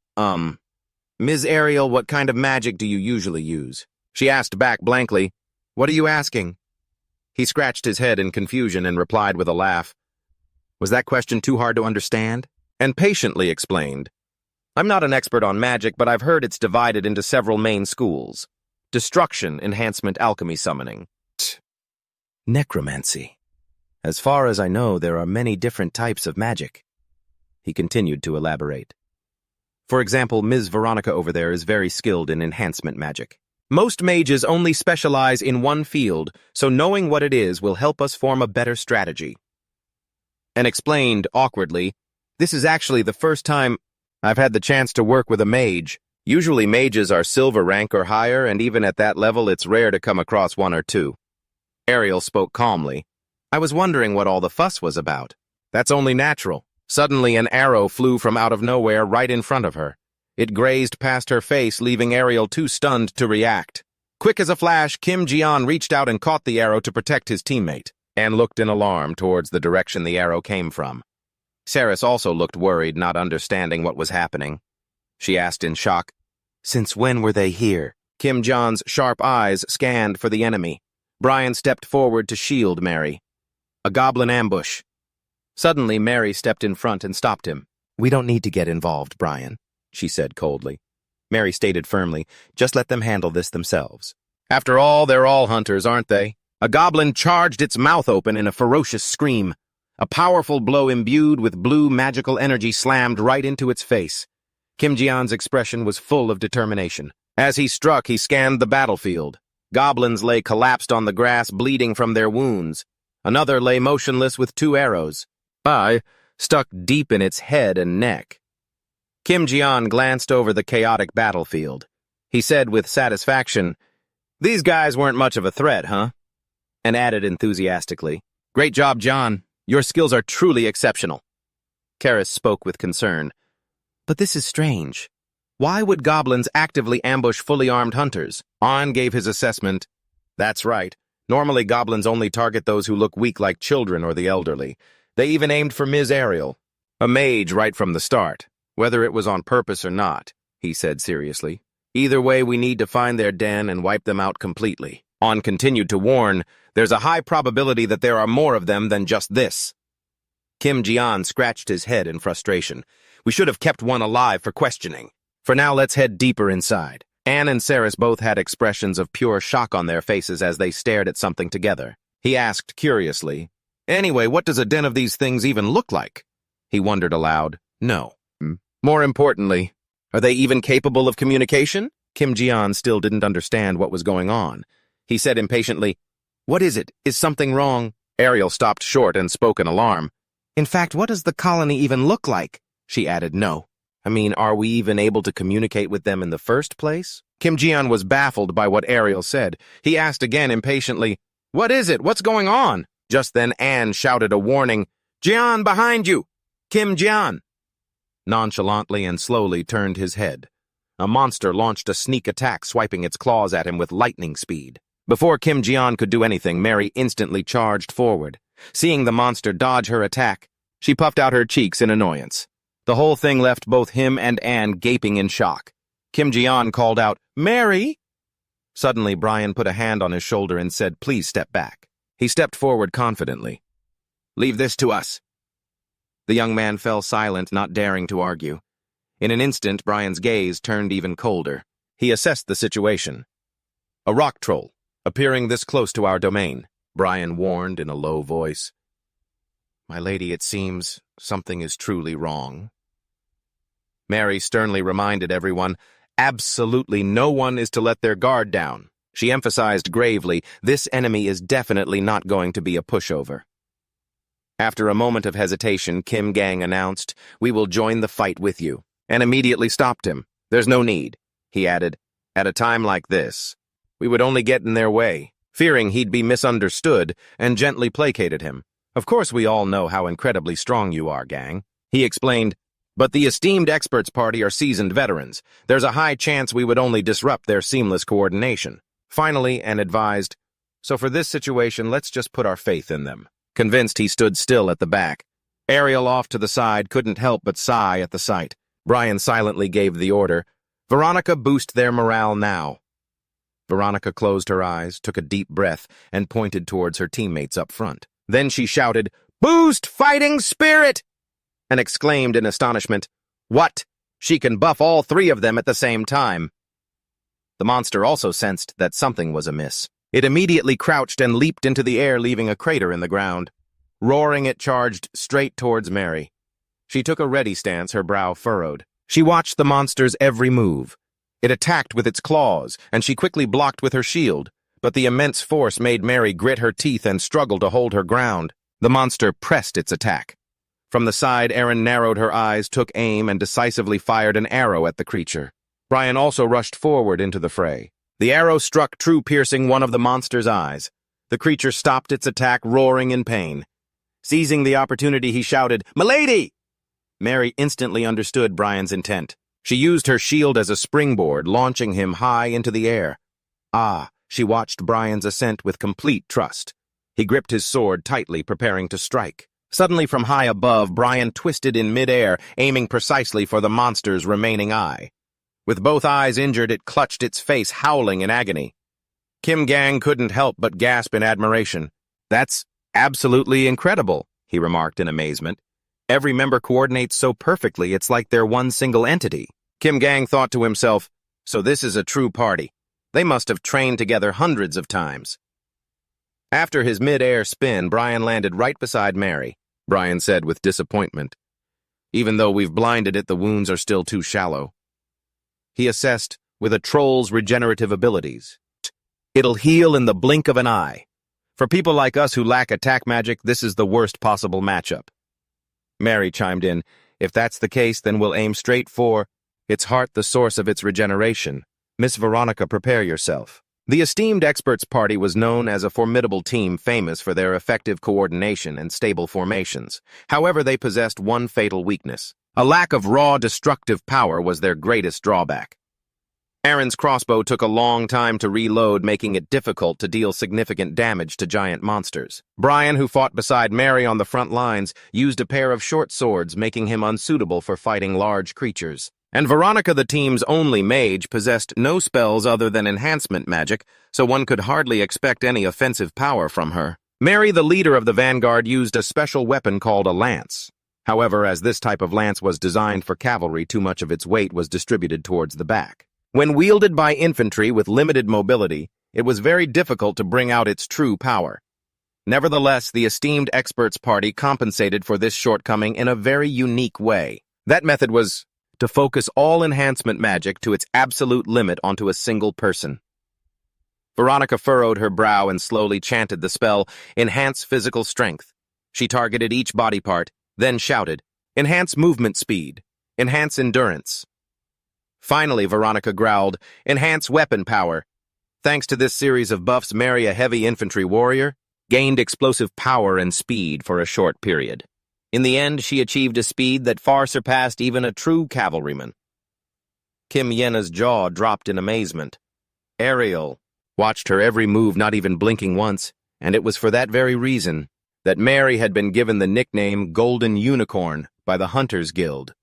"Ms. Ariel, what kind of magic do you usually use?" She asked back blankly, "What are you asking?" He scratched his head in confusion and replied with a laugh. Was that question too hard to understand? And patiently explained, "I'm not an expert on magic, but I've heard it's divided into several main schools. Destruction, enhancement, alchemy, summoning. Necromancy. As far as I know, there are many different types of magic." He continued to elaborate. "For example, Ms. Veronica over there is very skilled in enhancement magic. Most mages only specialize in one field, so knowing what it is will help us form a better strategy." And explained awkwardly, "This is actually the first time I've had the chance to work with a mage. Usually mages are silver rank or higher, and even at that level it's rare to come across 1 or 2. Ariel spoke calmly. "I was wondering what all the fuss was about." "That's only natural." Suddenly an arrow flew from out of nowhere right in front of her. It grazed past her face, leaving Ariel too stunned to react. Quick as a flash, Kim Jian reached out and caught the arrow to protect his teammate, and looked in alarm towards the direction the arrow came from. Saris also looked worried, not understanding what was happening. She asked in shock, "Since when were they here?" Kim Jian's sharp eyes scanned for the enemy. Brian stepped forward to shield Mary. "A goblin ambush." Suddenly, Mary stepped in front and stopped him. "We don't need to get involved, Brian," she said coldly. Mary stated firmly, "Just let them handle this themselves." After all, they're all hunters, aren't they? A goblin charged its mouth open in a ferocious scream. A powerful blow imbued with blue magical energy slammed right into its face. Kim Jian's expression was full of determination. As he struck, he scanned the battlefield. Goblins lay collapsed on the grass, bleeding from their wounds. Another lay motionless with 2 arrows. Stuck deep in its head and neck. Kim Jian glanced over the chaotic battlefield. He said with satisfaction, "These guys weren't much of a threat, huh?" And added enthusiastically, "Great job, John. Your skills are truly exceptional. Karis spoke with concern. But this is strange. Why would goblins actively ambush fully armed hunters? An gave his assessment. That's right. Normally goblins only target those who look weak like children or the elderly. They even aimed for Ms. Ariel, a mage right from the start, whether it was on purpose or not, he said seriously. Either way, we need to find their den and wipe them out completely. An continued to warn, there's a high probability that there are more of them than just this. Kim Jian scratched his head in frustration. We should have kept one alive for questioning. For now, let's head deeper inside. Anne and Saris both had expressions of pure shock on their faces as they stared at something together. He asked curiously, Anyway, what does a den of these things even look like? He wondered aloud. No. More importantly, are they even capable of communication? Kim Jian still didn't understand what was going on. He said impatiently, What is it? Is something wrong? Ariel stopped short and spoke in alarm. In fact, what does the colony even look like? She added, No. I mean, are we even able to communicate with them in the first place? Kim Jian was baffled by what Ariel said. He asked again impatiently, What is it? What's going on? Just then Anne shouted a warning, Jian, behind you! Kim Jian! Nonchalantly and slowly turned his head. A monster launched a sneak attack, swiping its claws at him with lightning speed. Before Kim Jian could do anything, Mary instantly charged forward. Seeing the monster dodge her attack, she puffed out her cheeks in annoyance. The whole thing left both him and Anne gaping in shock. Kim Jian called out, Mary! Suddenly, Brian put a hand on his shoulder and said, Please step back. He stepped forward confidently. Leave this to us. The young man fell silent, not daring to argue. In an instant, Brian's gaze turned even colder. He assessed the situation. A rock troll, appearing this close to our domain, Brian warned in a low voice. My lady, it seems something is truly wrong. Mary sternly reminded everyone, absolutely no one is to let their guard down. She emphasized gravely, this enemy is definitely not going to be a pushover. After a moment of hesitation, Kim Gang announced, We will join the fight with you, and immediately stopped him. There's no need, he added. At a time like this, we would only get in their way, fearing he'd be misunderstood, and gently placated him. Of course we all know how incredibly strong you are, gang. He explained, but the esteemed experts party are seasoned veterans. There's a high chance we would only disrupt their seamless coordination. Finally, Anne advised, so for this situation, let's just put our faith in them. Convinced, he stood still at the back. Ariel off to the side couldn't help but sigh at the sight. Brian silently gave the order, Veronica, boost their morale now. Veronica closed her eyes, took a deep breath, and pointed towards her teammates up front. Then she shouted, Boost fighting spirit! And exclaimed in astonishment, What? She can buff all three of them at the same time. The monster also sensed that something was amiss. It immediately crouched and leaped into the air, leaving a crater in the ground. Roaring, it charged straight towards Mary. She took a ready stance, her brow furrowed. She watched the monster's every move. It attacked with its claws, and she quickly blocked with her shield. But the immense force made Mary grit her teeth and struggle to hold her ground. The monster pressed its attack. From the side, Erin narrowed her eyes, took aim, and decisively fired an arrow at the creature. Brian also rushed forward into the fray. The arrow struck true, piercing one of the monster's eyes. The creature stopped its attack, roaring in pain. Seizing the opportunity, he shouted, Milady! Mary instantly understood Brian's intent. She used her shield as a springboard, launching him high into the air. She watched Brian's ascent with complete trust. He gripped his sword tightly, preparing to strike. Suddenly, from high above, Brian twisted in midair, aiming precisely for the monster's remaining eye. With both eyes injured, it clutched its face, howling in agony. Kim Gang couldn't help but gasp in admiration. That's absolutely incredible, he remarked in amazement. Every member coordinates so perfectly, it's like they're one single entity. Kim Gang thought to himself, so this is a true party. They must have trained together hundreds of times. After his mid-air spin, Brian landed right beside Mary. Brian said with disappointment, Even though we've blinded it, the wounds are still too shallow. He assessed, with a troll's regenerative abilities. It'll heal in the blink of an eye. For people like us who lack attack magic, this is the worst possible matchup. Mary chimed in, If that's the case, then we'll aim straight for its heart, the source of its regeneration. Miss Veronica, prepare yourself. The esteemed experts party was known as a formidable team famous for their effective coordination and stable formations. However, they possessed one fatal weakness. A lack of raw destructive power was their greatest drawback. Aaron's crossbow took a long time to reload, making it difficult to deal significant damage to giant monsters. Brian, who fought beside Mary on the front lines, used a pair of short swords, making him unsuitable for fighting large creatures. And Veronica, the team's only mage, possessed no spells other than enhancement magic, so one could hardly expect any offensive power from her. Mary, the leader of the vanguard, used a special weapon called a lance. However, as this type of lance was designed for cavalry, too much of its weight was distributed towards the back. When wielded by infantry with limited mobility, it was very difficult to bring out its true power. Nevertheless, the esteemed experts party compensated for this shortcoming in a very unique way. That method was to focus all enhancement magic to its absolute limit onto a single person. Veronica furrowed her brow and slowly chanted the spell, Enhance Physical Strength. She targeted each body part, then shouted, Enhance Movement Speed. Enhance Endurance. Finally, Veronica growled, Enhance Weapon Power. Thanks to this series of buffs, Mary, a heavy infantry warrior, gained explosive power and speed for a short period. In the end, she achieved a speed that far surpassed even a true cavalryman. Kim Yena's jaw dropped in amazement. Ariel watched her every move, not even blinking once, and it was for that very reason that Mary had been given the nickname Golden Unicorn by the Hunters Guild.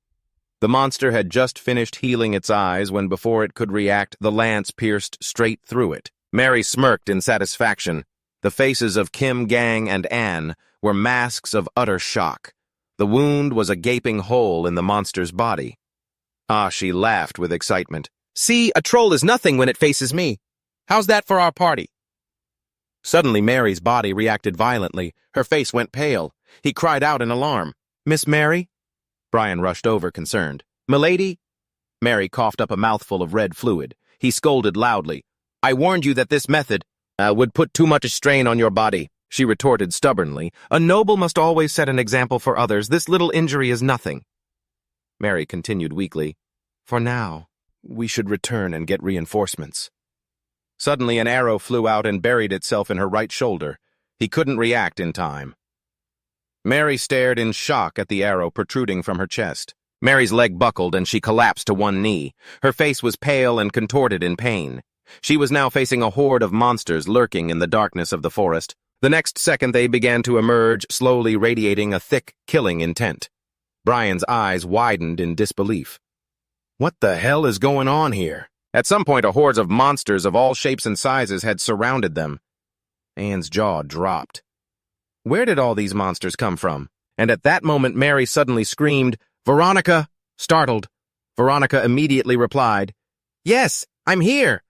The monster had just finished healing its eyes when, before it could react, the lance pierced straight through it. Mary smirked in satisfaction. The faces of Kim, Gang, and Anne were masks of utter shock. The wound was a gaping hole in the monster's body. She laughed with excitement. See, a troll is nothing when it faces me. How's that for our party? Suddenly, Mary's body reacted violently. Her face went pale. He cried out in alarm. Miss Mary? Brian rushed over, concerned. Milady? Mary coughed up a mouthful of red fluid. He scolded loudly. I warned you that this method would put too much strain on your body. She retorted stubbornly. A noble must always set an example for others. This little injury is nothing. Mary continued weakly. For now, we should return and get reinforcements. Suddenly, an arrow flew out and buried itself in her right shoulder. He couldn't react in time. Mary stared in shock at the arrow protruding from her chest. Mary's leg buckled and she collapsed to one knee. Her face was pale and contorted in pain. She was now facing a horde of monsters lurking in the darkness of the forest. The next second they began to emerge, slowly radiating a thick, killing intent. Brian's eyes widened in disbelief. What the hell is going on here? At some point, a horde of monsters of all shapes and sizes had surrounded them. Anne's jaw dropped. Where did all these monsters come from? And at that moment, Mary suddenly screamed, Veronica! Startled, Veronica immediately replied, Yes, I'm here!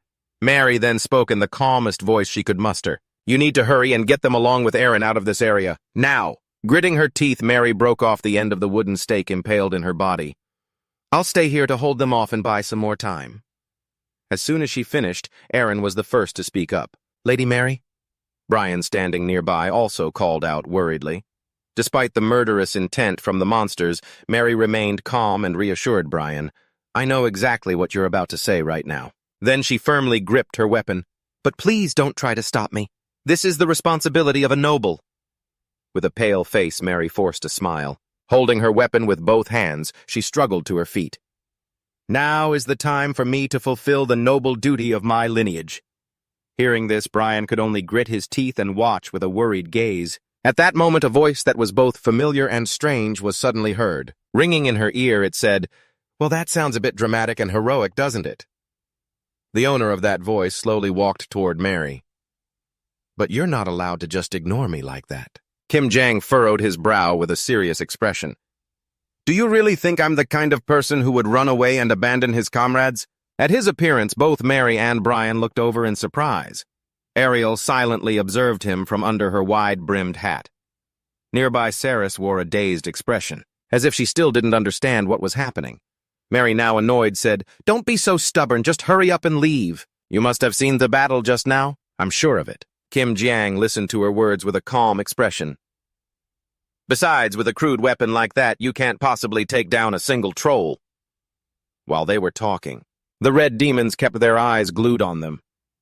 Mary then spoke in the calmest voice she could muster. You need to hurry and get them along with Aaron out of this area. Now! Gritting her teeth, Mary broke off the end of the wooden stake impaled in her body. I'll stay here to hold them off and buy some more time. As soon as she finished, Aaron was the first to speak up. Lady Mary? Brian, standing nearby, also called out worriedly. Despite the murderous intent from the monsters, Mary remained calm and reassured Brian. I know exactly what you're about to say right now. Then she firmly gripped her weapon. But please don't try to stop me. This is the responsibility of a noble. With a pale face, Mary forced a smile. Holding her weapon with both hands, she struggled to her feet. Now is the time for me to fulfill the noble duty of my lineage. Hearing this, Brian could only grit his teeth and watch with a worried gaze. At that moment, a voice that was both familiar and strange was suddenly heard. Ringing in her ear, it said, Well, that sounds a bit dramatic and heroic, doesn't it? The owner of that voice slowly walked toward Mary. But you're not allowed to just ignore me like that. Kim Jang furrowed his brow with a serious expression. Do you really think I'm the kind of person who would run away and abandon his comrades? At his appearance, both Mary and Brian looked over in surprise. Ariel silently observed him from under her wide-brimmed hat. Nearby Saris wore a dazed expression, as if she still didn't understand what was happening. Mary, now annoyed, said, Don't be so stubborn, just hurry up and leave. You must have seen the battle just now? I'm sure of it. Kim Jiang listened to her words with a calm expression. Besides, with a crude weapon like that, you can't possibly take down a single troll. While they were talking, the red demons kept their eyes glued on them.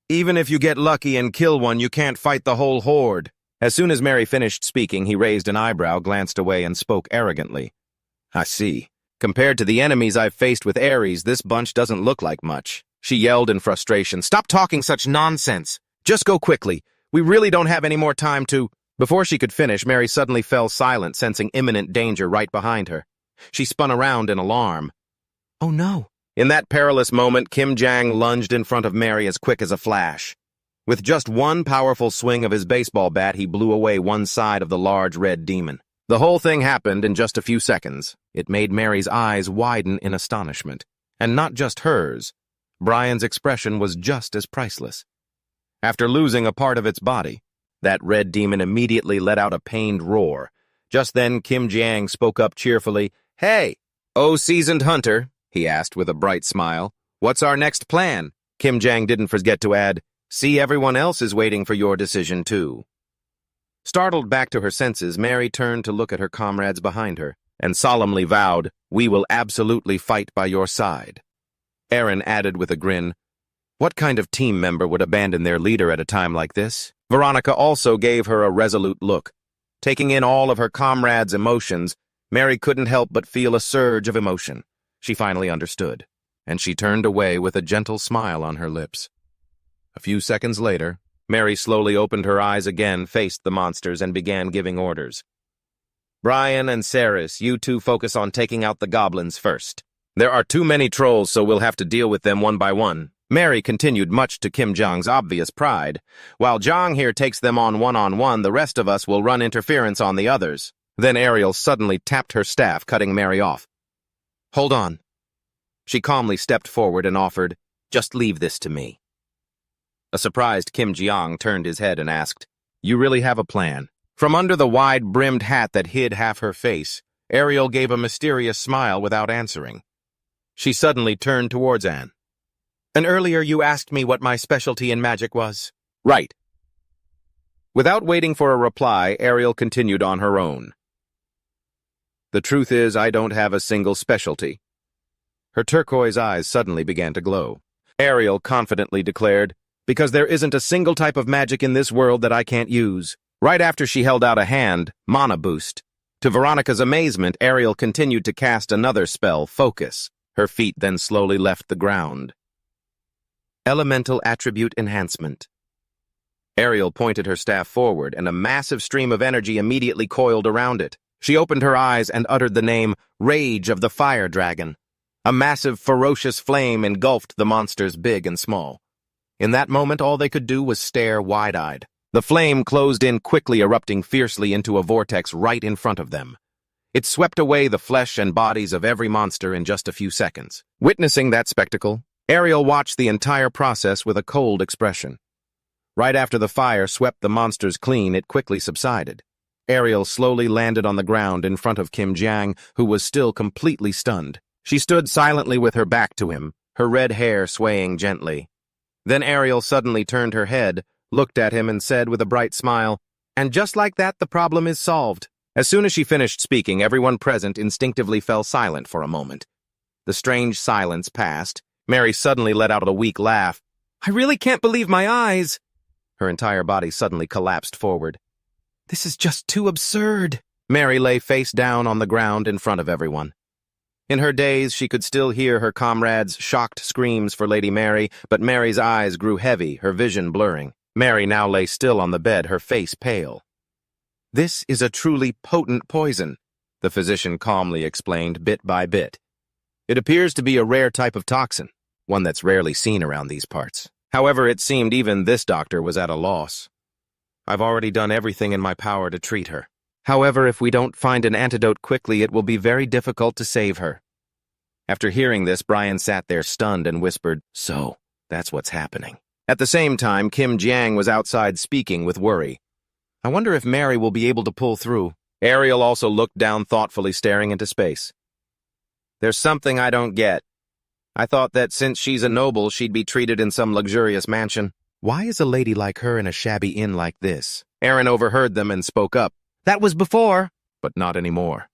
Even if you get lucky and kill one, you can't fight the whole horde. As soon as Mary finished speaking, he raised an eyebrow, glanced away, and spoke arrogantly. I see. Compared to the enemies I've faced with Ares, this bunch doesn't look like much. She yelled in frustration. Stop talking such nonsense. Just go quickly. We really don't have any more time to... Before she could finish, Mary suddenly fell silent, sensing imminent danger right behind her. She spun around in alarm. Oh no. In that perilous moment, Kim Jang lunged in front of Mary as quick as a flash. With just one powerful swing of his baseball bat, he blew away one side of the large red demon. The whole thing happened in just a few seconds. It made Mary's eyes widen in astonishment. And not just hers. Brian's expression was just as priceless. After losing a part of its body, that red demon immediately let out a pained roar. Just then, Kim Jang spoke up cheerfully. Hey, oh seasoned hunter, he asked with a bright smile. What's our next plan? Kim Jang didn't forget to add, see, everyone else is waiting for your decision too. Startled back to her senses, Mary turned to look at her comrades behind her and solemnly vowed, we will absolutely fight by your side. Aaron added with a grin, what kind of team member would abandon their leader at a time like this? Veronica also gave her a resolute look. Taking in all of her comrades' emotions, Mary couldn't help but feel a surge of emotion. She finally understood, and she turned away with a gentle smile on her lips. A few seconds later, Mary slowly opened her eyes again, faced the monsters, and began giving orders. Brian and Saris, you two focus on taking out the goblins first. There are too many trolls, so we'll have to deal with them one by one. Mary continued, much to Kim Jong's obvious pride. While Jong here takes them on one-on-one, the rest of us will run interference on the others. Then Ariel suddenly tapped her staff, cutting Mary off. Hold on. She calmly stepped forward and offered, just leave this to me. A surprised Kim Jeong turned his head and asked, you really have a plan? From under the wide-brimmed hat that hid half her face, Ariel gave a mysterious smile without answering. She suddenly turned towards Anne. And earlier you asked me what my specialty in magic was. Right. Without waiting for a reply, Ariel continued on her own. The truth is, I don't have a single specialty. Her turquoise eyes suddenly began to glow. Ariel confidently declared, because there isn't a single type of magic in this world that I can't use. Right after she held out a hand, Mana Boost. To Veronica's amazement, Ariel continued to cast another spell, Focus. Her feet then slowly left the ground. Elemental Attribute Enhancement. Ariel pointed her staff forward, and a massive stream of energy immediately coiled around it. She opened her eyes and uttered the name, Rage of the Fire Dragon. A massive, ferocious flame engulfed the monsters, big and small. In that moment, all they could do was stare wide-eyed. The flame closed in quickly, erupting fiercely into a vortex right in front of them. It swept away the flesh and bodies of every monster in just a few seconds. Witnessing that spectacle, Ariel watched the entire process with a cold expression. Right after the fire swept the monsters clean, it quickly subsided. Ariel slowly landed on the ground in front of Kim Jang, who was still completely stunned. She stood silently with her back to him, her red hair swaying gently. Then Ariel suddenly turned her head, looked at him, and said with a bright smile, and just like that, the problem is solved. As soon as she finished speaking, everyone present instinctively fell silent for a moment. The strange silence passed. Mary suddenly let out a weak laugh. I really can't believe my eyes. Her entire body suddenly collapsed forward. This is just too absurd. Mary lay face down on the ground in front of everyone. In her daze, she could still hear her comrades' shocked screams for Lady Mary, but Mary's eyes grew heavy, her vision blurring. Mary now lay still on the bed, her face pale. This is a truly potent poison, the physician calmly explained bit by bit. It appears to be a rare type of toxin, one that's rarely seen around these parts. However, it seemed even this doctor was at a loss. I've already done everything in my power to treat her. However, if we don't find an antidote quickly, it will be very difficult to save her. After hearing this, Brian sat there stunned and whispered, so, that's what's happening. At the same time, Kim Jiang was outside speaking with worry. I wonder if Mary will be able to pull through. Ariel also looked down thoughtfully, staring into space. There's something I don't get. I thought that since she's a noble, she'd be treated in some luxurious mansion. Why is a lady like her in a shabby inn like this? Aaron overheard them and spoke up. That was before, but not anymore.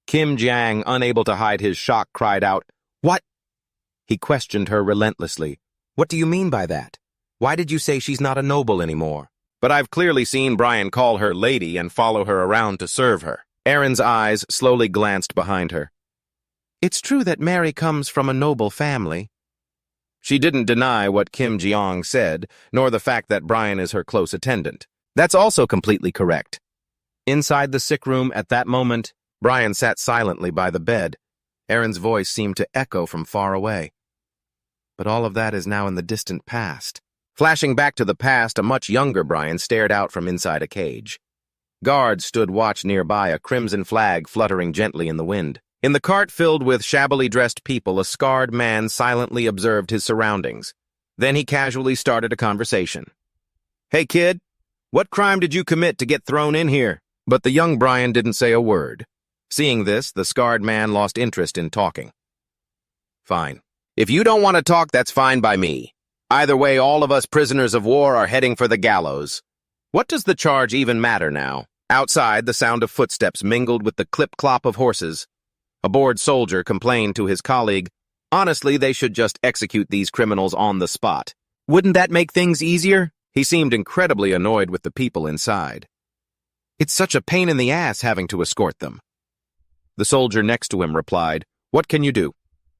Kim Jiang, unable to hide his shock, cried out, What? He questioned her relentlessly. What do you mean by that? Why did you say she's not a noble anymore? But I've clearly seen Brian call her lady and follow her around to serve her. Erin's eyes slowly glanced behind her. It's true that Mary comes from a noble family. She didn't deny what Kim Jeong said, nor the fact that Brian is her close attendant. That's also completely correct. Inside the sick room at that moment, Brian sat silently by the bed. Erin's voice seemed to echo from far away. But all of that is now in the distant past. Flashing back to the past, a much younger Brian stared out from inside a cage. Guards stood watch nearby, a crimson flag fluttering gently in the wind. In the cart filled with shabbily dressed people, a scarred man silently observed his surroundings. Then he casually started a conversation. Hey kid, what crime did you commit to get thrown in here? But the young Brian didn't say a word. Seeing this, the scarred man lost interest in talking. Fine. If you don't want to talk, that's fine by me. Either way, all of us prisoners of war are heading for the gallows. What does the charge even matter now? Outside, the sound of footsteps mingled with the clip-clop of horses. A bored soldier complained to his colleague, honestly, they should just execute these criminals on the spot. Wouldn't that make things easier? He seemed incredibly annoyed with the people inside. It's such a pain in the ass having to escort them. The soldier next to him replied, what can you do?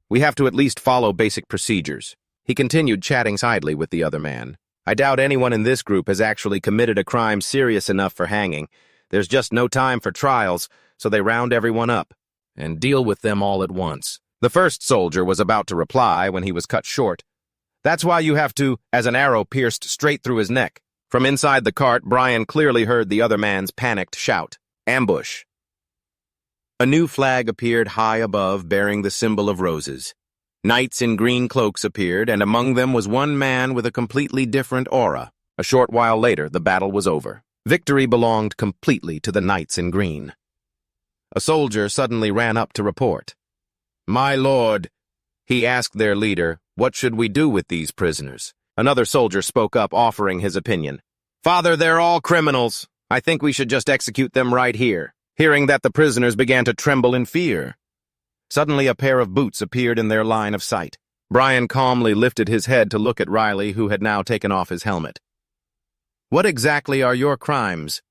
We have to at least follow basic procedures. He continued chatting idly with the other man. I doubt anyone in this group has actually committed a crime serious enough for hanging. There's just no time for trials, so they round everyone up and deal with them all at once. The first soldier was about to reply when he was cut short. That's why you have to, as an arrow pierced straight through his neck. From inside the cart, Brian clearly heard the other man's panicked shout, ambush. A new flag appeared high above, bearing the symbol of roses. Knights in green cloaks appeared, and among them was one man with a completely different aura. A short while later, the battle was over. Victory belonged completely to the knights in green. A soldier suddenly ran up to report. My lord, he asked their leader, what should we do with these prisoners? Another soldier spoke up, offering his opinion. Father, they're all criminals. I think we should just execute them right here. Hearing that, the prisoners began to tremble in fear. Suddenly, a pair of boots appeared in their line of sight. Brian calmly lifted his head to look at Riley, who had now taken off his helmet. What exactly are your crimes?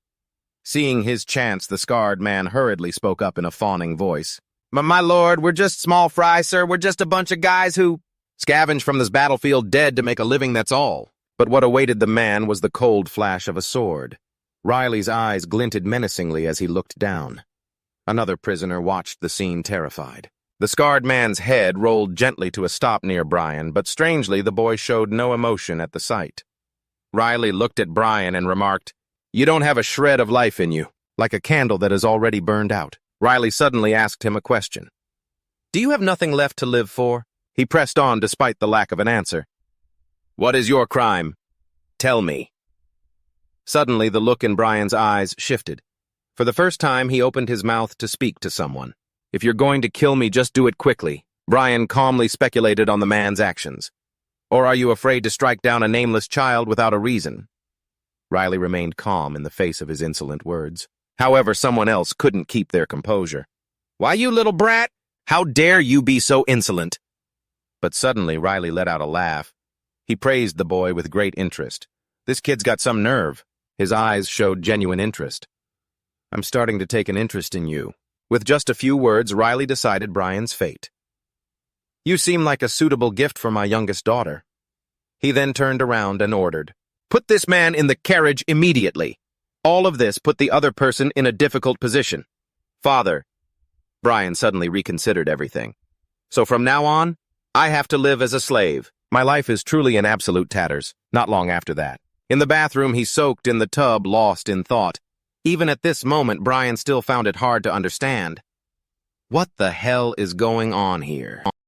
Seeing his chance, the scarred man hurriedly spoke up in a fawning voice. My lord, we're just small fry, sir. We're just a bunch of guys who scavenge from this battlefield dead to make a living, that's all. But what awaited the man was the cold flash of a sword. Riley's eyes glinted menacingly as he looked down. Another prisoner watched the scene terrified. The scarred man's head rolled gently to a stop near Brian, but strangely the boy showed no emotion at the sight. Riley looked at Brian and remarked, You don't have a shred of life in you, like a candle that is already burned out. Riley suddenly asked him a question. Do you have nothing left to live for? He pressed on despite the lack of an answer. What is your crime? Tell me. Suddenly, the look in Brian's eyes shifted. For the first time, he opened his mouth to speak to someone. If you're going to kill me, just do it quickly. Brian calmly speculated on the man's actions. Or are you afraid to strike down a nameless child without a reason? Riley remained calm in the face of his insolent words. However, someone else couldn't keep their composure. Why, you little brat? How dare you be so insolent? But suddenly, Riley let out a laugh. He praised the boy with great interest. This kid's got some nerve. His eyes showed genuine interest. I'm starting to take an interest in you. With just a few words, Riley decided Brian's fate. You seem like a suitable gift for my youngest daughter. He then turned around and ordered, Put this man in the carriage immediately. All of this put the other person in a difficult position. Father. Brian suddenly reconsidered everything. So from now on, I have to live as a slave. My life is truly in absolute tatters. Not long after that. In the bathroom, he soaked in the tub, lost in thought. Even at this moment, Brian still found it hard to understand. What the hell is going on here?